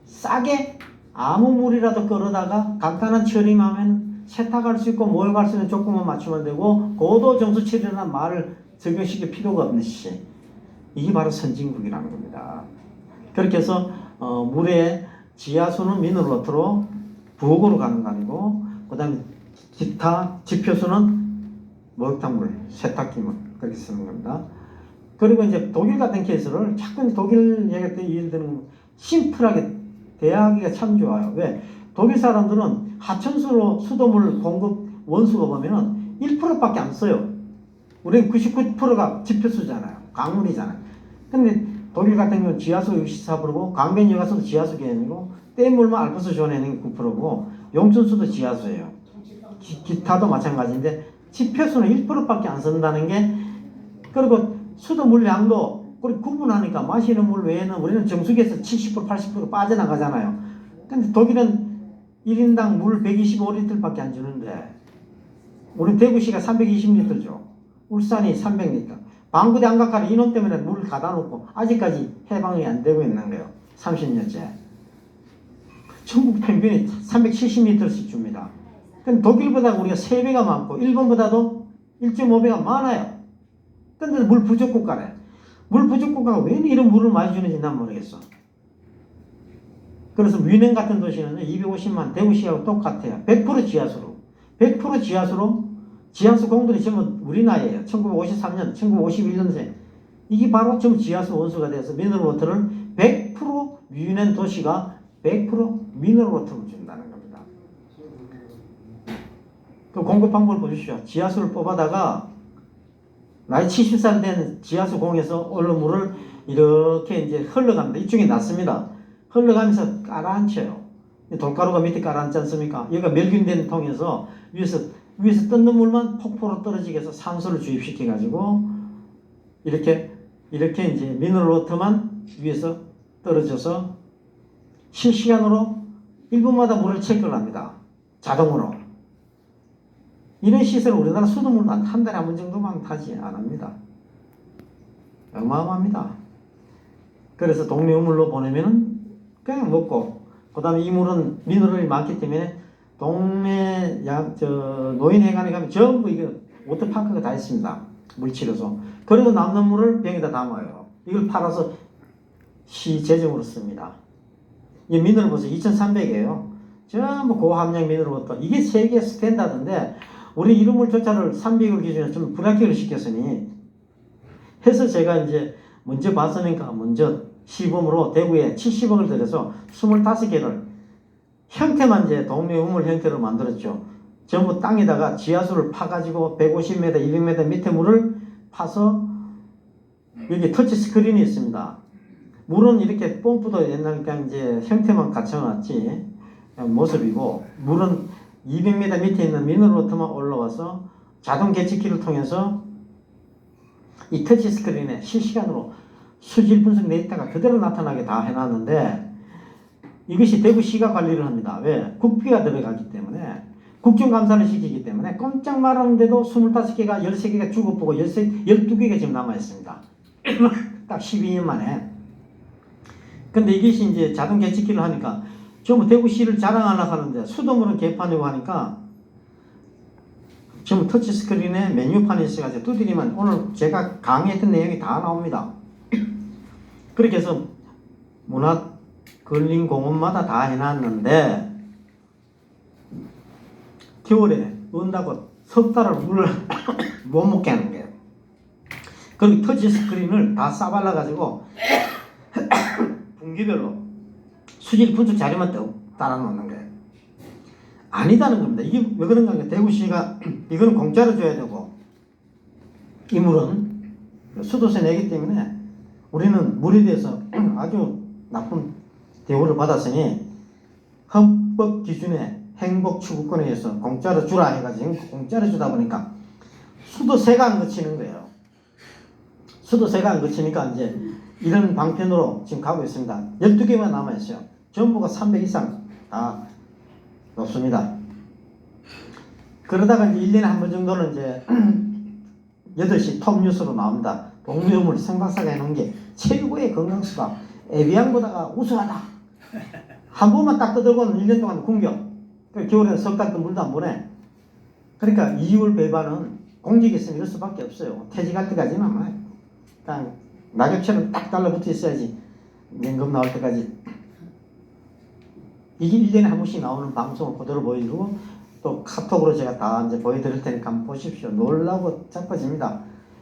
싸게 아무 물이라도 끌어다가 간단한 처리만 하면 세탁할 수 있고 모욕할 수 있는 조건만 맞추면 되고 고도 정수 치료나 말을 적용시킬 필요가 없는 시. 이게 바로 선진국이라는 겁니다. 그렇게 해서 물의 지하수는 미네랄워터로 부엌으로 가는 거 아니고 그 다음에 기타 지표수는 목욕탕물, 세탁기물 그렇게 쓰는 겁니다. 그리고 이제 독일 같은 케이스를 자꾸 독일 얘기할 때 예를 들면 심플하게 대하기가 참 좋아요. 왜? 독일 사람들은 하천수로 수돗물 공급 원수가 보면은 1%밖에 안 써요. 우리는 99%가 지표수잖아요. 강물이잖아요. 근데 독일 같은 경우는 지하수 64%고 강변여가수도 지하수 개념이고 댐물만 알프스 존에는 9%고 용천수도 지하수예요. 기타도 마찬가지인데 지표수는 1%밖에 안 쓴다는 게 그리고 수도 물량도 우리 구분하니까 마시는 물 외에는 우리는 정수기에서 70% 80% 빠져나가잖아요. 근데 독일은 1인당 물 125리터밖에 안 주는데 우리 대구시가 320리터 줘. 울산이 300리터. 방구대 안각하는 인원 때문에 물을 가다 놓고 아직까지 해방이 안 되고 있는 거예요. 30년째. 전국 평균이 370리터씩 줍니다. 근데 독일보다 우리가 3배가 많고 일본보다도 1.5배가 많아요. 근데 물 부족 국가래. 물 부족 국가가 왜 이런 물을 많이 주는지 난 모르겠어. 그래서 뮌헨 같은 도시는 250만 대구시하고 똑같아요. 100% 지하수로. 100% 지하수로 지하수 공들이 전부 우리 나이에요. 1953년, 1951년생. 이게 바로 전부 지하수 원수가 돼서 미네랄워터를 100% 뮌헨 도시가 100% 미네랄워터를 준다는 겁니다. 그 공급 방법을 보십시오. 지하수를 뽑아다가 나이 70살 된 지하수 공에서 얼른 물을 이렇게 이제 흘러갑니다. 이쪽에 놨습니다. 흘러가면서 깔아앉혀요. 돌가루가 밑에 깔아앉지 않습니까? 여기가 멸균된 통에서 위에서 뜯는 물만 폭포로 떨어지게 해서 산소를 주입시켜 가지고 이렇게 이제 미네랄워터만 위에서 떨어져서 실시간으로 1분마다 물을 체크를 합니다. 자동으로. 이런 시설을 우리나라 수돗물은 한 달에 한 번 정도만 타지 않습니다. 어마어마합니다. 그래서 동네 우물로 보내면은 그냥 먹고, 그 다음에 이 물은 미네랄이 많기 때문에 동네 노인회관에 가면 전부 이거 워터파크가 다 있습니다. 물치료소. 그리고 남는 물을 병에다 담아요. 이걸 팔아서 시 재정으로 씁니다. 이 미네랄 보세요. 2,300이에요. 전부 고함량 미네랄워터. 이게 세계 스탠다드인데 우리 이런 물조차를 300을 기준으로 좀 불합격을 시켰으니 해서 제가 이제 먼저 봤으니까 먼저 시범으로 대구에 70억을 들여서 25개를 형태만 이제 동네 우물 형태로 만들었죠. 전부 땅에다가 지하수를 파가지고 150m, 200m 밑에 물을 파서 여기 터치 스크린이 있습니다. 물은 이렇게 펌프도 옛날 그냥 이제 형태만 갖춰놨지 모습이고 물은 200m 밑에 있는 미네랄워터만 올라와서 자동 계측기를 통해서 이 터치 스크린에 실시간으로 수질 분석 데이터가 그대로 나타나게 다 해놨는데 이것이 대구시가 관리를 합니다. 왜? 국비가 들어가기 때문에 국정감사를 시키기 때문에 꼼짝 말하는데도 25개가 13개가 죽어보고 12개가 지금 남아있습니다. 딱 12년 만에. 근데 이것이 이제 자동 계측기를 하니까 전부 대구시를 자랑하려고 하는데 수돗물은 개판이고 하니까 전부 터치스크린에 메뉴판이 있어가지고 두드리면 오늘 제가 강의했던 내용이 다 나옵니다. 그렇게 해서 문화근린공원마다 다 해놨는데 겨울에 온다고 석 달을 물을 못 먹게 하는 거예요. 그리고 터치스크린을 다 싸발라가지고 분기별로 수질 분석 자료만 따라 놓는 거예요. 아니다는 겁니다. 이게 왜 그런가 하면 대구시가 이거는 공짜로 줘야 되고 이 물은 수도세 내기 때문에 우리는 물에 대해서 아주 나쁜 대우를 받았으니 헌법 기준에 행복 추구권에 의해서 공짜로 주라 해가지고 공짜로 주다 보니까 수도세가 안 거치는 거예요. 수도세가 안 거치니까 이제 이런 방편으로 지금 가고 있습니다. 12개만 남아있어요. 전부가 300 이상 다 높습니다. 그러다가 이제 1년에 한 번 정도는 이제 8시 톱 뉴스로 나옵니다. 동료물 생박사가 해놓은 게 최고의 건강수가 에비앙보다가 우수하다. 한 번만 딱 떠들고는 1년 동안 공격. 겨울에는 석 달도 물도 안 보내. 그러니까 이율 배반은 공직에 있으면 이럴 수밖에 없어요. 퇴직할 때까지는 막 그냥 낙엽처럼 딱 달라붙어 있어야지. 연금 나올 때까지. 이게 1년에 한 번씩 나오는 방송을 그대로 보여주고 또 카톡으로 제가 다 이제 보여드릴 테니까 한번 보십시오. 놀라고 자빠집니다.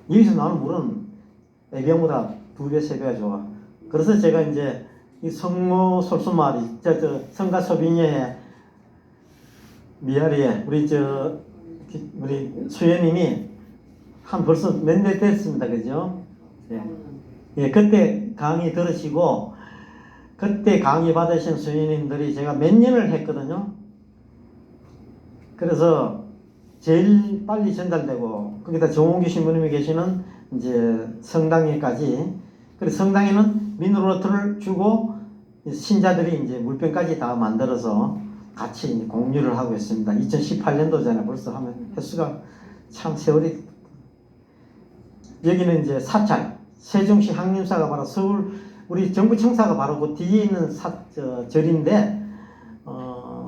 여기서 나오는 물은 애비양보다 2배, 3배가 좋아. 그래서 제가 이제 이 성모 솔수마을이 성가 소비녀의 미아리에 우리 수연님이 한 벌써 몇 년 됐습니다. 그죠? 예. 예, 그때 강의 들으시고 그때 강의 받으신 수연님들이 제가 몇 년을 했거든요. 그래서 제일 빨리 전달되고 거기다 정홍규 신부님이 계시는 이제 성당에까지. 그래서 성당에는 미네랄워터를 주고 신자들이 이제 물병까지 다 만들어서 같이 이제 공유를 하고 있습니다. 2018년도잖아요. 벌써 하면 횟수가 참 세월이. 여기는 이제 사찰 세종시 항림사가 바로 서울 우리 정부청사가 바로 그 뒤에 있는 절인데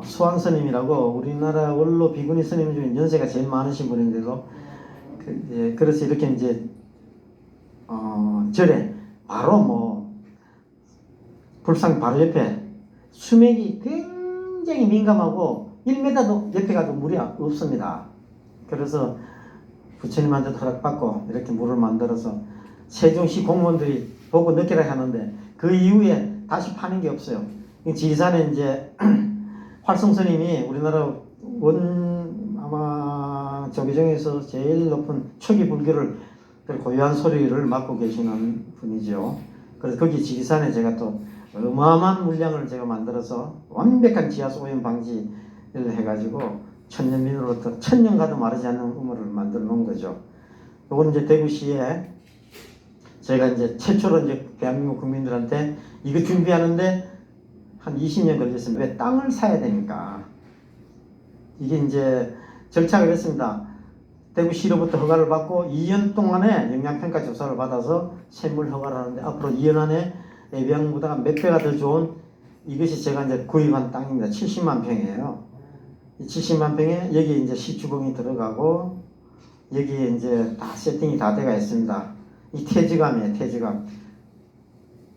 수왕 스님이라고 우리나라 원로 비구니 스님 중에 연세가 제일 많으신 분인데도 그래서 이렇게 이제 절에 바로 뭐 불상 바로 옆에 수맥이 굉장히 민감하고 1m도 옆에 가도 물이 없습니다. 그래서 부처님한테도 허락받고 이렇게 물을 만들어서 세종시 공무원들이 보고 느끼라 하는데 그 이후에 다시 파는 게 없어요. 지리산에 이제 활성스님이 우리나라 아마 조계종에서 제일 높은 초기 불교를 고유한 소리를 맡고 계시는 분이죠. 그래서 거기 지리산에 제가 또 어마어마한 물량을 제가 만들어서 완벽한 지하수 오염 방지를 해가지고 천년민으로부터 천년 가도 마르지 않는 우물을 만들어 놓은 거죠. 요건 이제 대구시에 제가 이제 최초로 이제 대한민국 국민들한테 이거 준비하는데 한 20년 걸렸습니다. 왜 땅을 사야 되니까. 이게 이제 절차가 그랬습니다. 대구시로부터 허가를 받고 2년 동안에 영양평가 조사를 받아서 샘물 허가를 하는데 앞으로 2년 안에 애비양보다 몇 배가 더 좋은 이것이 제가 이제 구입한 땅입니다. 70만 평이에요. 이 70만 평에 여기 이제 시주공이 들어가고 여기에 이제 다 세팅이 다 돼가 있습니다. 이 태지감이에요. 태지감.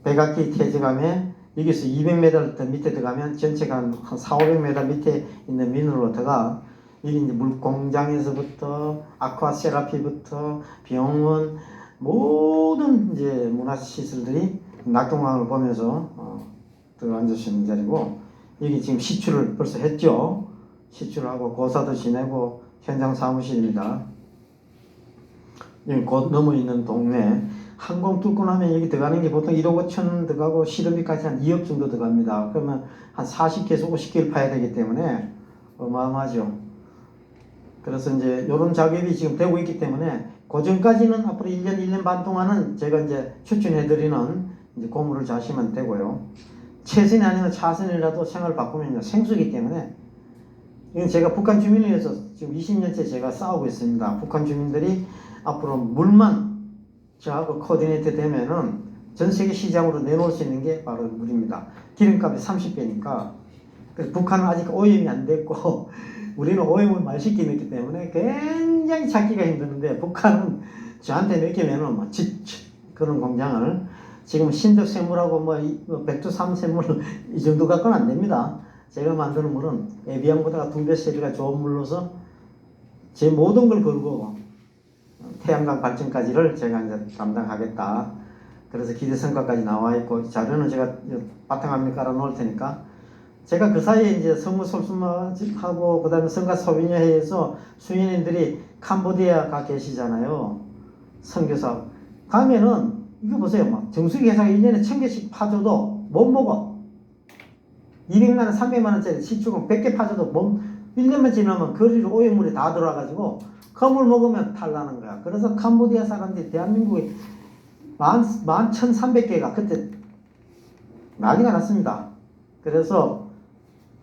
백악기 태지감에 여기서 200m 더 밑에 들어가면 전체가 한 400~500m 밑에 있는 미네랄워터가 여기 이제 물공장에서부터 아쿠아세라피부터 병원 모든 이제 문화시설들이 낙동강을 보면서 들어앉을 수 있는 자리고 여기 지금 시추를 벌써 했죠. 시추를 하고 고사도 지내고 현장 사무실입니다. 여기 곧 넘어 있는 동네 항공 뚫고 나면 여기 들어가는 게 보통 1억 5천 들어가고 실업비까지 한 2억 정도 들어갑니다. 그러면 한 40개에서 50개를 파야 되기 때문에 어마어마하죠. 그래서 이제 이런 작업이 지금 되고 있기 때문에 그 전까지는 앞으로 1년 반 동안은 제가 이제 추천해드리는 이제 고물을 자시면 되고요. 최선이 아니면 차선이라도 생활을 바꾸면 생수이기 때문에 이건 제가 북한 주민을 위해서 지금 20년째 제가 싸우고 있습니다. 북한 주민들이 앞으로 물만 저하고 코디네이트 되면은 전 세계 시장으로 내놓을 수 있는 게 바로 물입니다. 기름값이 30배니까. 그래서 북한은 아직 오염이 안 됐고 우리는 오염을 말쉽게 넣기 때문에 굉장히 찾기가 힘드는데 북한은 저한테 맡기면은 뭐 그런 공장을 지금 신덕샘물하고 뭐 백두산샘물 이 정도 갖고는 안 됩니다. 제가 만드는 물은 에비앙보다 2배, 3배가 좋은 물로서 제 모든 걸 걸고 태양광 발전까지를 제가 이제 담당하겠다. 그래서 기대성과까지 나와 있고 자료는 제가 바탕화면에 깔아 놓을 테니까 제가 그 사이에 이제 성무솔수마하고 그 다음에 성가 소비녀회에서 수인님들이 캄보디아 가 계시잖아요. 선교사 가면은 이거 보세요. 막 정수기 회사가 1년에 1000개씩 파줘도 못 먹어. 200만원, 300만원짜리 시추금 100개 파줘도 1년만 지나면 거리로 오염물이 다 들어와가지고 그 물 먹으면 탈나는 거야. 그래서 캄보디아 사람들이 대한민국에 11,300개가 그때 난리가 났습니다. 그래서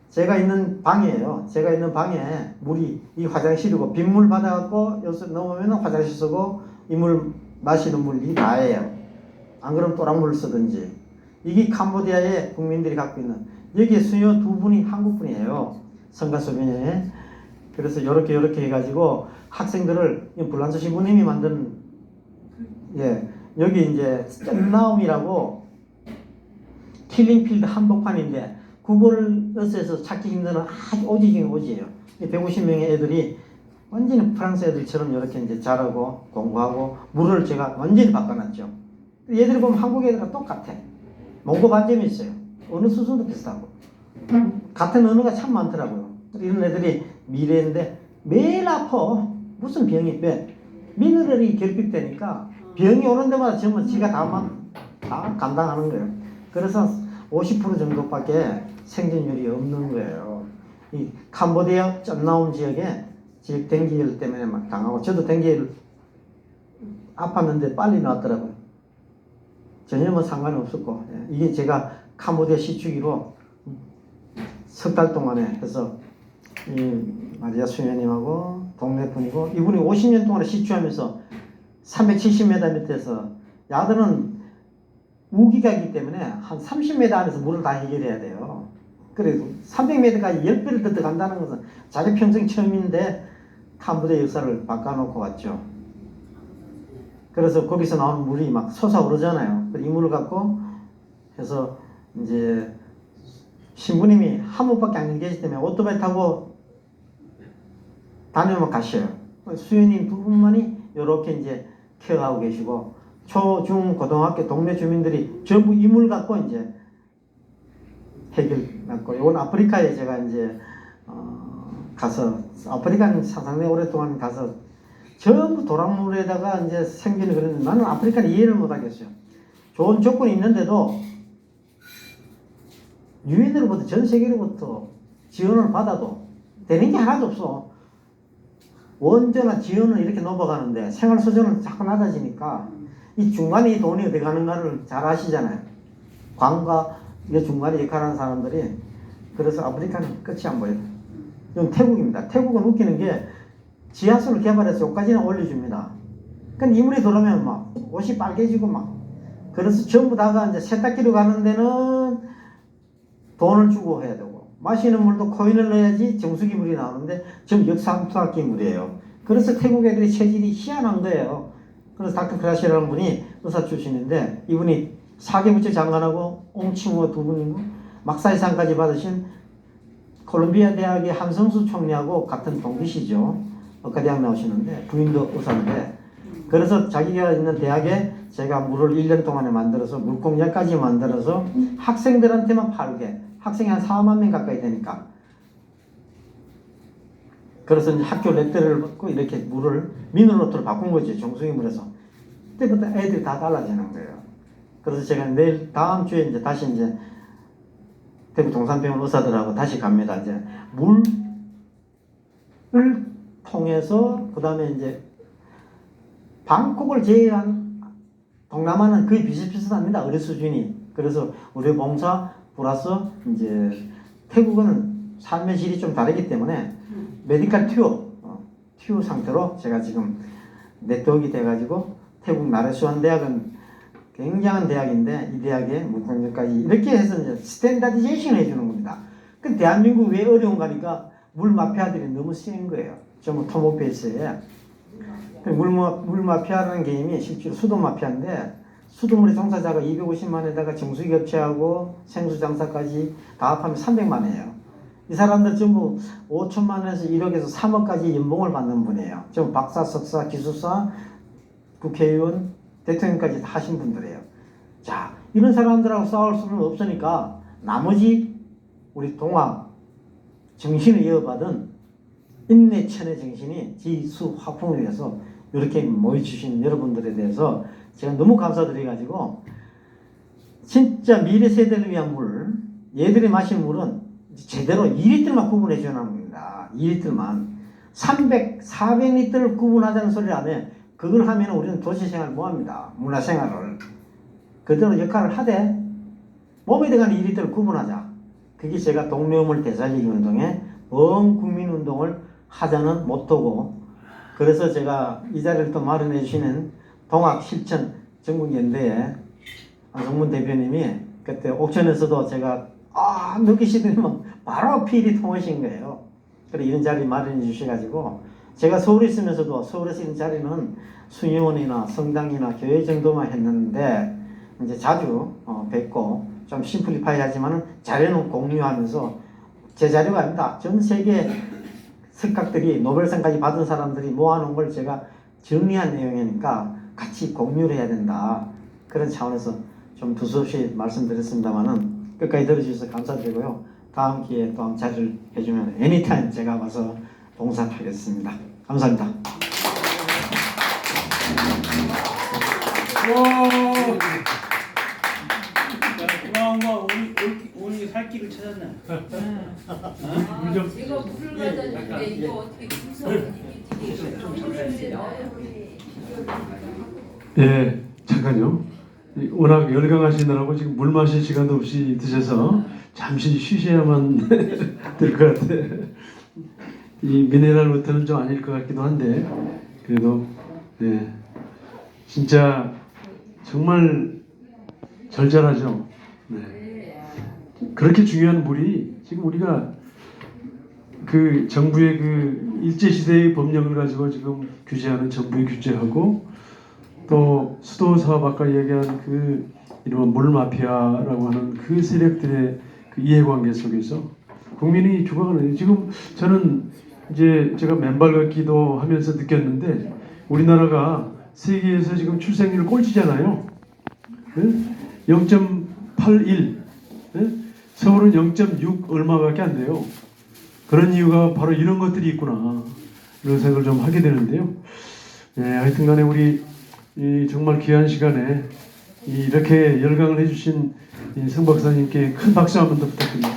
제가 있는 방이에요. 제가 있는 방에 물이 이 화장실이고 빗물 받아갖고 여기서 넘으면 화장실 쓰고 이 물 마시는 물이 나예요. 안 그러면 또랑물을 쓰든지. 이게 캄보디아의 국민들이 갖고 있는 여기에 수요 2분이 한국분이에요. 성가소변에 그래서 요렇게 해가지고 학생들을 불란서 신부님이 만든 예 여기 이제 쩐나움이라고 킬링필드 한복판인데 구글에서 찾기 힘든 아주 오지 중에 오지예요. 150명의 애들이 완전히 프랑스 애들처럼 이렇게 이제 잘하고 공부하고 물을 제가 완전히 바꿔놨죠. 얘들이 보면 한국 애들과 똑같아. 몽고 반점이 있어요. 어느 수준도 비슷하고 같은 언어가 참 많더라고요. 이런 애들이 미래인데 매일 아파. 무슨 병이 왜 미네랄이 결핍되니까 병이 오는 데마다 전부 지가 다 감당하는 거예요. 그래서 50% 정도밖에 생존율이 없는 거예요. 이 캄보디아 쩐나움 지역 댕기열 때문에 막 당하고 저도 댕기열 아팠는데 빨리 나왔더라고요. 전혀 뭐 상관이 없었고 이게 제가 캄보디아 시추기로 석 달 동안에 해서 이 마리아 수녀님하고 동네 분이고 이분이 50년 동안에 시추하면서 370m 밑에서 야들은 우기가 있기 때문에 한 30m 안에서 물을 다 해결해야 돼요. 그래도 300m까지 10배를 더 간다는 것은 자기 평생 처음인데 캄보디아 역사를 바꿔놓고 왔죠. 그래서 거기서 나오는 물이 막 솟아오르잖아요. 이 물을 갖고 해서 이제 신부님이 한 분밖에 안 계시기 때문에 오토바이 타고 다니면 가셔요. 수연님 두 분만이 이렇게 이제 케어하고 계시고 초, 중, 고등학교 동네 주민들이 전부 이 물 갖고 이제 해결했고 이건 아프리카에 제가 이제 가서 아프리카는 상당히 오랫동안 가서 전부 도랑물에다가 이제 생기는 그런 나는 아프리카는 이해를 못 하겠어요. 좋은 조건이 있는데도 유엔으로부터 전 세계로부터 지원을 받아도 되는 게 하나도 없어. 원조나 지원은 이렇게 넘어가는데 생활수준은 자꾸 낮아지니까 이 중간에 이 돈이 어디 가는가를 잘 아시잖아요. 광과 이 중간에 역할하는 사람들이. 그래서 아프리카는 끝이 안 보여요. 이건 태국입니다. 태국은 웃기는 게 지하수를 개발해서 여기까지는 올려줍니다. 근데 이물이 들어오면 막 옷이 빨개지고 막 그래서 전부 다가 이제 세탁기로 가는 데는 돈을 주고 해야 되고 마시는 물도 코인을 넣어야지 정수기 물이 나오는데 전부 역삼투압기 물이에요. 그래서 태국 애들이 체질이 희한한 거예요. 그래서 닥터 크라시라는 분이 의사 출신인데 이분이 사계부처 장관하고 옹칭호 두 분이고 막사이상까지 받으신 콜롬비아 대학의 한성수 총리하고 같은 동기시죠. 의과대학 나오시는데 부인도 의사인데 그래서 자기가 있는 대학에 제가 물을 1년 동안에 만들어서 물공장까지 만들어서 학생들한테만 팔게 학생이 한 4만 명 가까이 되니까 그래서 이제 학교 렛ter를 받고 이렇게 물을 미네랄워터로 바꾼 거지 정수기 물에서 그때부터 애들이 다 달라지는 거예요. 그래서 제가 내일 다음 주에 이제 다시 이제 대구 동산병원 의사들하고 다시 갑니다. 이제 물을 통해서 그 다음에 이제 방콕을 제외한 동남아는 거의 비슷비슷합니다. 의료 수준이. 그래서 의료봉사 플러스 이제 태국은 삶의 질이 좀 다르기 때문에 메디컬 튜어 상태로 제가 지금 네트워크가 돼가지고 태국 나레수안 대학은 굉장한 대학인데 이 대학에 물공장까지 이렇게 해서 이제 스탠다디제이션 해주는 겁니다. 그 대한민국 왜 어려운가니까 물 마피아들이 너무 센 거예요. 전부 토모페이스에 물 마피아라는 개념이 실제로 수도 마피아인데 수돗물의 종사자가 250만에다가 정수기 격체하고 생수 장사까지 다 합하면 300만이에요. 이 사람들 전부 5천만 원에서 1억에서 3억까지 연봉을 받는 분이에요. 전부 박사, 석사, 기술사, 국회의원, 대통령까지 다 하신 분들이에요. 자, 이런 사람들하고 싸울 수는 없으니까 나머지 우리 동학 정신을 이어받은 인내천의 정신이 지수 화풍을 위해서 이렇게 모여주신 여러분들에 대해서 제가 너무 감사드려가지고 진짜 미래 세대를 위한 물, 얘들이 마실 물은 제대로 2리터만 구분해 주는 겁니다. 2리터만. 300, 400리터를 구분하자는 소리를 하면 그걸 하면 우리는 도시생활 뭐합니다. 문화생활을. 그대로 역할을 하되 몸에 들어가는 2리터를 구분하자. 그게 제가 동료물 되살리기 운동에 범국민운동을 하자는 모토고 그래서 제가 이 자리를 또 마련해 주시는 동학실천 전국연대의 안성문 대표님이 그때 옥천에서도 제가 느끼시더니만 바로 필이 통하신 거예요. 그래 이런 자리 마련해 주셔가지고 제가 서울에 있으면서도 서울에서 이런 자리는 수녀원이나 성당이나 교회 정도만 했는데 이제 자주 뵙고 좀 심플리파이하지만은 자료는 공유하면서 제 자료가 아닙니다. 전 세계 석학들이 노벨상까지 받은 사람들이 모아놓은 걸 제가 정리한 내용이니까 같이 공유를 해야 된다. 그런 차원에서 좀 두서없이 말씀드렸습니다만은 끝까지 들어주셔서 감사드리고요. 다음 기회에 또 한번 자리를 해주면 애니타임 제가 와서 봉사하겠습니다. 감사합니다. 고마워. 우리 살 길을 찾았네. 이거 물을 가져왔는데 이거 어떻게 김성은 예, 잠깐요. 워낙 열강하시느라고 지금 물 마실 시간도 없이 드셔서 잠시 쉬셔야만 될 것 같아. 이 미네랄 워터는 좀 아닐 것 같기도 한데 그래도 네, 진짜 정말 절절하죠. 네. 그렇게 중요한 물이 지금 우리가 그 정부의 그 일제시대의 법령을 가지고 지금 규제하는 정부의 규제하고 또 수도 사업 아까 이야기한 그 이른바 물 마피아라고 하는 그 세력들의 그 이해관계 속에서 국민이 죽어가는 지금 저는 이제 제가 맨발 걷기도 하면서 느꼈는데 우리나라가 세계에서 지금 출생률 꼴찌잖아요. 0.81 서울은 0.6 얼마밖에 안 돼요. 그런 이유가 바로 이런 것들이 있구나 이런 생각을 좀 하게 되는데요. 하여튼간에 우리 이 정말 귀한 시간에 이렇게 열강을 해주신 이 성 박사님께 큰 박수 한번 더 부탁드립니다.